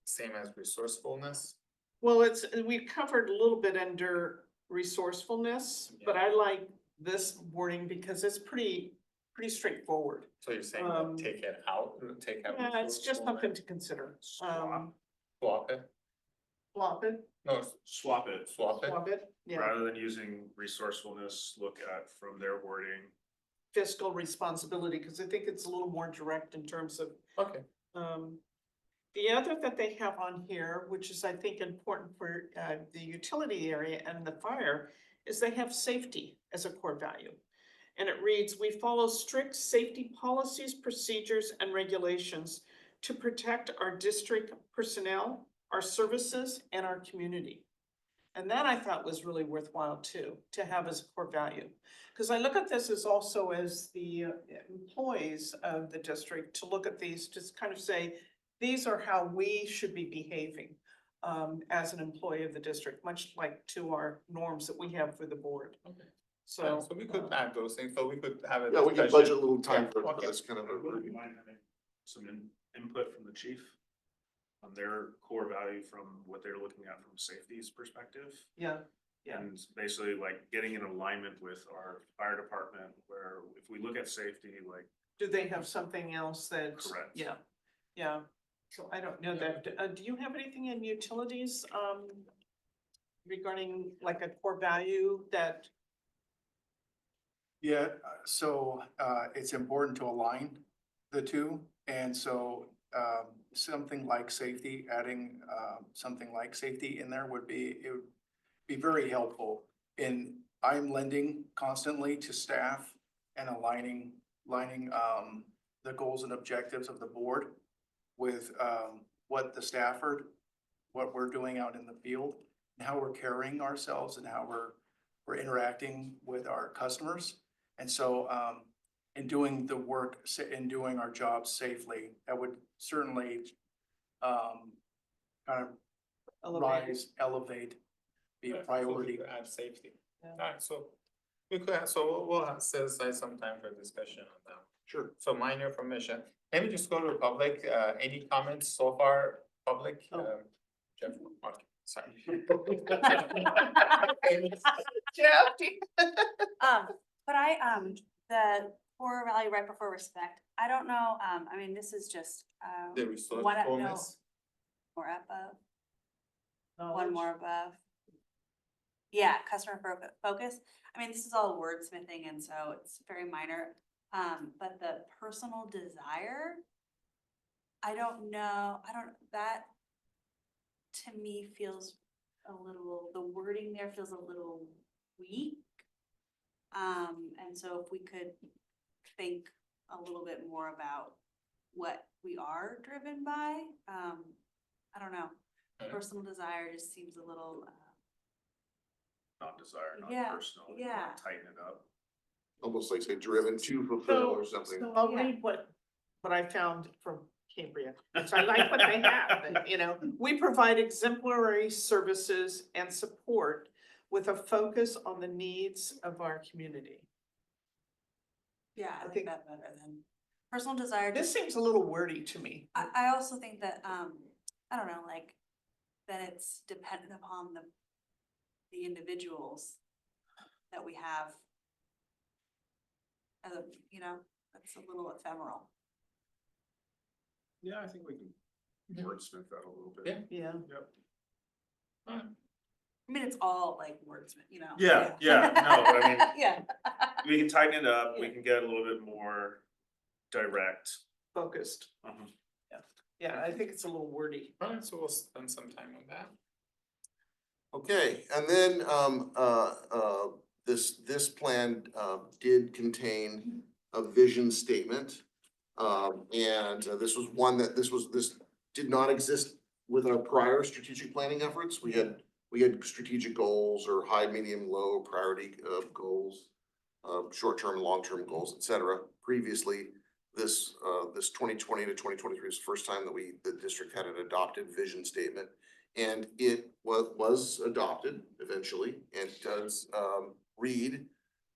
Speaker 3: same as resourcefulness?
Speaker 4: Well, we covered a little bit under resourcefulness, but I like this wording because it's pretty straightforward.
Speaker 3: So you're saying that take it out, take out?
Speaker 4: Yeah, it's just something to consider.
Speaker 3: Swap it?
Speaker 4: Swap it,
Speaker 3: No,
Speaker 9: Swap it.
Speaker 3: swap it?
Speaker 4: swap it, yeah.
Speaker 9: Rather than using resourcefulness, look at from their wording.
Speaker 4: Fiscal responsibility, because I think it's a little more direct in terms of,
Speaker 3: Okay.
Speaker 4: the other that they have on here, which is I think important for the utility area and the fire, is they have safety as a core value. And it reads, we follow strict safety policies, procedures, and regulations to protect our district personnel, our services, and our community. And that I thought was really worthwhile too, to have as a core value. Because I look at this as also as the employees of the district to look at these, just kind of say, these are how we should be behaving as an employee of the district, much like to our norms that we have for the board.
Speaker 3: Okay.
Speaker 4: So.
Speaker 3: So we could add those things, so we could have a.
Speaker 13: Yeah, we can
Speaker 3: discussion.
Speaker 13: budget a little time for
Speaker 3: okay.
Speaker 13: this kind of a review.
Speaker 9: Some input from the chief on their core value from what they're looking at from safety's perspective.
Speaker 4: Yeah, yeah.
Speaker 9: And basically like getting in alignment with our fire department, where if we look at safety, like.
Speaker 4: Do they have something else that?
Speaker 9: Correct.
Speaker 4: Yeah, yeah. So I don't know that. Do you have anything in utilities regarding like a core value that?
Speaker 14: Yeah, so it's important to align the two, and so something like safety, adding something like safety in there would be, it would be very helpful. And I'm lending constantly to staff and aligning the goals and objectives of the board with what the Stafford, what we're doing out in the field, and how we're carrying ourselves and how we're interacting with our customers. And so in doing the work, in doing our jobs safely, that would certainly kind of elevate, be a priority.
Speaker 3: Add safety.
Speaker 4: Yeah.
Speaker 3: Alright, so we could, we'll have set aside some time for discussion on that.
Speaker 13: Sure.
Speaker 3: So minor permission, maybe just go to the public, any comments so far, public?
Speaker 4: Oh.
Speaker 3: Jeff, okay, sorry.
Speaker 4: Jeff.
Speaker 5: But the core value right before respect, I don't know, I mean, this is just,
Speaker 3: The
Speaker 5: one, no,
Speaker 3: resourcefulness,
Speaker 5: more above, one
Speaker 4: Knowledge.
Speaker 5: more above. Yeah, customer focus, I mean, this is all wordsmithing, and so it's very minor, but the personal desire, I don't know, that to me feels a little, the wording there feels a little weak. And so if we could think a little bit more about what we are driven by, I don't know,
Speaker 3: Okay.
Speaker 5: personal desire just seems a little,
Speaker 9: Not desire, not
Speaker 5: Yeah,
Speaker 9: personal, you
Speaker 5: yeah.
Speaker 9: wanna tighten it up.
Speaker 13: Almost like say driven to fulfill or something.
Speaker 4: So I'll
Speaker 5: Yeah.
Speaker 4: read what I found from Cambria, which I like what they have, and, you know, we provide exemplary services and support with a focus on the needs of our community.
Speaker 5: yeah, I
Speaker 4: I
Speaker 5: like
Speaker 4: think-
Speaker 5: that better than personal desire.
Speaker 4: This
Speaker 5: Just,
Speaker 4: seems a little wordy to me.
Speaker 5: I also think that, I don't know, like, that it's dependent upon the individuals that we have. You know, that's a little ephemeral.
Speaker 9: Yeah, I think we can wordsmith that a little bit.
Speaker 3: Yeah.
Speaker 4: Yeah.
Speaker 9: Yep.
Speaker 5: I mean, it's all like words, you know.
Speaker 18: Yeah, no, but I mean,
Speaker 5: Yeah.
Speaker 18: we can tighten it up, we
Speaker 5: Yeah.
Speaker 18: can get a little bit more direct.
Speaker 4: Focused. Yeah, I think it's a little wordy.
Speaker 1: Alright, so we'll spend some time on that.
Speaker 13: Okay, and then, this plan, did contain a vision statement. And this was one that, this did not exist with our prior strategic planning efforts. We had strategic goals or high, medium, low priority, goals, short-term and long-term goals, et cetera. Previously, this 2020 to 2023 is the first time that the district had an adopted vision statement. And it was adopted eventually, and does, read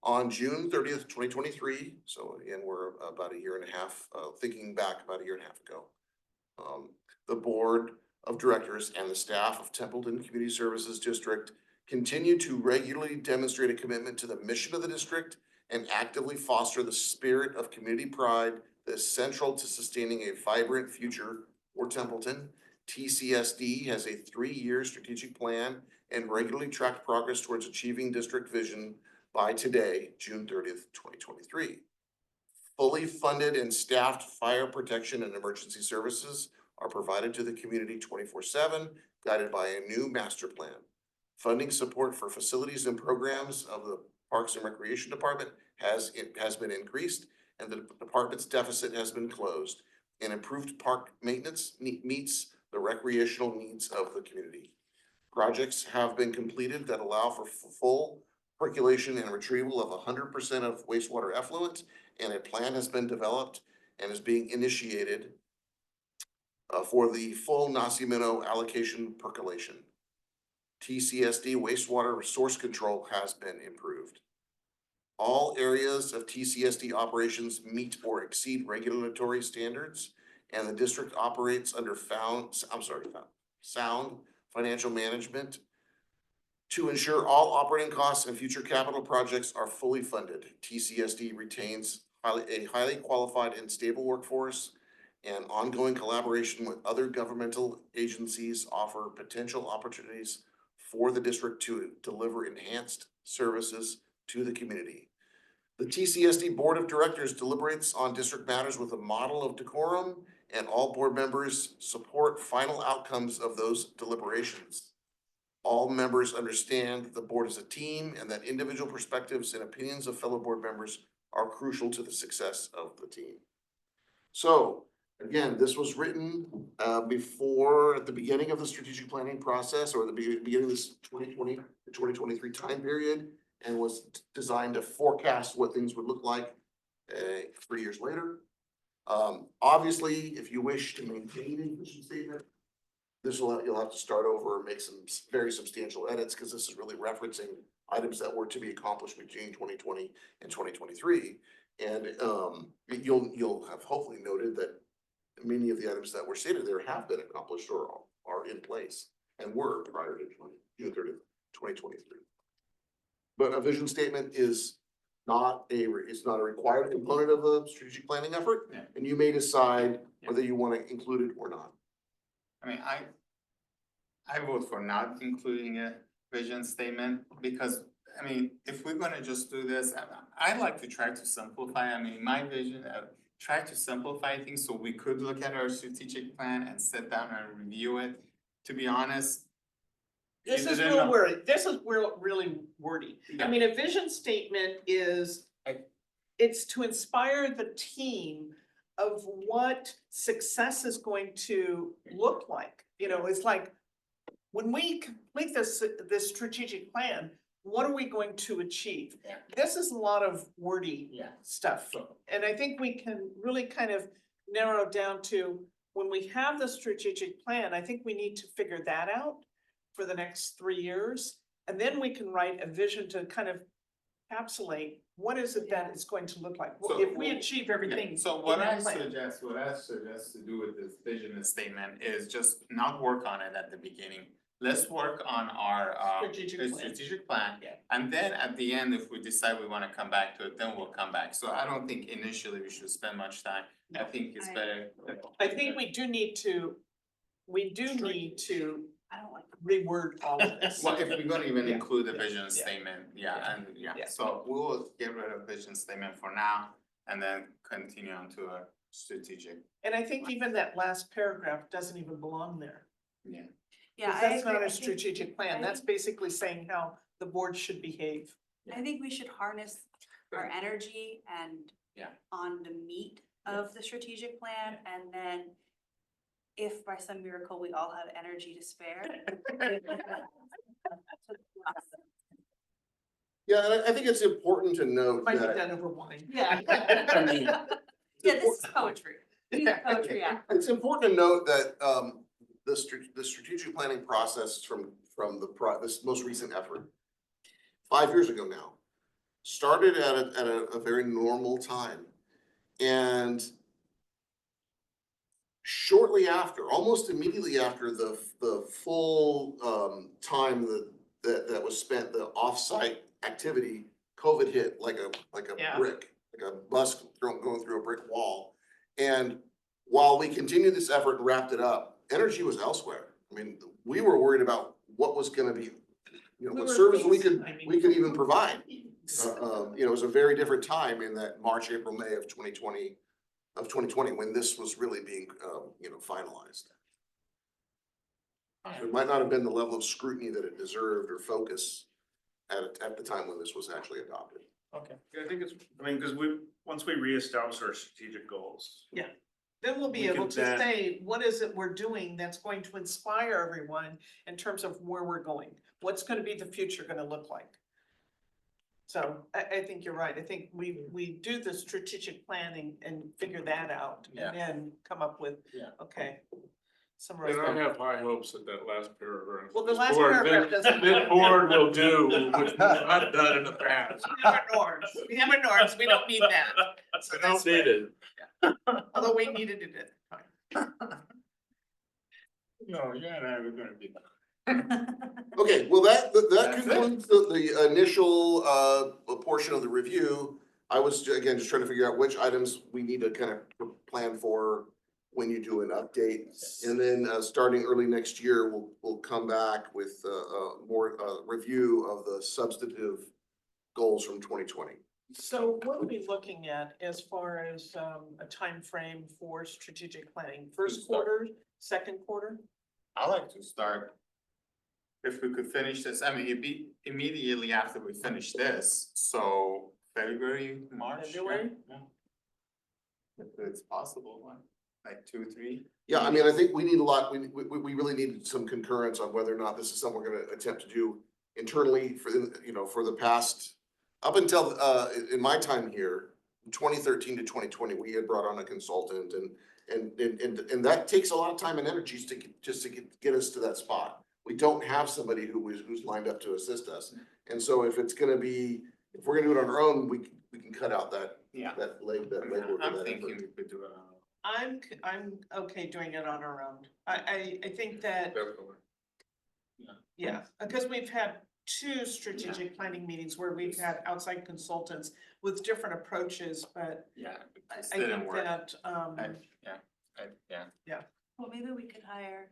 Speaker 13: on June 30th, 2023. So again, we're about a year and a half, thinking back about a year and a half ago. The board of directors and the staff of Templeton Community Services District continue to regularly demonstrate a commitment to the mission of the district and actively foster the spirit of community pride that is central to sustaining a vibrant future for Templeton. TCSD has a 3-year strategic plan and regularly track progress towards achieving district vision by today, June 30th, 2023. Fully funded and staffed fire protection and emergency services are provided to the community 24/7, guided by a new master plan. Funding support for facilities and programs of the Parks and Recreation Department has been increased, and the department's deficit has been closed. And improved park maintenance meets the recreational needs of the community. Projects have been completed that allow for full percolation and retrieval of 100% of wastewater effluent, and a plan has been developed and is being initiated for the full Nacimiento allocation percolation. TCSD wastewater source control has been improved. All areas of TCSD operations meet or exceed regulatory standards, and the district operates under sound financial management to ensure all operating costs and future capital projects are fully funded. TCSD retains a highly qualified and stable workforce, and ongoing collaboration with other governmental agencies offer potential opportunities for the district to deliver enhanced services to the community. The TCSD Board of Directors deliberates on district matters with a model of decorum, and all board members support final outcomes of those deliberations. All members understand that the board is a team and that individual perspectives and opinions of fellow board members are crucial to the success of the team. So again, this was written before, at the beginning of the strategic planning process, or the beginning of this 2020 to 2023 time period, and was designed to forecast what things would look like 3 years later. Obviously, if you wish to maintain a vision statement, you'll have to start over and make some very substantial edits, because this is really referencing items that were to be accomplished between 2020 and 2023. And you'll have hopefully noted that many of the items that were stated there have been accomplished or are in place and were prior to June 30th, 2023. But a vision statement is not it's not a required component of a strategic planning effort, and you may decide whether you want to include it or not.
Speaker 1: I mean, I vote for not including a vision statement, because, I mean, if we're gonna just do this, I like to try to simplify. I mean, my vision, try to simplify things so we could look at our strategic plan and sit down and review it. To be honest,
Speaker 4: This is real wordy. This is really wordy. I mean, a vision statement is, it's to inspire the team of what success is going to look like. You know, it's like, when we complete this strategic plan, what are we going to achieve?
Speaker 1: Yeah.
Speaker 4: This is a lot of wordy stuff. And I think we can really kind of narrow down to, when we have the strategic plan, I think we need to figure that out for the next 3 years. And then we can write a vision to kind of encapsulate what is it that it's going to look like.
Speaker 1: So,
Speaker 4: If we achieve everything.
Speaker 1: So
Speaker 4: in
Speaker 1: what
Speaker 4: that
Speaker 1: I
Speaker 4: plan.
Speaker 1: suggest to do with this vision statement is just not work on it at the beginning. Let's work on our strategic plan.
Speaker 4: Yeah.
Speaker 1: And then at the end, if we decide we wanna come back to it, then we'll come back. So I don't think initially we should spend much time. I think it's better.
Speaker 4: I think we do need to
Speaker 5: I don't like.
Speaker 4: reword all of this.
Speaker 1: Well, if we're gonna even
Speaker 4: Yeah.
Speaker 1: include the vision
Speaker 4: Yeah.
Speaker 1: statement, and
Speaker 4: Yeah.
Speaker 1: so we'll get rid of vision statement for now and then continue on to a strategic,
Speaker 4: And I think even that last paragraph doesn't even belong there.
Speaker 1: yeah.
Speaker 5: Yeah,
Speaker 4: 'Cause
Speaker 5: I
Speaker 4: that's
Speaker 5: agree.
Speaker 4: not
Speaker 5: I
Speaker 4: a
Speaker 5: think-
Speaker 4: strategic plan.
Speaker 5: I
Speaker 4: That's
Speaker 5: think-
Speaker 4: basically saying how the board should behave.
Speaker 5: I think we should harness our energy and
Speaker 1: Yeah.
Speaker 5: on the meat of the strategic plan, and then if by some miracle we all have energy to spare.
Speaker 13: Yeah, and I think it's important to note
Speaker 4: Might be
Speaker 13: that
Speaker 4: done over wine.
Speaker 5: Yeah. Yeah, this is poetry. Poetry, yeah.
Speaker 13: it's important to note that the strategic planning process from this most recent effort, 5 years ago now, started at a very normal time. And shortly after, almost immediately after the full time that was spent, the offsite activity, COVID hit like a
Speaker 4: Yeah.
Speaker 13: brick, like a bus going through a brick wall. And while we continued this effort and wrapped it up, energy was elsewhere. I mean, we were worried about what was gonna be,
Speaker 4: We
Speaker 13: what
Speaker 4: were
Speaker 13: service we
Speaker 4: FaceTiming.
Speaker 13: could even provide. It was a very different time in that March, April, May of 2020, when this was really being, finalized. It might not have been the level of scrutiny that it deserved or focus at the time when this was actually adopted.
Speaker 4: Okay.
Speaker 18: I think because once we reestablish our strategic goals.
Speaker 4: Yeah. Then we'll be
Speaker 18: We
Speaker 4: able
Speaker 18: could
Speaker 4: to
Speaker 18: then-
Speaker 4: say, what is it we're doing that's going to inspire everyone in terms of where we're going? What's gonna be the future gonna look like? So I think you're right. I think we do the strategic planning and figure that out
Speaker 1: Yeah.
Speaker 4: and then come up with,
Speaker 1: Yeah.
Speaker 4: okay. Summarize.
Speaker 16: And I
Speaker 4: that.
Speaker 16: have high hopes that that last paragraph.
Speaker 4: Well, the
Speaker 16: this
Speaker 4: last
Speaker 16: board-
Speaker 4: paragraph
Speaker 16: this-
Speaker 4: doesn't-
Speaker 16: This board will do, which we've not done in the past.
Speaker 4: We have our norms. We have our norms. We don't need that.
Speaker 16: I don't need it.
Speaker 4: Although we needed it at the time.
Speaker 1: No, you and I were gonna be.
Speaker 13: Okay, well, that
Speaker 1: That's it.
Speaker 13: concludes the initial portion of the review. I was, again, just trying to figure out which items we need to kind of plan for when you do an update. And then, starting early next year, we'll come back with more review of the substantive goals from 2020.
Speaker 4: So what are we looking at as far as a time frame for strategic planning? First quarter, second quarter?
Speaker 1: I like to start. If we could finish this, I mean, it'd be immediately after we finish this, so February, March. yeah,
Speaker 4: February?
Speaker 1: yeah. If it's possible, like 2, 3.
Speaker 13: Yeah, I mean, I think we need a lot, we really need some concurrence on whether or not this is something we're gonna attempt to do internally for the past, up until, in my time here, 2013 to 2020, we had brought on a consultant and that takes a lot of time and energy to get us to that spot. We don't have somebody who's lined up to assist us. And so if we're gonna do it on our own, we can cut out that labor.
Speaker 1: I'm thinking we could do it.
Speaker 4: I'm okay doing it on our own. I think that,
Speaker 16: Definitely.
Speaker 4: yeah, because we've had 2 strategic planning meetings where we've had outside consultants with different approaches, but
Speaker 1: Yeah.
Speaker 4: I
Speaker 1: It didn't
Speaker 4: think
Speaker 1: work.
Speaker 4: that,
Speaker 1: Yeah.
Speaker 5: Well, maybe we could hire.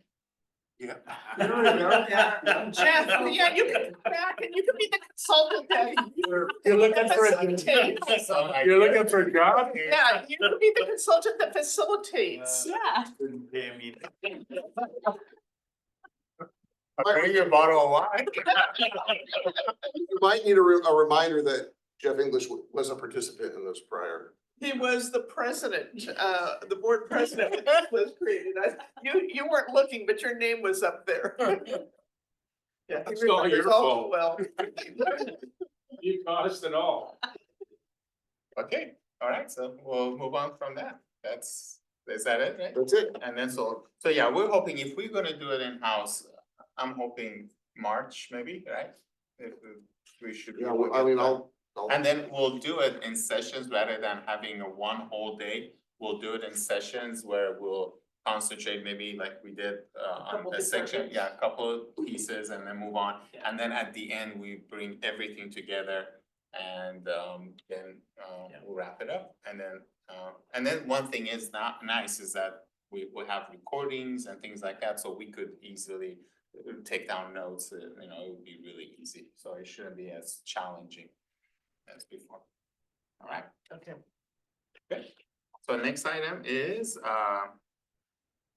Speaker 1: Yeah.
Speaker 4: yeah, Jeff, yeah, you can come back and you can be the consultant that.
Speaker 16: You're looking for
Speaker 4: facilitates.
Speaker 16: You're looking for a job?
Speaker 4: Yeah, you can be the consultant that facilitates.
Speaker 5: Yeah.
Speaker 6: Couldn't pay me.
Speaker 1: I'll bring you a bottle of wine.
Speaker 13: You might need a reminder that Jeff English was a participant in this prior.
Speaker 4: He was the president, the board president when this was created. You weren't looking, but your name was up there. Yeah, he
Speaker 16: It's all
Speaker 4: remembers
Speaker 16: your
Speaker 4: all
Speaker 16: fault.
Speaker 4: well.
Speaker 16: You caused it all.
Speaker 1: Okay, all right, so we'll move on from that. Is that it, right?
Speaker 13: That's it.
Speaker 1: And then so yeah, we're hoping if we're gonna do it in-house, I'm hoping March maybe, right? If we should. be
Speaker 13: Yeah,
Speaker 1: able to
Speaker 13: I
Speaker 1: get
Speaker 13: mean,
Speaker 1: that.
Speaker 13: I'll.
Speaker 1: And then we'll do it in sessions rather than having a one whole day. We'll do it in sessions where we'll concentrate maybe like we did on
Speaker 4: Couple
Speaker 1: the
Speaker 4: different
Speaker 1: section,
Speaker 4: things.
Speaker 1: yeah, a couple of pieces and then move on.
Speaker 4: Yeah.
Speaker 1: And then at the end, we bring everything together and then we'll wrap it up. And then one thing is not nice is that we will have recordings and things like that, so we could easily take down notes, you know, it would be really easy, so it shouldn't be as challenging as before. All right,
Speaker 4: Okay.
Speaker 1: good. So next item is,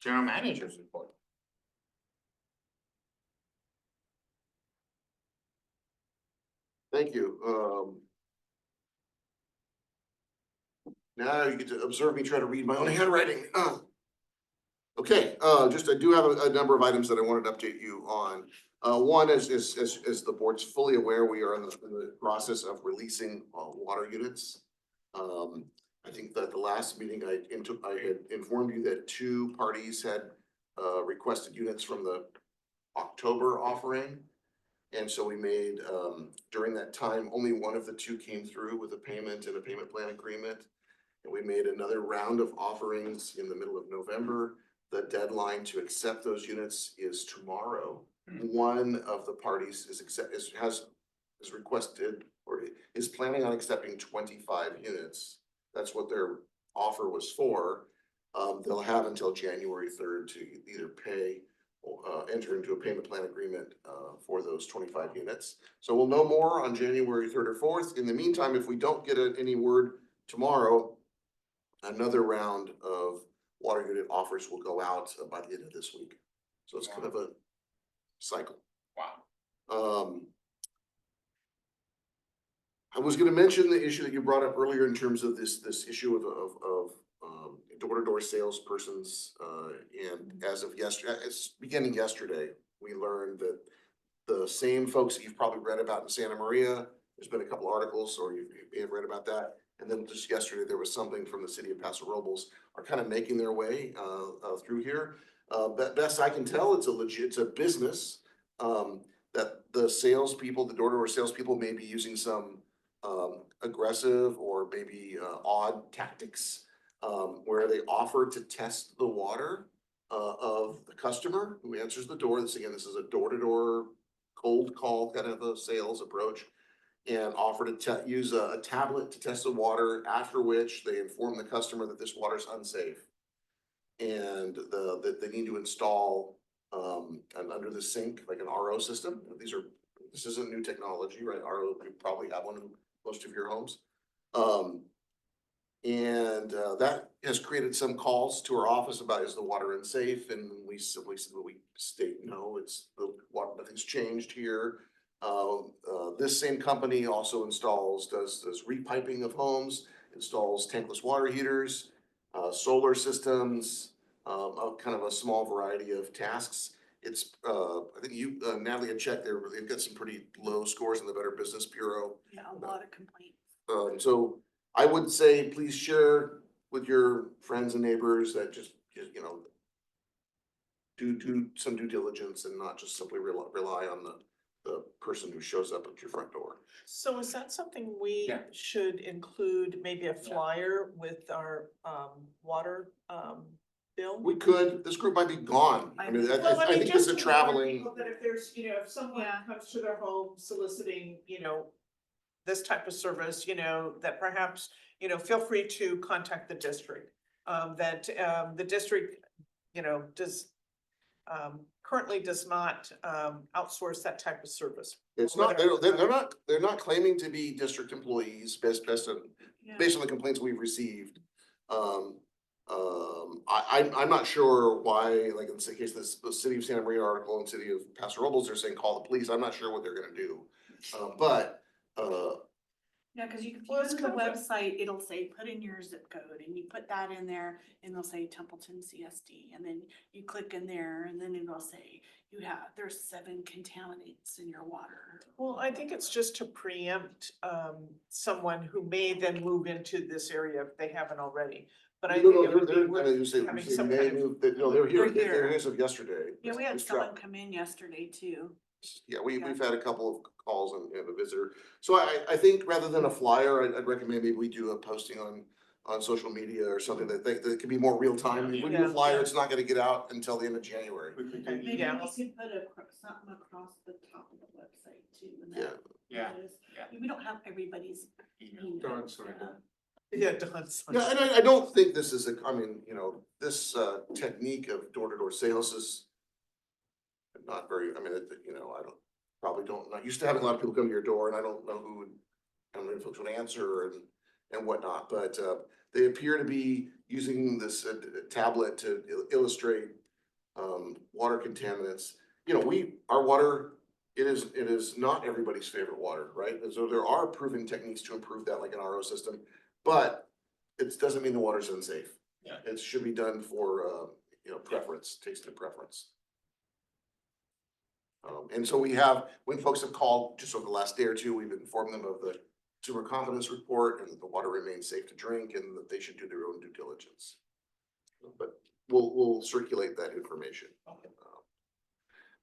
Speaker 1: general manager's report.
Speaker 13: Thank you. Now you get to observe me try to read my own handwriting. Okay, just I do have a number of items that I wanted to update you on. One is, as the board's fully aware, we are in the process of releasing water units. I think that the last meeting I had informed you that 2 parties had requested units from the October offering. And so we made, during that time, only one of the 2 came through with a payment and a payment plan agreement. And we made another round of offerings in the middle of November. The deadline to accept those units is tomorrow. One of the parties is requested or is planning on accepting 25 units. That's what their offer was for. They'll have until January 3rd to either pay or enter into a payment plan agreement for those 25 units. So we'll know more on January 3rd or 4th. In the meantime, if we don't get any word tomorrow, another round of water unit offers will go out by the end of this week. So it's kind of a cycle.
Speaker 1: Wow.
Speaker 13: I was gonna mention the issue that you brought up earlier in terms of this issue of door-to-door salespersons. And as of yesterday, it's beginning yesterday, we learned that the same folks that you've probably read about in Santa Maria, there's been a couple articles, or you may have read about that. And then just yesterday, there was something from the city of Paso Robles are kind of making their way through here. Best I can tell, it's a business that the salespeople, the door-to-door salespeople may be using some aggressive or maybe odd tactics where they offer to test the water of the customer who answers the door. This is a door-to-door cold call kind of a sales approach. And offer to use a tablet to test the water, after which they inform the customer that this water is unsafe. And that they need to install under the sink, like an RO system. This isn't new technology, right? RO, you probably have one in most of your homes. And that has created some calls to our office about, is the water unsafe? And we simply said, we state, no, it's the water, nothing's changed here. This same company also does repiping of homes, installs tankless water heaters, solar systems, kind of a small variety of tasks. It's, I think Natalie had checked there, they've got some pretty low scores in the Better Business Bureau.
Speaker 2: Yeah, a lot of complaints.
Speaker 13: So I would say, please share with your friends and neighbors that just, you know, do some due diligence and not just simply rely on the person who shows up at your front door.
Speaker 4: So is that something we
Speaker 1: Yeah.
Speaker 4: should include, maybe a flyer with our water bill?
Speaker 13: We could, this group might be gone. I mean,
Speaker 4: Well,
Speaker 13: I think this
Speaker 4: just
Speaker 13: is
Speaker 4: to warn
Speaker 13: traveling.
Speaker 4: people that if there's, if someone
Speaker 2: Yeah.
Speaker 4: comes to their home soliciting, this type of service, that perhaps, feel free to contact the district. That the district, does currently does not outsource that type of service.
Speaker 13: It's not, they're not claiming to be district employees based on the complaints we've received. I'm not sure why, like in the case of the city of Santa Maria article and city of Paso Robles, they're saying call the police. I'm not sure what they're gonna do.
Speaker 2: Yeah, cause if you
Speaker 4: Well,
Speaker 2: go
Speaker 4: it's
Speaker 2: to the
Speaker 4: kind of a-
Speaker 2: website, it'll say, put in your zip code, and you put that in there, and they'll say Templeton CSD, and then you click in there, and then it'll say, there's 7 contaminants in your water.
Speaker 4: Well, I think it's just to preempt someone who may then move into this area if they haven't already. But I think it would be worth having some kind of.
Speaker 13: They're here,
Speaker 2: They're here.
Speaker 13: they're as of yesterday.
Speaker 2: Yeah, we had
Speaker 13: It's
Speaker 2: someone come in yesterday too.
Speaker 13: Yeah, we've had a couple of calls and a visitor. So I think rather than a flyer, I'd recommend maybe we do a posting on social media or something that can be more real time. If we do a flyer, it's not gonna get out until the end of January.
Speaker 2: Maybe we could put something across the top of the website too. And that
Speaker 1: Yeah.
Speaker 2: We don't have everybody's email.
Speaker 16: Don signed up.
Speaker 4: Yeah, Don.
Speaker 13: Yeah, and I don't think this is this technique of door-to-door sales is not very, I mean, you know, I don't, probably don't, not used to having a lot of people come to your door, and I don't know who would, I don't know if folks would answer and whatnot, but, they appear to be using this tablet to illustrate, water contaminants. You know, our water, it is not everybody's favorite water, right? And so there are proven techniques to improve that, like an RO system, but it doesn't mean the water's unsafe.
Speaker 1: Yeah.
Speaker 13: It should be done for, you know, preference, taste and preference. And so we have, when folks have called just over the last day or two, we've informed them of the consumer confidence report and that the water remains safe to drink and that they should do their own due diligence. But we'll circulate that information.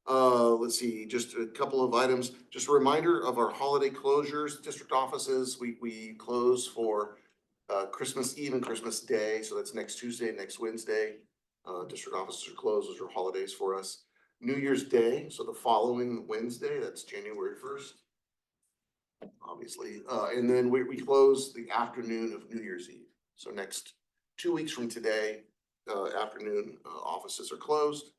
Speaker 13: Let's see, just a couple of items. Just a reminder of our holiday closures, district offices. We close for Christmas Eve and Christmas Day. So that's next Tuesday, next Wednesday. District offices are closed. Those are holidays for us. New Year's Day, so the following Wednesday, that's January 1st. Obviously, and then we close the afternoon of New Year's Eve. So next 2 weeks from today, afternoon, offices are closed.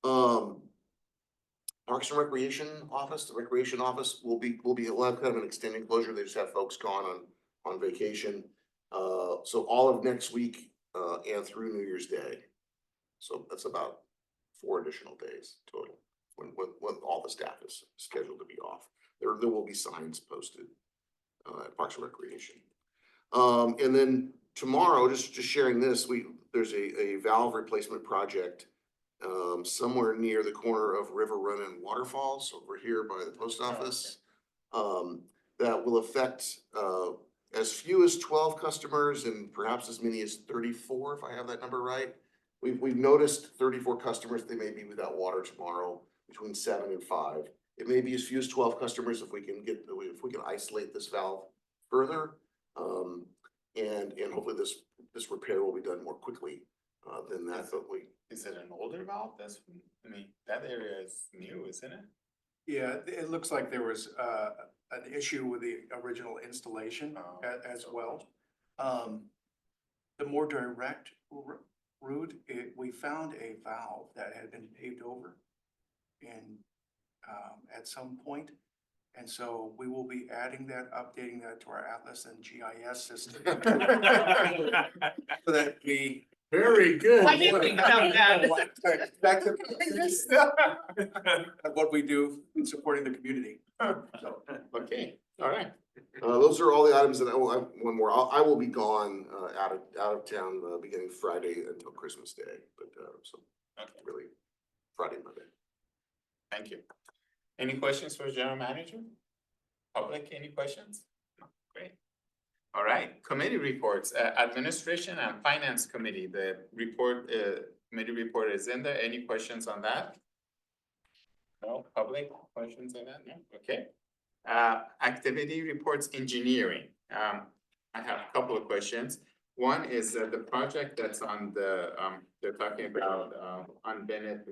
Speaker 13: Parks and Recreation Office, the Recreation Office we'll have kind of an extended closure. They just have folks gone on vacation. So all of next week, and through New Year's Day. So that's about 4 additional days total when all the staff is scheduled to be off. There will be signs posted at Parks and Recreation. And then tomorrow, just sharing this, there's a valve replacement project somewhere near the corner of River Run and Waterfalls over here by the post office. That will affect as few as 12 customers and perhaps as many as 34, if I have that number right. We've noticed 34 customers, they may be without water tomorrow between 7 and 5. It may be as few as 12 customers if we can isolate this valve further. And hopefully this repair will be done more quickly than that.
Speaker 1: Is it an older valve? I mean, that area is new, isn't it?
Speaker 14: Yeah, it looks like there was an issue with the original installation as well. The more direct route, we found a valve that had been paved over at some point. And so we will be adding that, updating that to our Atlas and GIS system. So that we.
Speaker 16: Very good.
Speaker 14: Back to what we do in supporting the community. So,
Speaker 1: okay, all right.
Speaker 13: Those are all the items that one more. I will be gone out of town beginning Friday until Christmas Day, but so really Friday, Monday.
Speaker 1: Thank you. Any questions for General Manager? Public, any questions? No, great. All right, committee reports, Administration and Finance Committee, the committee report is in there. Any questions on that? No, public questions on that? No, okay. Activity reports, engineering. I have a couple of questions. One is the project that's on they're talking about on Bennett,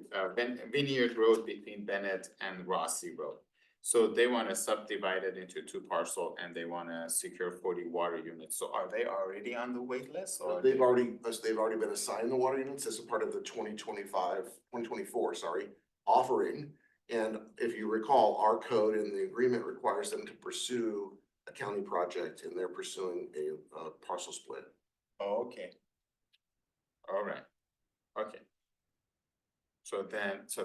Speaker 1: Vineyard Road between Bennett and Rossi Road. So they want to subdivide it into 2 parcels and they want to secure 40 water units. So are they already on the wait list or?
Speaker 13: They've already been assigned the water units as a part of the 2024 offering. And if you recall, our code in the agreement requires them to pursue a county project and they're pursuing a parcel split.
Speaker 1: Oh, okay. All right. Okay. So that's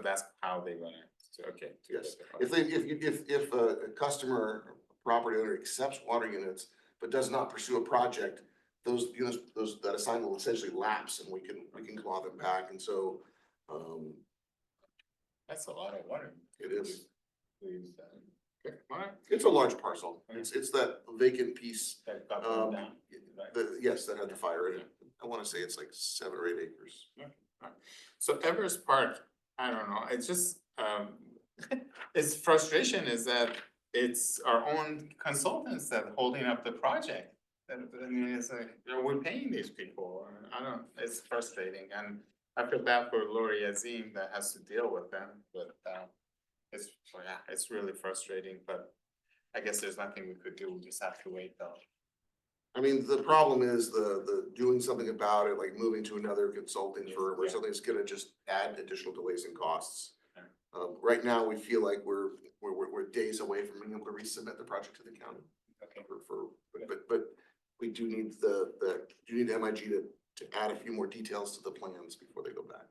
Speaker 1: how they're gonna, okay.
Speaker 13: Yes, if a customer, property owner accepts water units, but does not pursue a project, those units, that assignment will essentially lapse and we can claw them back. And so,
Speaker 1: that's a lot of water.
Speaker 13: It is.
Speaker 1: Okay, all right.
Speaker 13: It's a large parcel. It's that vacant piece.
Speaker 1: That got burned down.
Speaker 13: Yes, that had the fire in it. I want to say it's like 7 or 8 acres.
Speaker 1: So Everest Park, I don't know, it's just, its frustration is that it's our own consultants that are holding up the project. And I mean, it's like, you know, we're paying these people, it's frustrating, and I feel bad for Lori Azim that has to deal with them, but, it's really frustrating, but I guess there's nothing we could do, we just have to wait though.
Speaker 13: I mean, the problem is the doing something about it, like moving to another consulting firm or something, is gonna just add additional delays and costs. Right now, we feel like we're days away from being able to resubmit the project to the county.
Speaker 1: Okay.
Speaker 13: But we do need the MIG to add a few more details to the plans before they go back.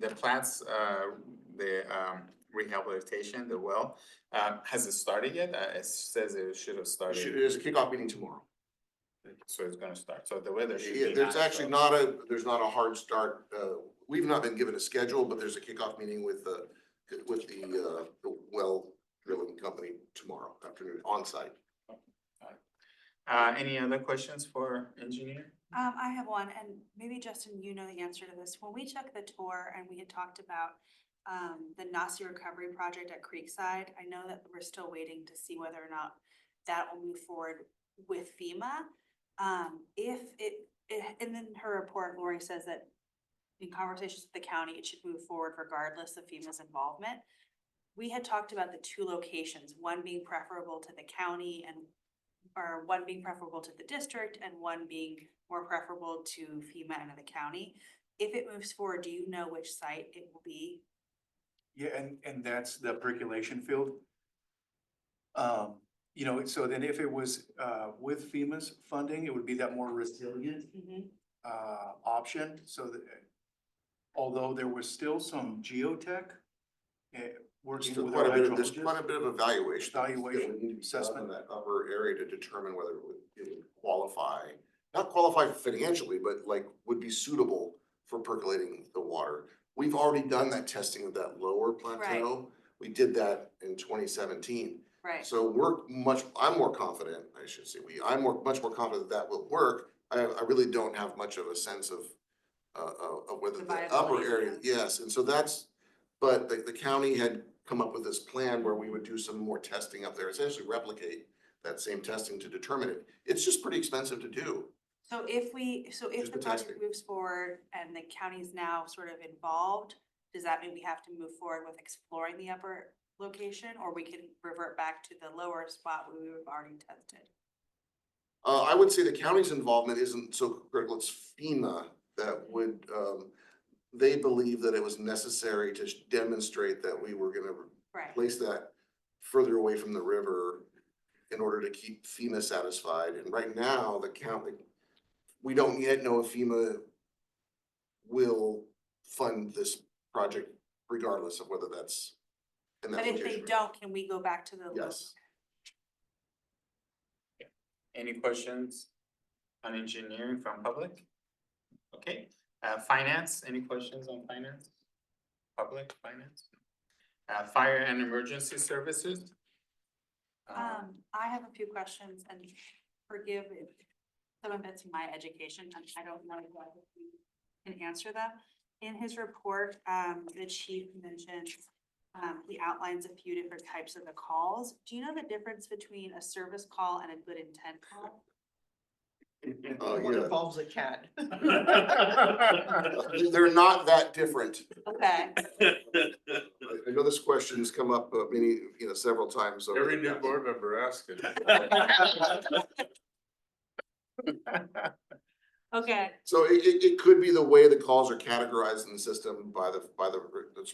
Speaker 1: The plants, the rehabilitation, the well, has it started yet? It says it should have started.
Speaker 13: There's a kickoff meeting tomorrow.
Speaker 1: So it's gonna start, so the weather should
Speaker 13: Yeah,
Speaker 1: be
Speaker 13: there's
Speaker 1: nice,
Speaker 13: actually
Speaker 1: so-
Speaker 13: there's not a hard start. We've not been given a schedule, but there's a kickoff meeting with the well drilling company tomorrow afternoon on site.
Speaker 1: Any other questions for engineer?
Speaker 5: I have one, and maybe Justin, you know the answer to this. When we took the tour and we had talked about the Nasi recovery project at Creekside, I know that we're still waiting to see whether or not that will move forward with FEMA. And then her report, Lori says that in conversations with the county, it should move forward regardless of FEMA's involvement. We had talked about the two locations, one being preferable to the county or one being preferable to the district and one being more preferable to FEMA and the county. If it moves forward, do you know which site it will be?
Speaker 14: Yeah, and that's the percolation field. So then if it was with FEMA's funding, it would be that more resilient option, so that although there was still some geotech working with our
Speaker 13: There's quite a
Speaker 14: hydrologists.
Speaker 13: bit of evaluation.
Speaker 14: Evaluation,
Speaker 13: Assessment
Speaker 14: assessment.
Speaker 13: in that upper area to determine whether it would qualify, not qualify financially, but like would be suitable for percolating the water. We've already done that testing of that lower plateau. We did that in 2017.
Speaker 5: Right.
Speaker 13: So I'm more confident, I should say, much more confident that will work. I really don't have much of a sense of whether
Speaker 5: The
Speaker 13: the upper
Speaker 5: viability,
Speaker 13: area, yes, and so but the county had come up with this plan where we would do some more testing up there, essentially replicate that same testing to determine it. It's just pretty expensive to do.
Speaker 5: So if
Speaker 13: Just
Speaker 5: the
Speaker 13: the
Speaker 5: project
Speaker 13: testing.
Speaker 5: moves forward and the county's now sort of involved, does that mean we have to move forward with exploring the upper location, or we can revert back to the lower spot where we've already tested?
Speaker 13: I would say the county's involvement isn't so critical, it's FEMA that would, they believe that it was necessary to demonstrate that we were gonna
Speaker 5: Right.
Speaker 13: place that further away from the river in order to keep FEMA satisfied. And right now, we don't yet know if FEMA will fund this project regardless of whether that's in that
Speaker 5: But if they
Speaker 13: location.
Speaker 5: don't, can we go back to the?
Speaker 13: Yes.
Speaker 1: Any questions on engineering from public? Okay, finance, any questions on finance? Public finance? Fire and emergency services?
Speaker 5: I have a few questions, and forgive if some of it's my education, and I don't know exactly if you can answer them. In his report, the chief mentioned, he outlines a few different types of the calls. Do you know the difference between a service call and a good intent call?
Speaker 4: One involves a cat.
Speaker 13: They're not that different.
Speaker 5: Okay.
Speaker 13: I know this question's come up several times. over
Speaker 16: Every
Speaker 13: the
Speaker 16: new
Speaker 13: past-
Speaker 16: board member asks it.
Speaker 5: Okay,
Speaker 13: So it could be the way the calls are categorized in the system by the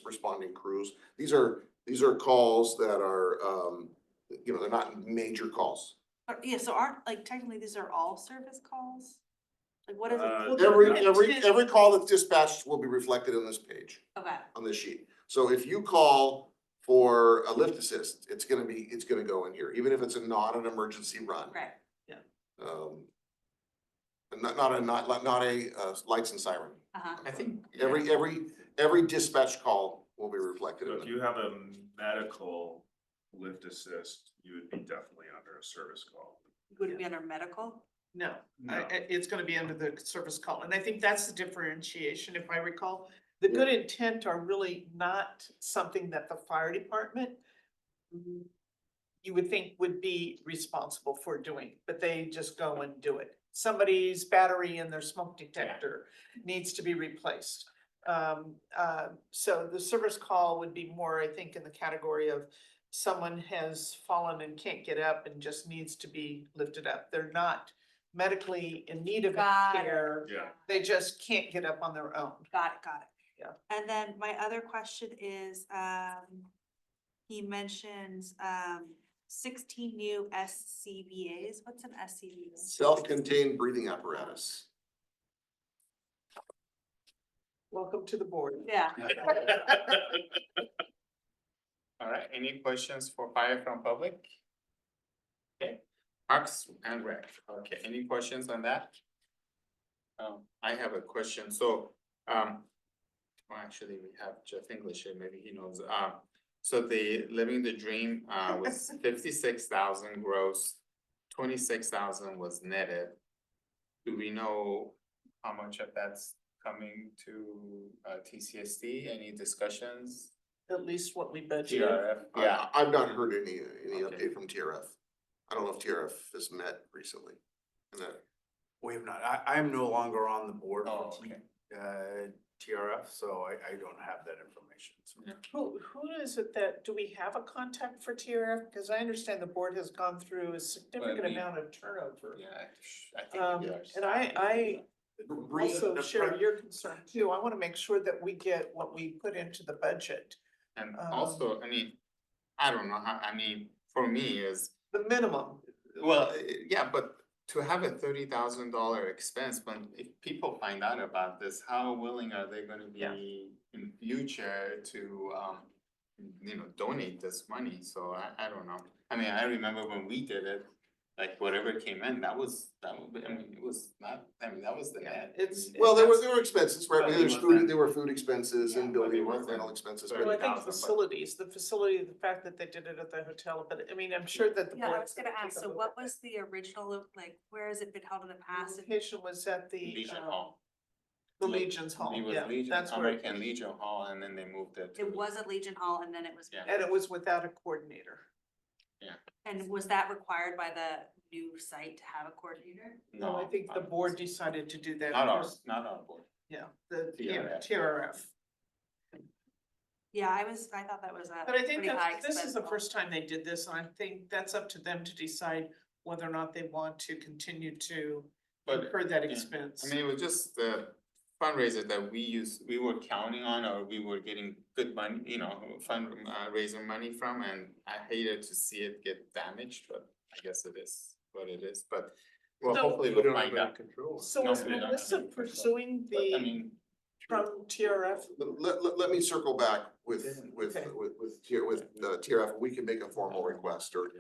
Speaker 13: responding crews. These are calls that are, they're not major calls.
Speaker 5: yeah, so aren't, like, technically, these are all service calls? Like, what is it?
Speaker 13: Every call that's dispatched will be reflected on this page,
Speaker 5: Okay,
Speaker 13: on this sheet. So if you call for a lift assist, it's gonna go in here, even if it's not an emergency run.
Speaker 5: right.
Speaker 13: Not a lights and siren.
Speaker 5: Uh-huh.
Speaker 1: I think.
Speaker 13: Every dispatch call will be reflected
Speaker 18: So
Speaker 13: in
Speaker 18: if
Speaker 13: it.
Speaker 18: you have a medical lift assist, you would be definitely under a service call.
Speaker 5: Would it be under medical?
Speaker 4: No,
Speaker 18: No.
Speaker 4: it's gonna be under the service call, and I think that's the differentiation, if I recall. The good intent are really not something that the fire department you would think would be responsible for doing, but they just go and do it. Somebody's battery in their smoke detector needs to be replaced. So the service call would be more, I think, in the category of someone has fallen and can't get up and just needs to be lifted up. They're not medically in need of
Speaker 5: Got it.
Speaker 4: care.
Speaker 18: Yeah.
Speaker 4: They just can't get up on their own.
Speaker 5: Got it. And then my other question is, he mentions, 16 new SCBA's. What's an SCBA?
Speaker 13: Self-contained breathing apparatus.
Speaker 4: Welcome to the board.
Speaker 5: Yeah.
Speaker 1: All right, any questions for fire from public? Okay, Parks and Rec, okay, any questions on that? I have a question, so, well, actually, we have Jeff English here, maybe he knows, so the Living the Dream, was 56,000 gross, 26,000 was netted. Do we know how much of that's coming to, TCSD, any discussions?
Speaker 4: At least what we budgeted.
Speaker 1: TRF, yeah.
Speaker 13: I've not heard any
Speaker 1: Okay.
Speaker 13: update from TRF. I don't know if TRF has met recently. And that-
Speaker 6: We have not, I am no longer on the board
Speaker 1: Oh,
Speaker 6: for
Speaker 1: okay.
Speaker 6: TRF, so I don't have that information. So-
Speaker 1: Yeah.
Speaker 4: Who is it that, do we have a contact for TRF? Because I understand the board has gone through a significant
Speaker 1: we-
Speaker 4: amount of turnover.
Speaker 1: Yeah, I think we are.
Speaker 4: And I also
Speaker 6: the
Speaker 4: share
Speaker 6: pre-
Speaker 4: your concern too. I want to make sure that we get what we put into the budget.
Speaker 1: And also, I mean, I don't know how, I mean, for me is,
Speaker 4: The minimum.
Speaker 1: well, yeah, but to have a $30,000 expense, when if people find out about this, how willing are they gonna
Speaker 4: Yeah.
Speaker 1: be in future to, donate this money? So I don't know. I mean, I remember when we did it, like whatever came in, that was, I mean, it was not, I mean, that was the net.
Speaker 4: It's-
Speaker 13: Well, there were expenses, right?
Speaker 1: But
Speaker 13: There was
Speaker 1: it wasn't-
Speaker 13: there were food expenses and
Speaker 1: Yeah, but
Speaker 13: building
Speaker 1: it wasn't
Speaker 13: rental expenses.
Speaker 1: very-
Speaker 4: Well, I think
Speaker 1: 30,000, but-
Speaker 4: the facility, the fact that they did it at the hotel, but I mean, I'm sure that the.
Speaker 5: Yeah, I
Speaker 4: board
Speaker 5: was gonna ask, so what was the original, like, where has it been held in the
Speaker 4: The
Speaker 5: past?
Speaker 4: location was at the,
Speaker 1: Legion Hall.
Speaker 4: the Legion's Hall,
Speaker 1: It was
Speaker 4: yeah,
Speaker 1: Legion,
Speaker 4: that's where,
Speaker 1: American Legion Hall, and then they moved it to.
Speaker 5: It was at Legion Hall and then it was.
Speaker 1: Yeah.
Speaker 4: and it was without a coordinator.
Speaker 5: And was that required by the new site to have a coordinator?
Speaker 4: No, I think the board decided to do that.
Speaker 1: Not
Speaker 4: because-
Speaker 1: ours, not our board.
Speaker 4: Yeah, the
Speaker 1: TRF.
Speaker 4: TRF.
Speaker 5: Yeah, I thought that was a
Speaker 4: But I think
Speaker 5: pretty high
Speaker 4: that this is
Speaker 5: expense
Speaker 4: the
Speaker 5: level.
Speaker 4: first time they did this, and I think that's up to them to decide whether or not they want to continue to
Speaker 1: But,
Speaker 4: incur that
Speaker 1: yeah,
Speaker 4: expense.
Speaker 1: I mean, it was just the fundraiser that we were counting on, or we were getting good money, fundraising money from, and I hated to see it get damaged, but I guess it is what it is, but, well,
Speaker 4: So-
Speaker 1: hopefully
Speaker 16: We
Speaker 1: we'll
Speaker 16: don't have
Speaker 1: find
Speaker 16: any
Speaker 1: out.
Speaker 16: control.
Speaker 4: So
Speaker 1: No,
Speaker 4: is
Speaker 1: we don't have
Speaker 4: Melissa
Speaker 1: any control.
Speaker 4: pursuing
Speaker 1: But, I
Speaker 4: the,
Speaker 1: mean,
Speaker 4: from TRF?
Speaker 13: Let me circle back with
Speaker 4: Okay.
Speaker 13: TRF. We can make a formal request or,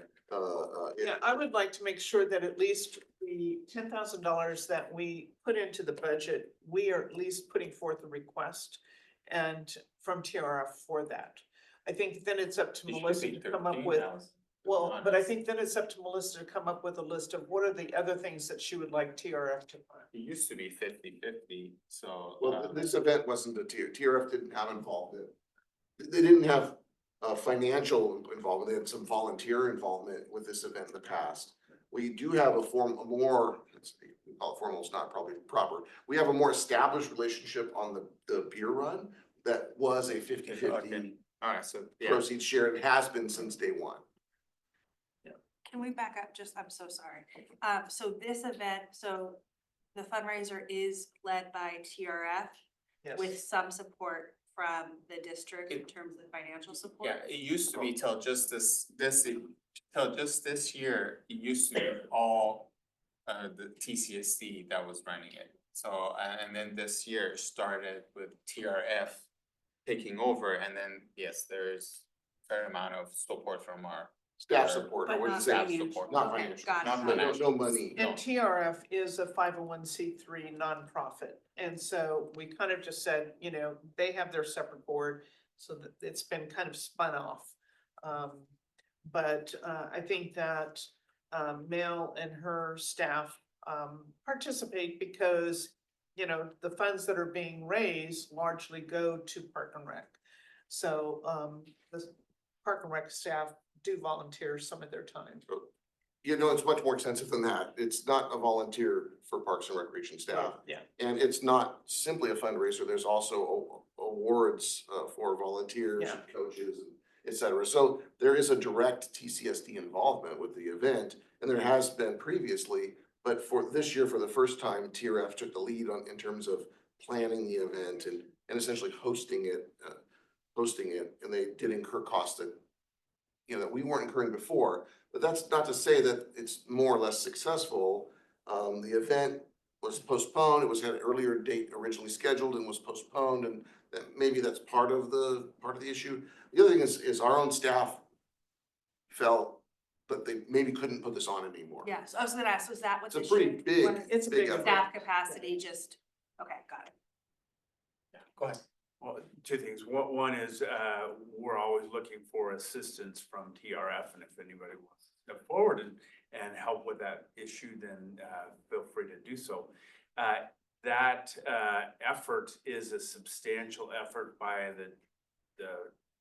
Speaker 4: Yeah, I would like to make sure that at least the $10,000 that we put into the budget, we are at least putting forth a request and from TRF for that. I think then it's up to
Speaker 1: it should
Speaker 4: Melissa
Speaker 1: be
Speaker 4: to come up with,
Speaker 1: 13,000, to be
Speaker 4: well, but I
Speaker 1: honest.
Speaker 4: think then it's up to Melissa to come up with a list of what are the other things that she would like TRF to fund.
Speaker 1: It used to be 50-50, so.
Speaker 13: well, this event wasn't a TRF didn't have involvement. They didn't have financial involvement. They had some volunteer involvement with this event in the past. We do have a more, let's see, we call it formal, it's not probably proper. We have a more established relationship on the beer run that was a 50-50
Speaker 1: Okay. Alright, so, yeah,
Speaker 13: proceeds share. It has been since day one.
Speaker 5: Can we back up just, I'm so sorry. So this event, so the fundraiser is led by TRF
Speaker 4: Yes.
Speaker 5: with some support from the district in terms of financial support?
Speaker 1: yeah, it used to be till just this year, it used to be all the TCSD that was running it. So, and then this year started with TRF taking over, and then, yes, there's a fair amount of support from our
Speaker 13: Staff support, I
Speaker 5: But
Speaker 13: wouldn't
Speaker 5: not
Speaker 13: say,
Speaker 5: financial.
Speaker 1: support.
Speaker 13: not
Speaker 5: Okay,
Speaker 13: financial,
Speaker 5: got it.
Speaker 1: Not
Speaker 13: no,
Speaker 1: financial.
Speaker 13: no money.
Speaker 1: No.
Speaker 4: And TRF is a 501c3 nonprofit, and so we kind of just said, they have their separate board, so that it's been kind of spun off. But I think that Mel and her staff participate because, the funds that are being raised largely go to Park and Rec. So the Park and Rec staff do volunteer some of their time.
Speaker 13: It's much more extensive than that. It's not a volunteer for Parks and Recreation staff.
Speaker 4: Yeah.
Speaker 13: And it's not simply a fundraiser. There's also awards for volunteers,
Speaker 4: Yeah.
Speaker 13: and coaches, and et cetera. So there is a direct TCSD involvement with the event, and there has been previously. But for this year, for the first time, TRF took the lead in terms of planning the event and and essentially hosting it, and they did incur costs that, you know, that we weren't incurring before, but that's not to say that it's more or less successful. The event was postponed, it was had an earlier date originally scheduled and was postponed, and that maybe that's part of the issue. The other thing is our own staff felt that they maybe couldn't put this on anymore.
Speaker 5: Yeah, so I was gonna ask, was that what
Speaker 13: It's
Speaker 5: the
Speaker 13: a pretty
Speaker 5: shift
Speaker 13: big,
Speaker 5: was?
Speaker 4: It's a
Speaker 13: big
Speaker 4: big
Speaker 13: effort.
Speaker 5: Staff capacity, just, okay, got it.
Speaker 1: Go ahead.
Speaker 6: Well, two things. One is, we're always looking for assistance from TRF, and if anybody wants to step forward and help with that issue, then, feel free to do so. That effort is a substantial effort by the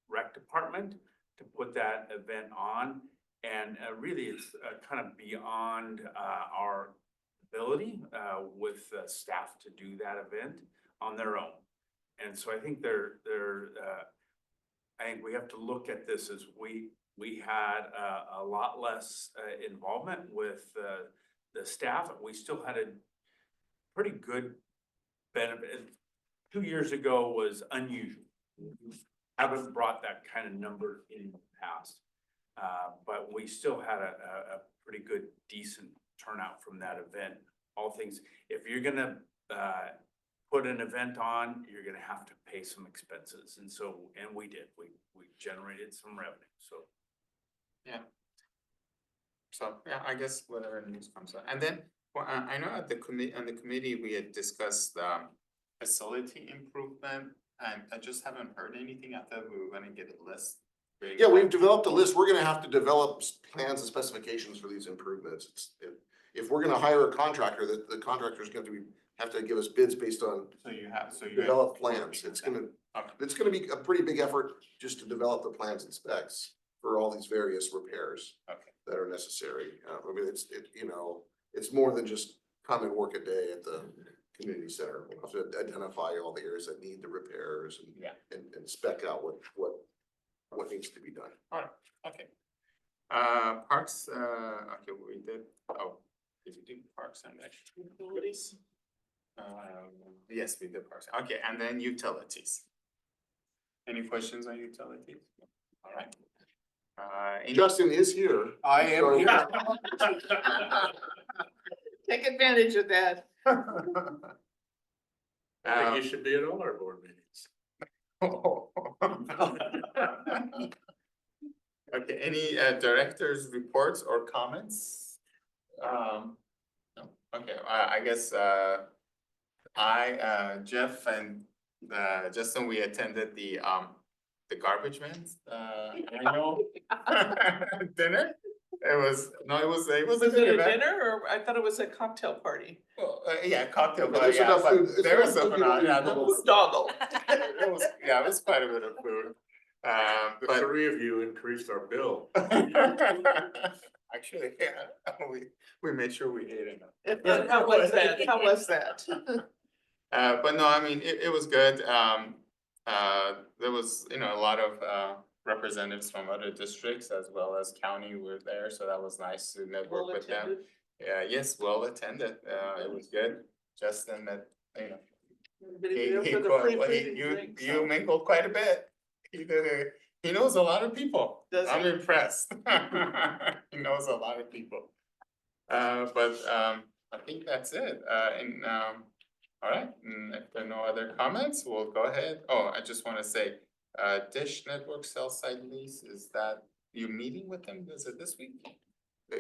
Speaker 6: rec department to put that event on. And really, it's kind of beyond our ability with staff to do that event on their own. And so I think I think we have to look at this as we had a lot less involvement with the staff. We still had a pretty good benefit. 2 years ago was unusual. Haven't brought that kind of number in the past. But we still had a pretty good, decent turnout from that event. All things, if you're gonna put an event on, you're gonna have to pay some expenses. And so, and we did, we generated some revenue, so.
Speaker 1: Yeah. So, yeah, I guess whatever news comes out. And then, well, I know at the committee, we had discussed facility improvement, and I just haven't heard anything. I thought we were gonna get a list.
Speaker 13: Yeah, we've developed a list. We're gonna have to develop plans and specifications for these improvements. If we're gonna hire a contractor, the contractor's going to have to give us bids based on
Speaker 1: So you have.
Speaker 13: developed plans. It's gonna be a pretty big effort just to develop the plans and specs for all these various repairs
Speaker 1: Okay.
Speaker 13: that are necessary. I mean, it's more than just come and work a day at the community center. We'll have to identify all the areas that need the repairs
Speaker 1: Yeah.
Speaker 13: and spec out what needs to be done.
Speaker 1: Alright, okay. Parks, okay, we did, did you do parks and rec?
Speaker 4: Utilities.
Speaker 1: Yes, we did parks, okay, and then utilities. Any questions on utilities? Alright.
Speaker 13: Justin is here.
Speaker 9: I am
Speaker 13: So-
Speaker 9: here.
Speaker 4: Take advantage of that.
Speaker 16: I think you should be at all our board meetings.
Speaker 1: Okay, any directors' reports or comments? No, okay, I guess Jeff and Justin, we attended the garbage man's annual dinner. It was a
Speaker 4: Was
Speaker 1: good
Speaker 4: it a
Speaker 1: event.
Speaker 4: dinner or I thought it was a cocktail party?
Speaker 1: Well, yeah, cocktail,
Speaker 13: But
Speaker 1: but
Speaker 13: there's
Speaker 1: yeah,
Speaker 13: enough
Speaker 1: but
Speaker 13: food- there's
Speaker 1: there was
Speaker 13: enough
Speaker 1: some,
Speaker 13: food to
Speaker 1: yeah,
Speaker 13: eat.
Speaker 1: there was,
Speaker 4: Doggle.
Speaker 1: it was quite a bit of food.
Speaker 16: The
Speaker 1: But
Speaker 16: three of you increased our bill.
Speaker 1: actually, yeah, we made sure we ate enough.
Speaker 4: How was that? How was that?
Speaker 1: But no, I mean, it was good. There was, a lot of representatives from other districts as well as county were there, so that was nice to network with them.
Speaker 4: Well-attended?
Speaker 1: Yeah, yes, well attended. It was good. Justin, that,
Speaker 4: Everybody there for the free food and drinks,
Speaker 1: you
Speaker 4: huh?
Speaker 1: mingled quite a bit. He knows a lot of people.
Speaker 4: Does
Speaker 1: I'm
Speaker 4: he?
Speaker 1: impressed. He knows a lot of people. But I think that's it. All right, and if there are no other comments, we'll go ahead. Oh, I just wanna say, Dish Network cell site lease, is that, you meeting with them? Is it this week?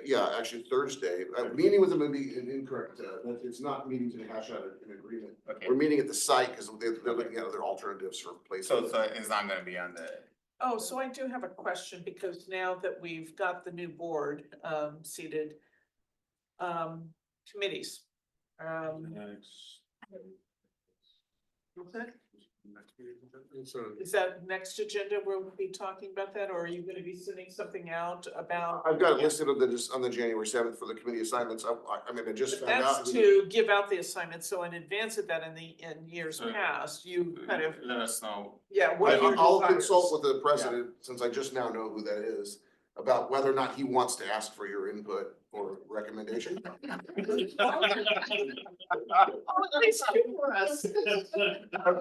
Speaker 13: Yeah, actually Thursday, meeting with them would be incorrect, it's not meeting to hash out an agreement.
Speaker 1: Okay,
Speaker 13: We're meeting at the site because they're looking at other alternatives for places.
Speaker 1: so it's not gonna be on the,
Speaker 4: Oh, so I do have a question because now that we've got the new board seated, committees. What's that? Is that next agenda where we'll be talking about that, or are you gonna be sending something out about?
Speaker 13: I've got it listed on the January 7th for the committee assignments. I mean, I just
Speaker 4: But
Speaker 13: found out.
Speaker 4: that's to give out the assignment, so in advance of that, in years
Speaker 1: So-
Speaker 4: past, you kind of,
Speaker 1: let us know.
Speaker 4: yeah, what are your
Speaker 13: I'll
Speaker 4: desires?
Speaker 13: consult with the president, since I just now know who that is. about whether or not he wants to ask for your input or recommendation.
Speaker 1: At least two for us.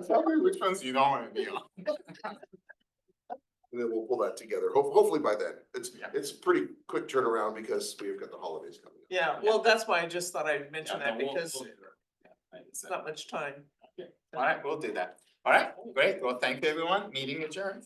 Speaker 1: Tell me which ones you don't wanna be on.
Speaker 13: And then we'll pull that together, hopefully by then.
Speaker 1: Yeah.
Speaker 13: It's pretty quick turnaround because we've got the holidays coming up.
Speaker 4: Yeah, well, that's why I just thought I'd mention
Speaker 1: Yeah,
Speaker 4: that
Speaker 1: no, we'll-
Speaker 4: because
Speaker 1: we'll do that. Yeah,
Speaker 4: it's not much time.
Speaker 1: All right, we'll do that. All right, great. Well, thank you, everyone. Meeting adjourned.